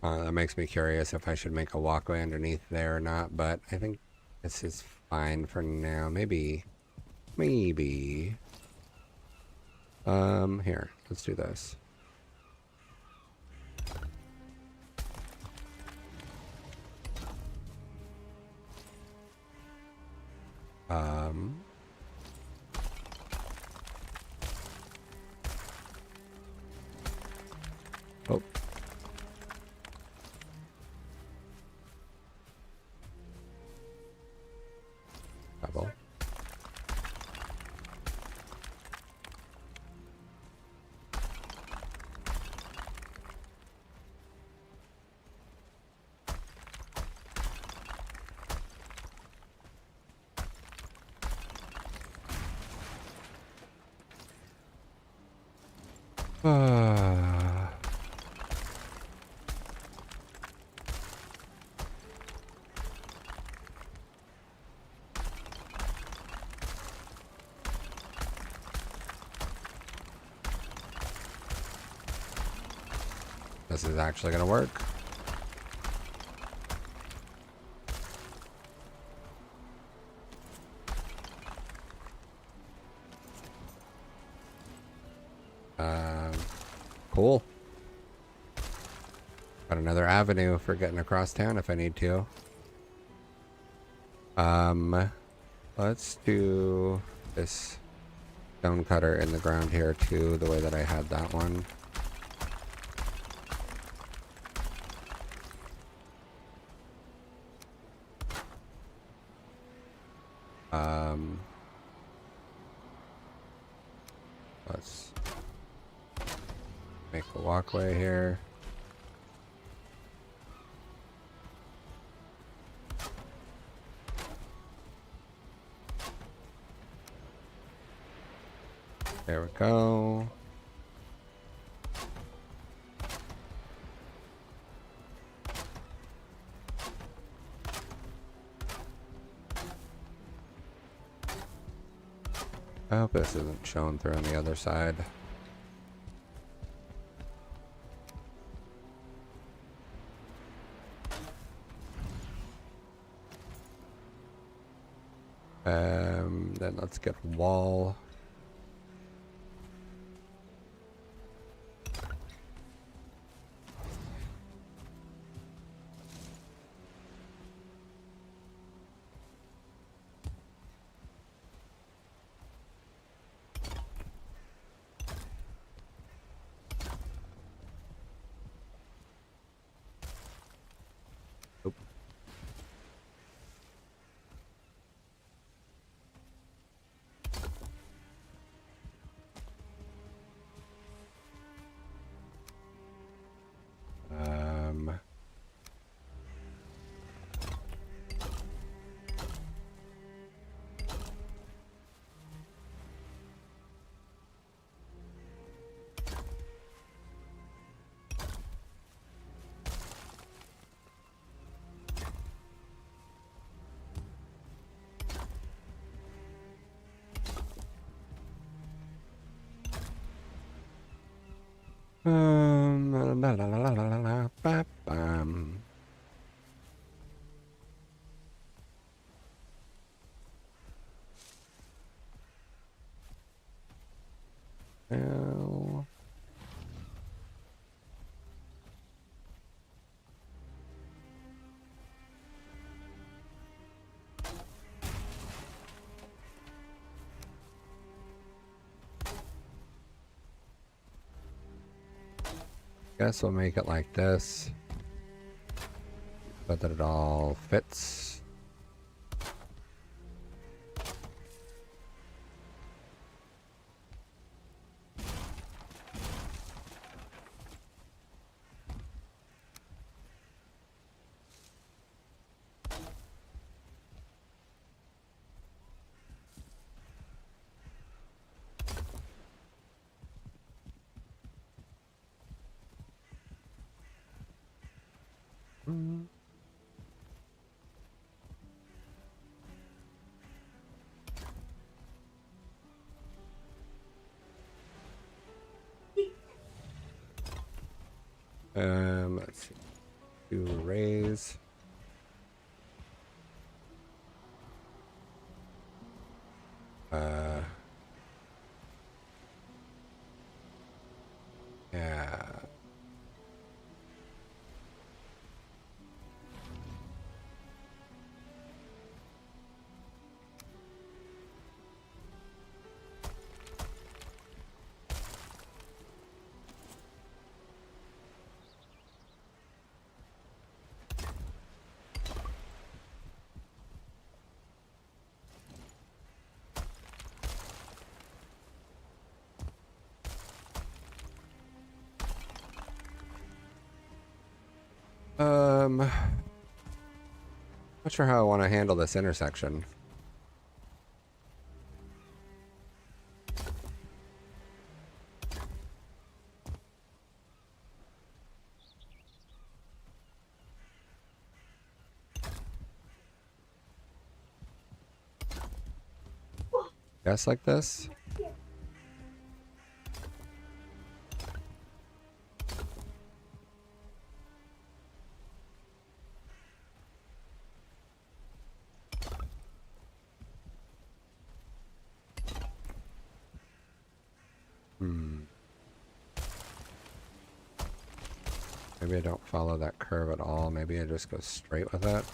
That makes me curious if I should make a walkway underneath there or not, but I think this is fine for now. Maybe. Here, let's do this. Oh. Double. This is actually gonna work. Cool. Got another avenue for getting across town if I need to. Let's do this stone cutter in the ground here too, the way that I had that one. Let's make a walkway here. There we go. I hope this isn't showing through on the other side. Then let's get a wall. Oop. La, la, la, la, la, la, la, ba, bam. Well, guess we'll make it like this, so that it all fits. Let's see. Do raise. Yeah. Not sure how I want to handle this intersection. Guess like this? Maybe I don't follow that curve at all. Maybe I just go straight with it.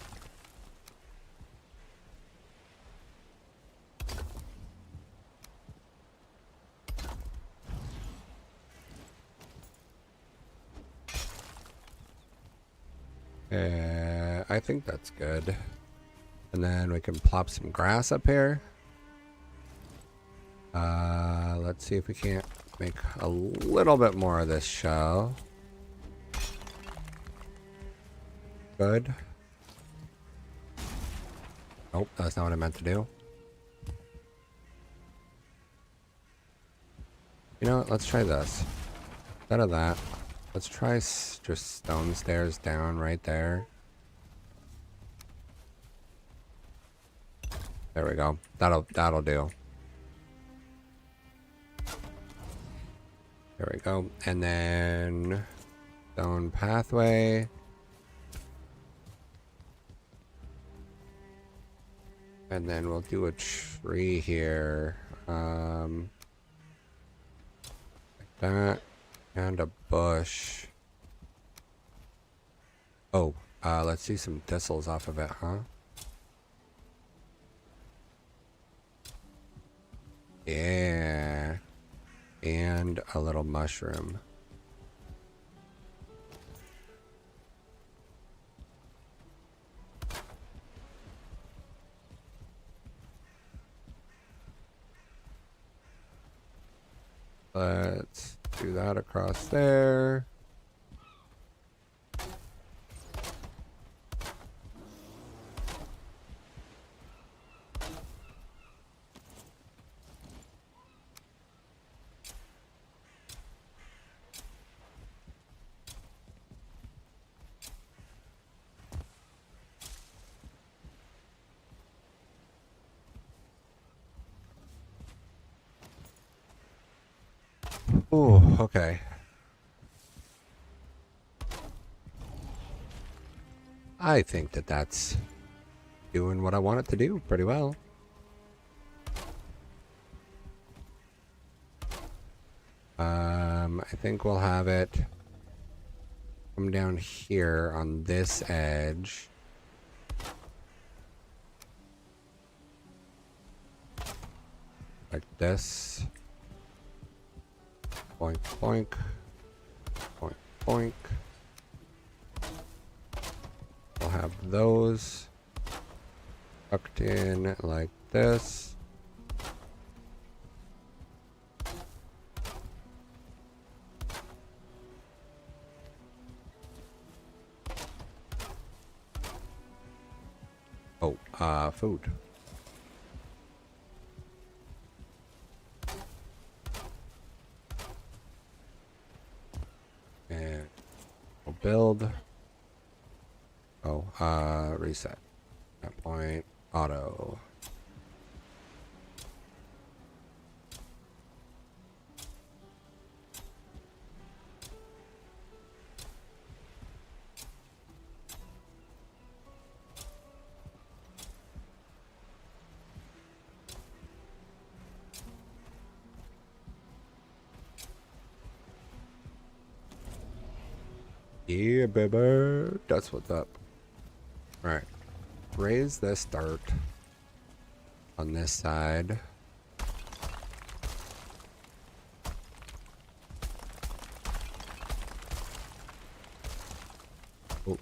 I think that's good. And then we can plop some grass up here. Let's see if we can't make a little bit more of this show. Good. Nope, that's not what I meant to do. You know what? Let's try this. Instead of that, let's try just stone stairs down right there. There we go. That'll do. There we go. And then stone pathway. And then we'll do a tree here. Like that. And a bush. Oh, let's see some thistles off of it, huh? Yeah. And a little mushroom. Let's do that across there. Oh, okay. I think that that's doing what I want it to do pretty well. I think we'll have it come down here on this edge. Like this. Boink, boink. Boink, boink. We'll have those tucked in like this. Oh, food. And we'll build. Oh, reset. That point, auto. Yeah, baby. That's what's up. Alright. Raise this dirt on this side. Oh.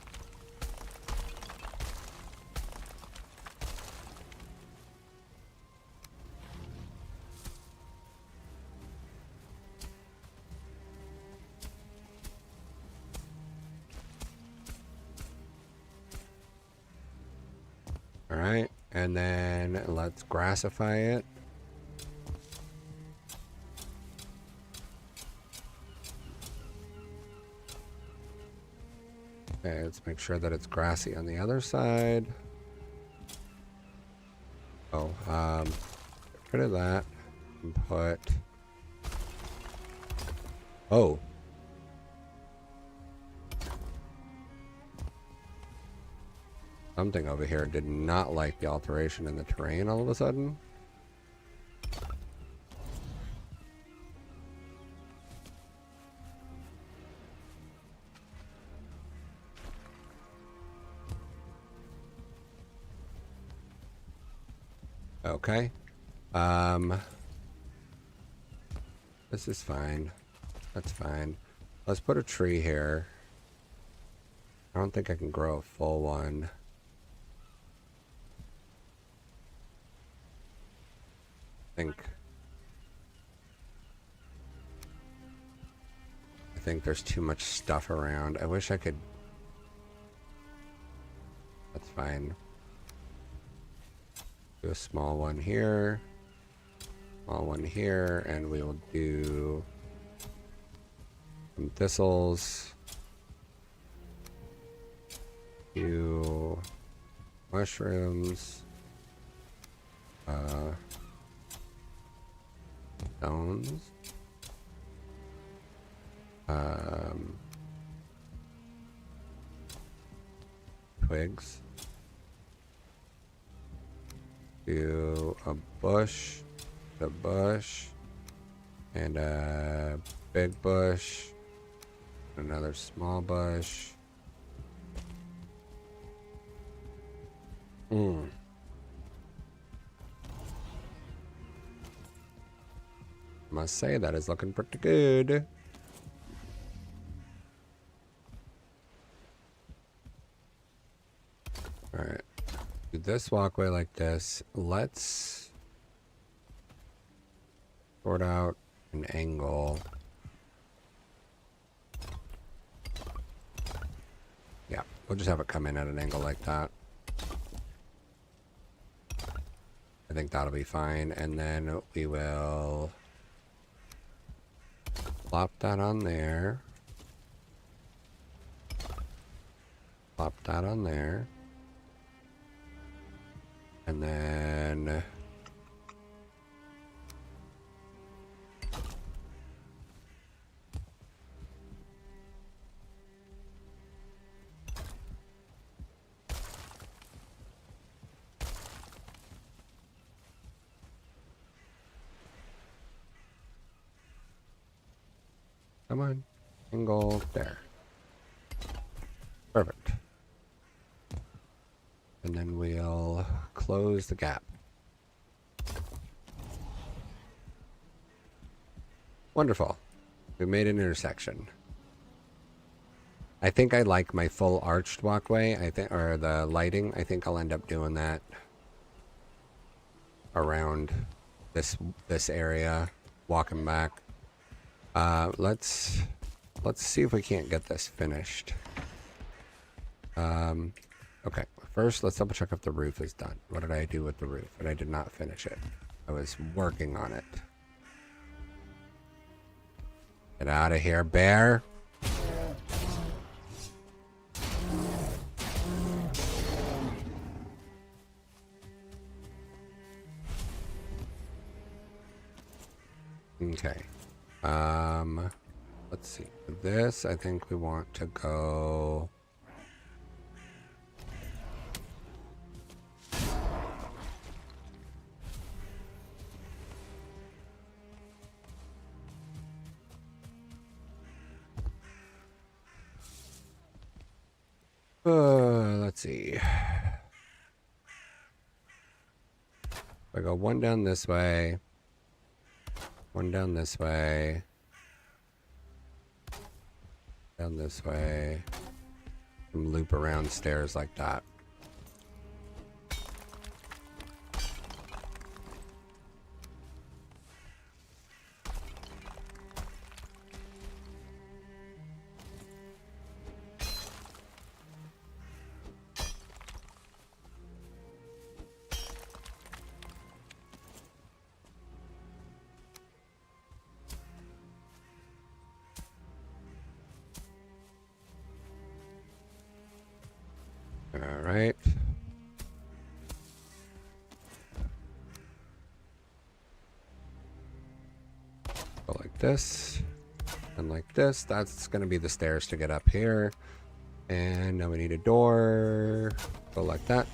Alright, and then let's grassify it. Okay, let's make sure that it's grassy on the other side. Oh, get rid of that and put... Oh. Something over here did not like the alteration in the terrain all of a sudden. Okay. This is fine. That's fine. Let's put a tree here. I don't think I can grow a full one. I think there's too much stuff around. I wish I could... That's fine. Do a small one here. Small one here. And we will do some thistles. Few mushrooms. Stones. Twigs. Do a bush, and a big bush, another small bush. Must say that is looking pretty good. Alright. Do this walkway like this. Let's sort out an angle. Yeah, we'll just have it come in at an angle like that. I think that'll be fine. And then we will plop that on there. Plop that on there. And then Come on. Angle there. Perfect. And then we'll close the gap. Wonderful. We made an intersection. I think I like my full arched walkway. I think, or the lighting. I think I'll end up doing that around this area, walking back. Let's see if we can't get this finished. Okay. First, let's double check if the roof is done. What did I do with the roof? And I did not finish it. I was working on it. Get out of here, bear. Okay. Let's see. This, I think we want to go... let's see. I go one down this way, one down this way, down this way, and loop around stairs like that. All right. Go like this and like this. That's going to be the stairs to get up here. And now we need a door. Go like that.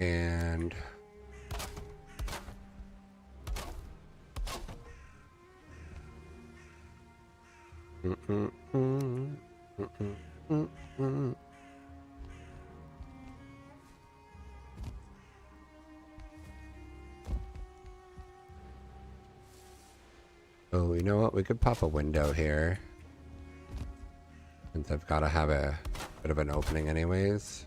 And oh, you know what? We could pop a window here. Since I've got to have a bit of an opening anyways.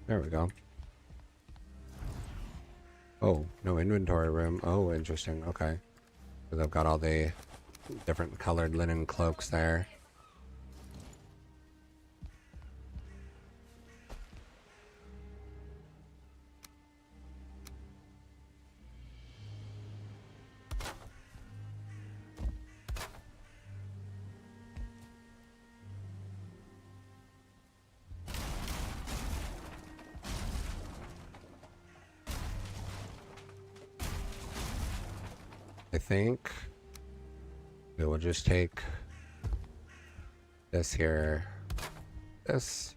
There we go. Oh, no inventory room. Oh, interesting. Okay. Because I've got all the different colored linen cloaks there. I think we will just take this here, this,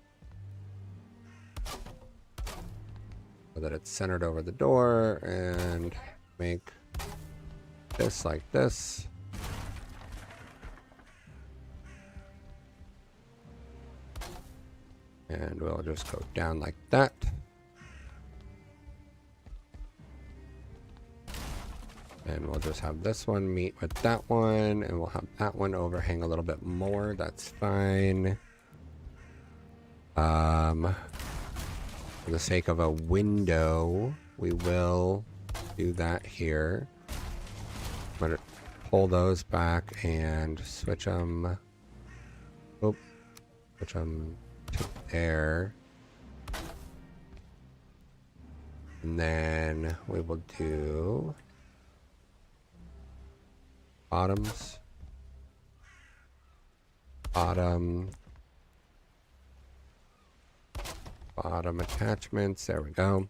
so that it's centered over the door, and make this like this. And we'll just go down like that. And we'll just have this one meet with that one, and we'll have that one overhang a little bit more. That's fine. For the sake of a window, we will do that here. I'm gonna pull those back and switch them. Oh, switch them to there. And then we will do bottoms, bottom attachments. There we go.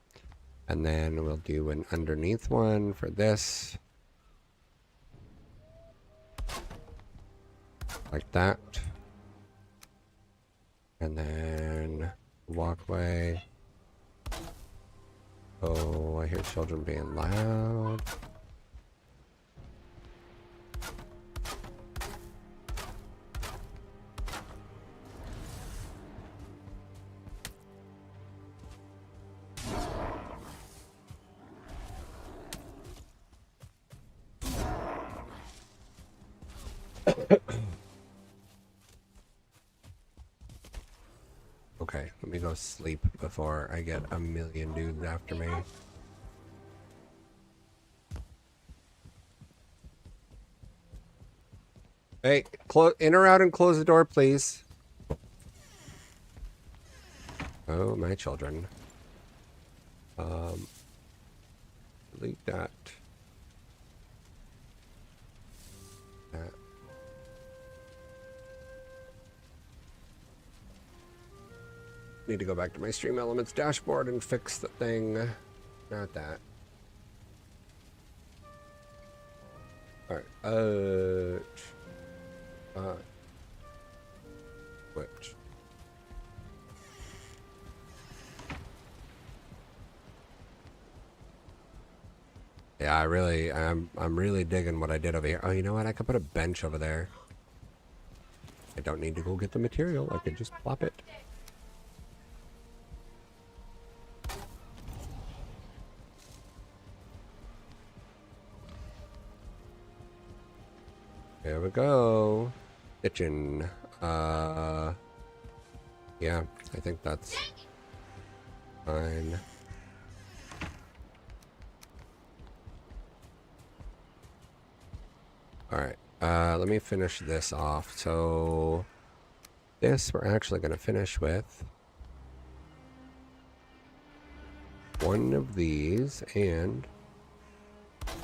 And then we'll do an underneath one for this. like that. And then walkway. Oh, I hear children being loud. Okay, let me go sleep before I get a million dudes after me. Hey, in or out and close the door, please. Oh, my children. Delete that. That. Need to go back to my Stream Elements dashboard and fix the thing. Not that. Alright, which? Yeah, I'm really digging what I did over here. Oh, you know what? I could put a bench over there. I don't need to go get the material. I could just plop it. There we go. Kitchen. Yeah, I think that's fine. Alright, let me finish this off. So, this we're actually going to finish with one of these and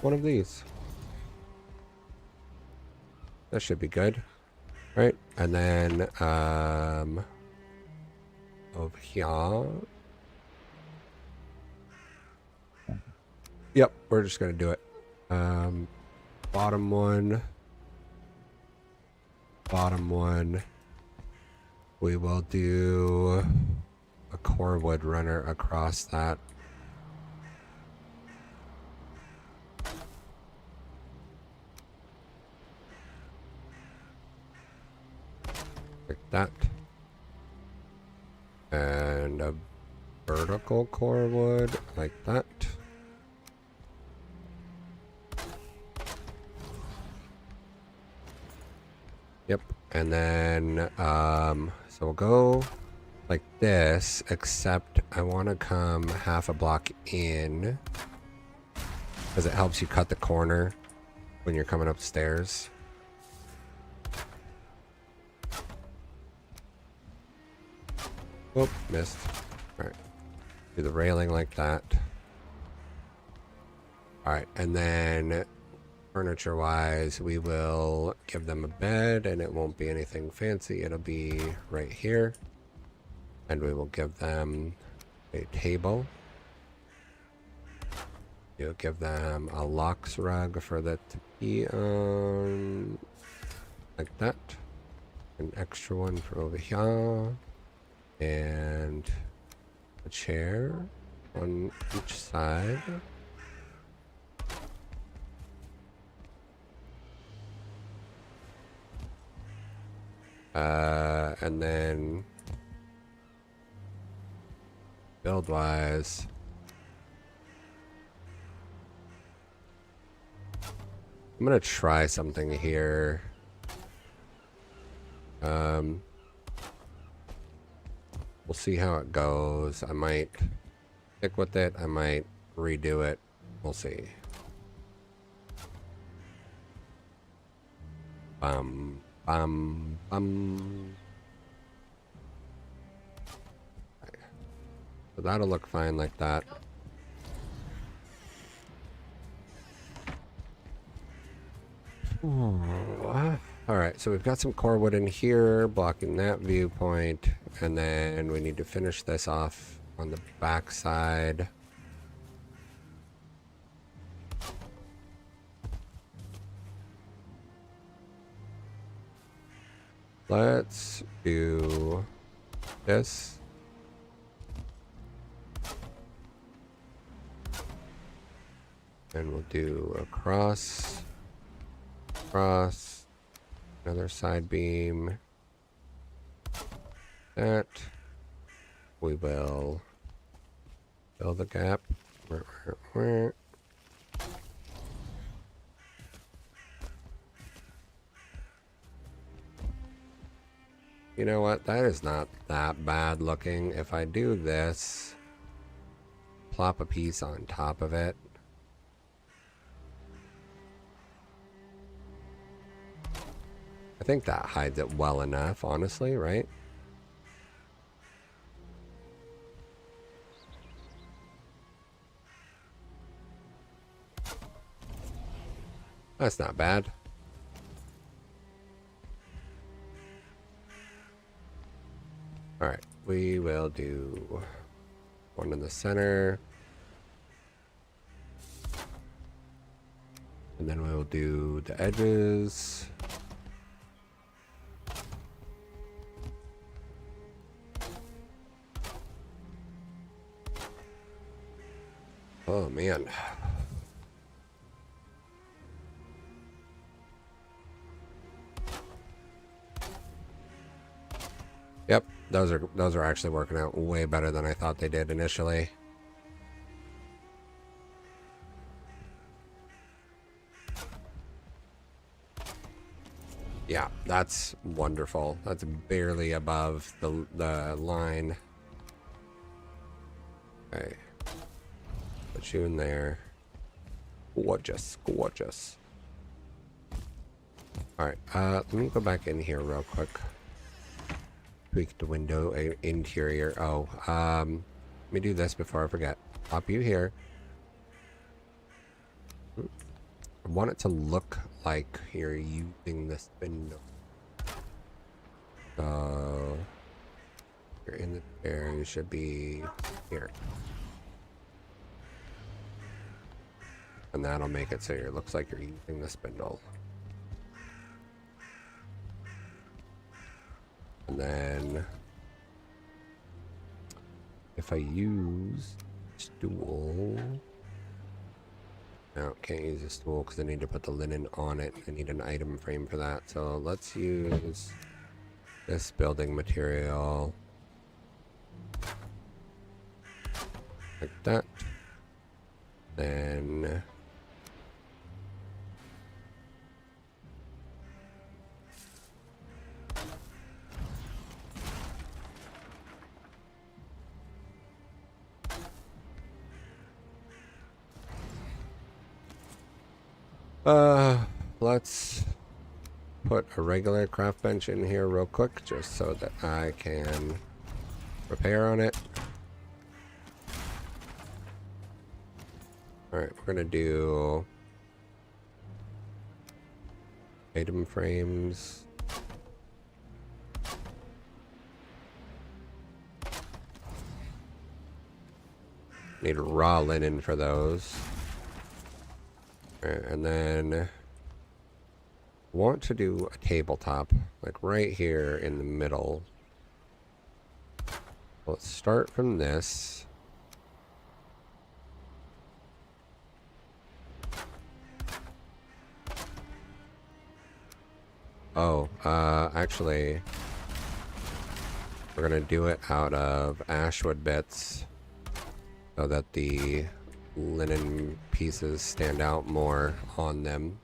one of these. That should be good. Right, and then, over here. Yep, we're just going to do it. Bottom one. Bottom one. We will do a core wood runner across that. Like that. And a vertical core wood like that. Yep. And then, so we'll go like this, except I want to come half a block in because it helps you cut the corner when you're coming upstairs. Oh, missed. Alright. Do the railing like that. Alright, and then furniture wise, we will give them a bed and it won't be anything fancy. It'll be right here. And we will give them a table. You'll give them a Lux rug for that to be on. Like that. An extra one for over here. And a chair on each side. And then build wise, I'm gonna try something here. We'll see how it goes. I might stick with it. I might redo it. We'll see. Bum. Okay. So that'll look fine like that. Alright, so we've got some core wood in here, blocking that viewpoint, and then we need to finish this off on the back side. Let's do this. And we'll do a cross, another side beam. That. We will fill the gap. You know what? That is not that bad looking. If I do this, plop a piece on top of it. I think that hides it well enough, honestly, right? That's not bad. Alright, we will do one in the center. And then we'll do the edges. Oh man. Yep, those are actually working out way better than I thought they did initially. Yeah, that's wonderful. That's barely above the line. Okay. Put you in there. Gorgeous, gorgeous. Alright, let me go back in here real quick. Tweak the window interior. Oh, let me do this before I forget. Pop you here. I want it to look like you're using the spindle. So you're in the chair, you should be here. And that'll make it so it looks like you're using the spindle. And then if I use stool, no, can't use a stool because I need to put the linen on it. I need an item frame for that. So let's use this building material like that. Then let's put a regular craft bench in here real quick just so that I can repair on it. Alright, we're gonna do item frames. Need raw linen for those. Alright, and then want to do a tabletop, like right here in the middle. Let's start from this. Oh, actually, we're gonna do it out of ashwood bits so that the linen pieces stand out more on them.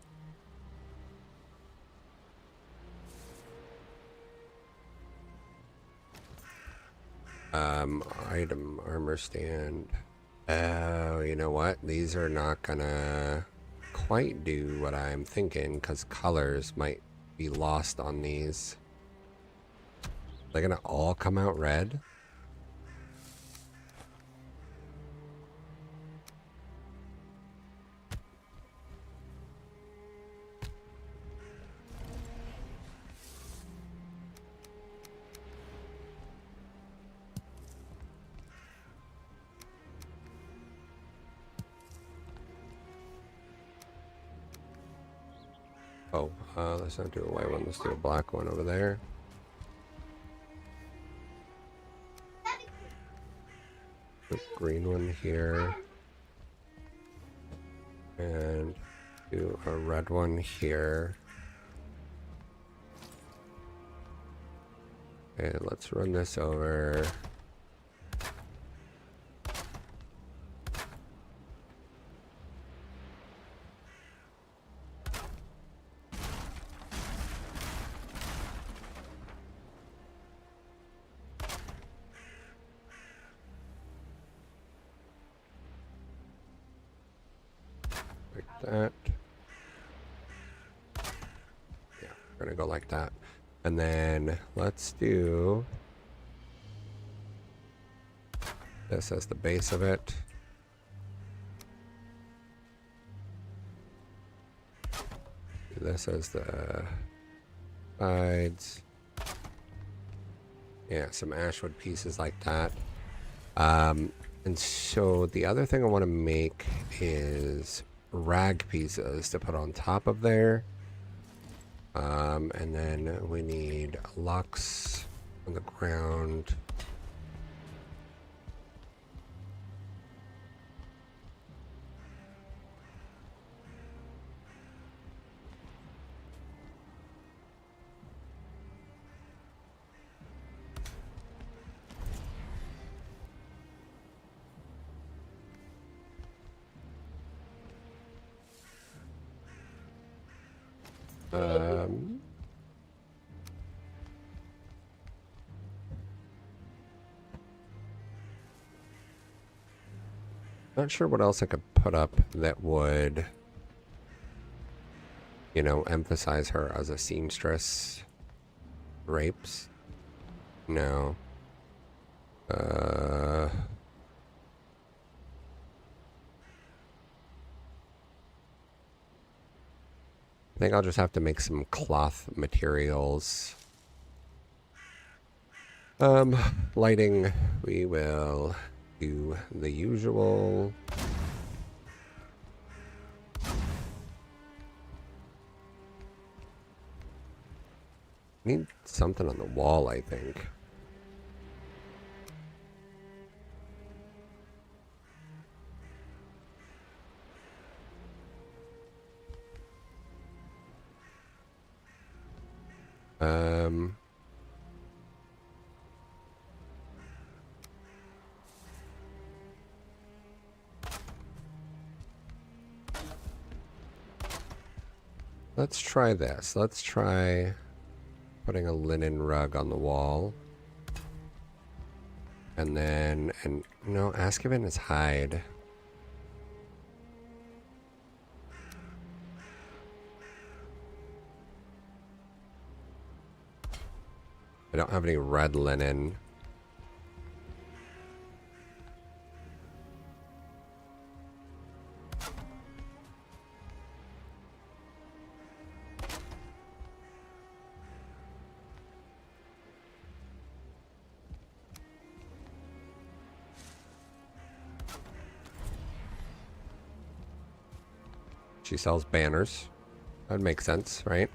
Item armor stand. Oh, you know what? These are not gonna quite do what I'm thinking because colors might be lost on these. They're gonna all come out red. Oh, let's not do a white one. Let's do a black one over there. The green one here. And do a red one here. Okay, let's run this over. Like that. Yeah, we're gonna go like that. And then let's do this as the base of it. Do this as the sides. Yeah, some ashwood pieces like that. And so the other thing I want to make is rag pieces to put on top of there. And then we need locks on the ground. Not sure what else I could put up that would, you know, emphasize her as a seamstress. Drapes? No. I think I'll just have to make some cloth materials. Lighting, we will do the usual. Need something on the wall, I think. Let's try this. Let's try putting a linen rug on the wall. And then, no, Askavan is hide. I don't have any red linen. She sells banners. That would make sense, right?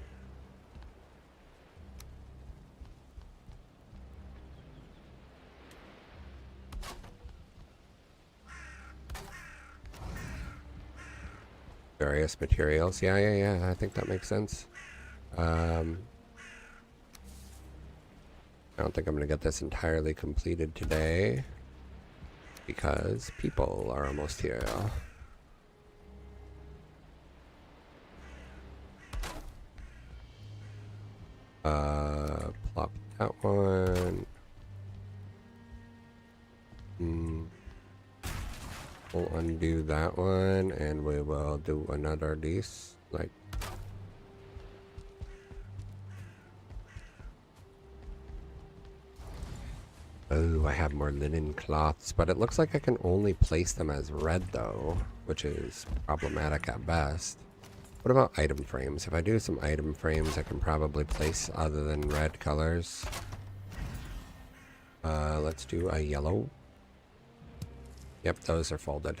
Various materials. Yeah. I think that makes sense. I don't think I'm going to get this entirely completed today because people are almost here. Plop that one. We'll undo that one and we will do another these, like, oh, I have more linen cloths, but it looks like I can only place them as red though, which is problematic at best. What about item frames? If I do some item frames, I can probably place other than red colors. Let's do a yellow. Yep, those are folded.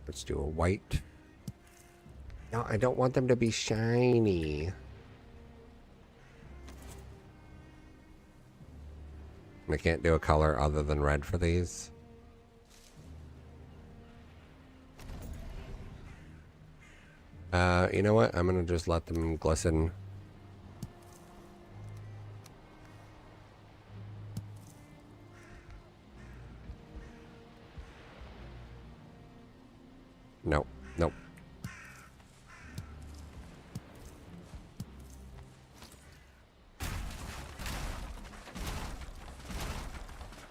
Let's do a white. No, I don't want them to be shiny. I can't do a color other than red for these. You know what? I'm gonna just let them glisten. Nope. Nope.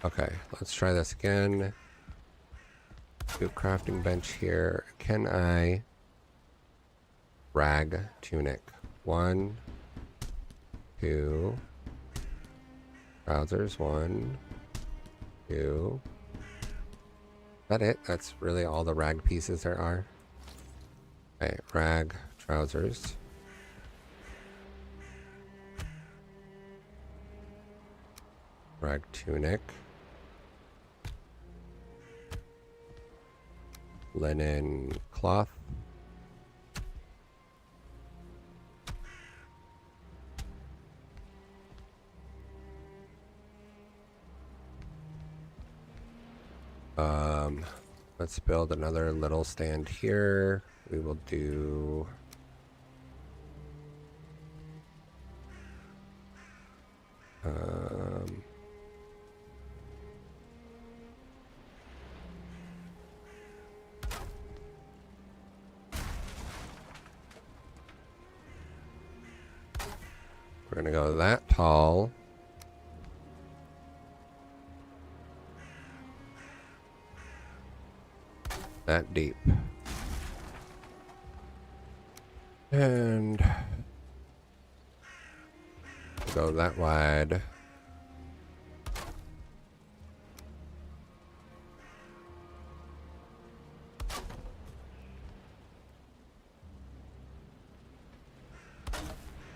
Okay, let's try this again. Do crafting bench here. Can I rag tunic? 1, 2. Trousers. 1, 2. Is that it? That's really all the rag pieces there are. Okay, rag trousers. Rag tunic. Linen cloth. Let's build another little stand here. We will do we're gonna go that tall. That deep. And go that wide.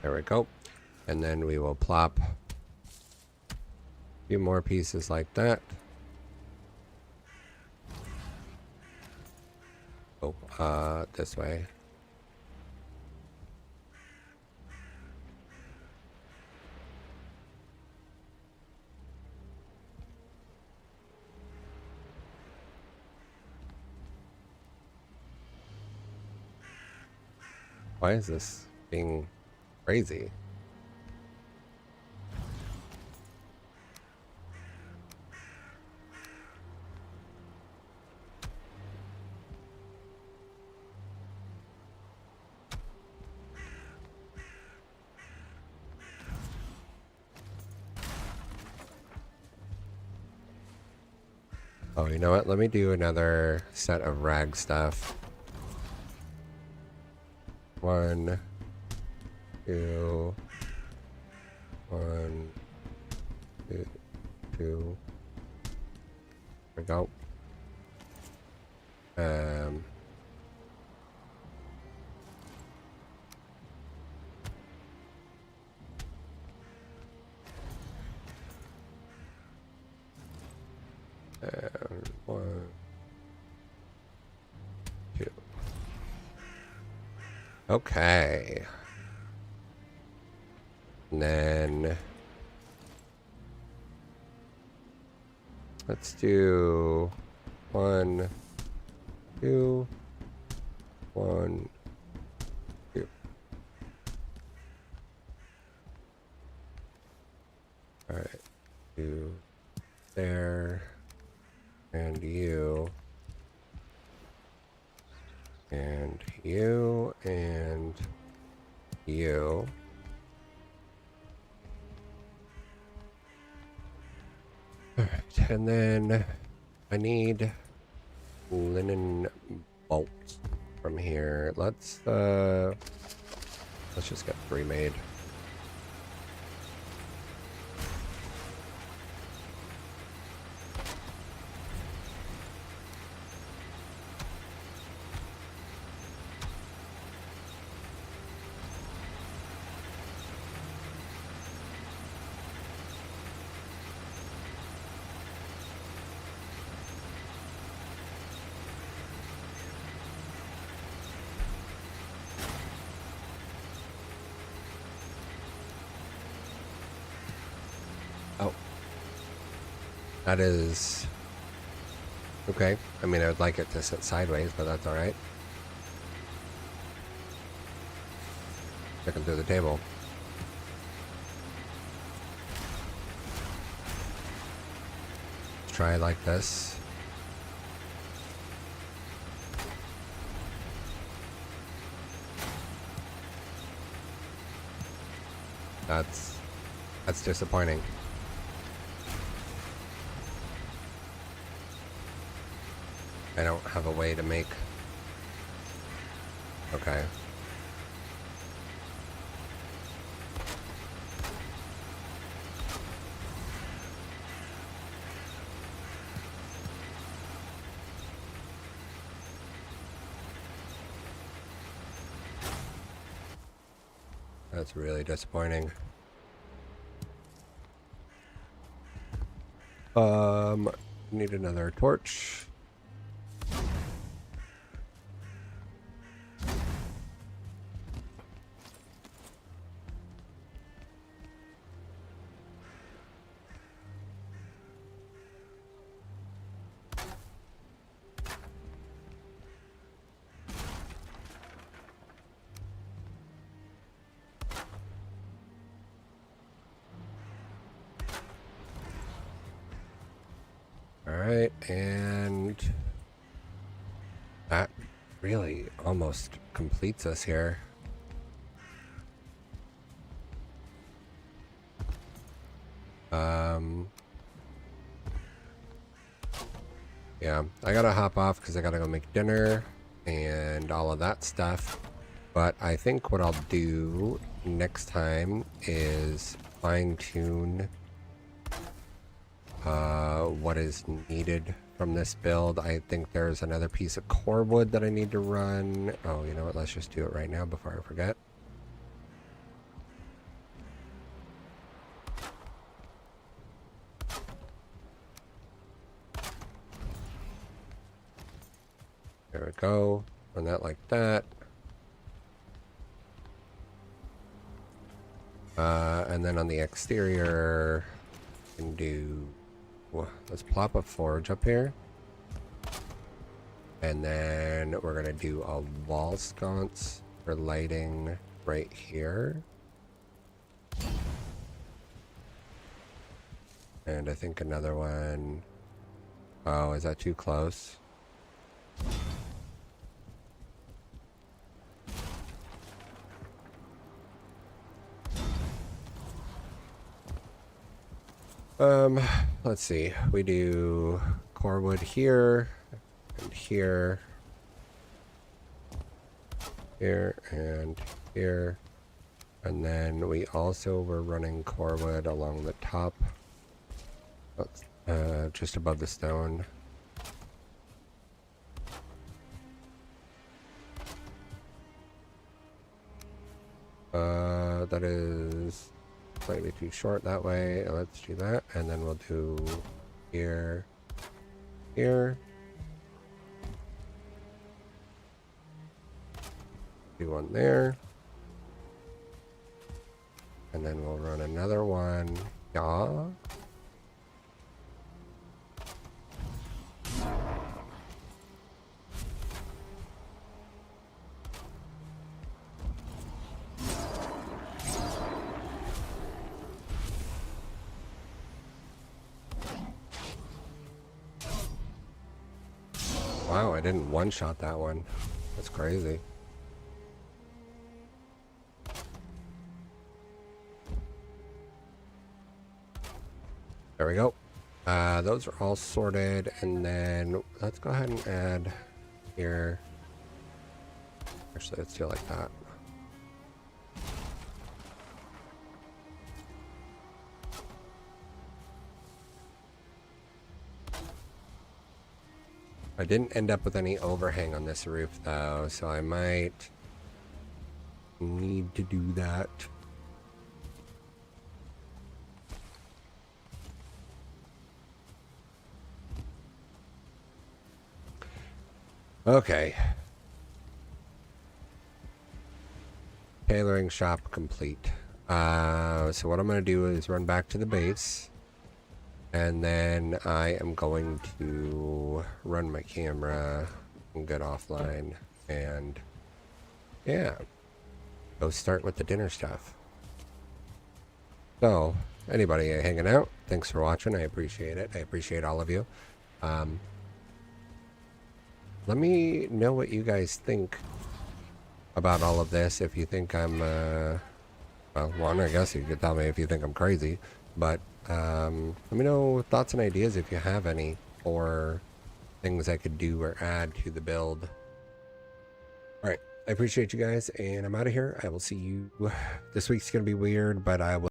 There we go. And then we will plop a few more pieces like that. Oh, this way. Why is this being crazy? Oh, you know what? Let me do another set of rag stuff. 1, 2, 1, 2, 2. There we go. And 1, 2. Okay. And then let's do 1, 2, 1, 2. All right, 2 there, and you, and you, and you. All right, and then I need linen bolts from here. Let's just get 3 made. Oh. That is... okay. I mean, I would like it to sit sideways, but that's alright. sticking through the table. Let's try like this. That's disappointing. I don't have a way to make... Okay. That's really disappointing. Need another torch. Alright, and that really almost completes us here. Yeah, I gotta hop off because I gotta go make dinner and all of that stuff. But I think what I'll do next time is fine-tune what is needed from this build. I think there's another piece of core wood that I need to run. Oh, you know what? Let's just do it right now before I forget. There we go. Run that like that. And then on the exterior, we can do... Let's plop a forge up here. And then we're going to do a wall sconce for lighting right here. And I think another one... Oh, is that too close? Let's see. We do core wood here and here, here and here, and then we also were running core wood along the top, just above the stone. That is slightly too short that way. Let's do that, and then we'll do here, here. Do one there. And then we'll run another one. Yeah. Wow, I didn't one-shot that one. That's crazy. There we go. Those are all sorted, and then let's go ahead and add here. Actually, let's do it like that. I didn't end up with any overhang on this roof though, so I might need to do that. Okay. Tailoring shop complete. So what I'm going to do is run back to the base. And then I am going to run my camera and get offline. And yeah. go start with the dinner stuff. So, anybody hanging out, thanks for watching. I appreciate it. I appreciate all of you. Let me know what you guys think about all of this. If you think I'm, well, one, I guess you could tell me if you think I'm crazy. But let me know thoughts and ideas if you have any, or things I could do or add to the build. All right. I appreciate you guys, and I'm out of here. I will see you. This week's going to be weird, but I will.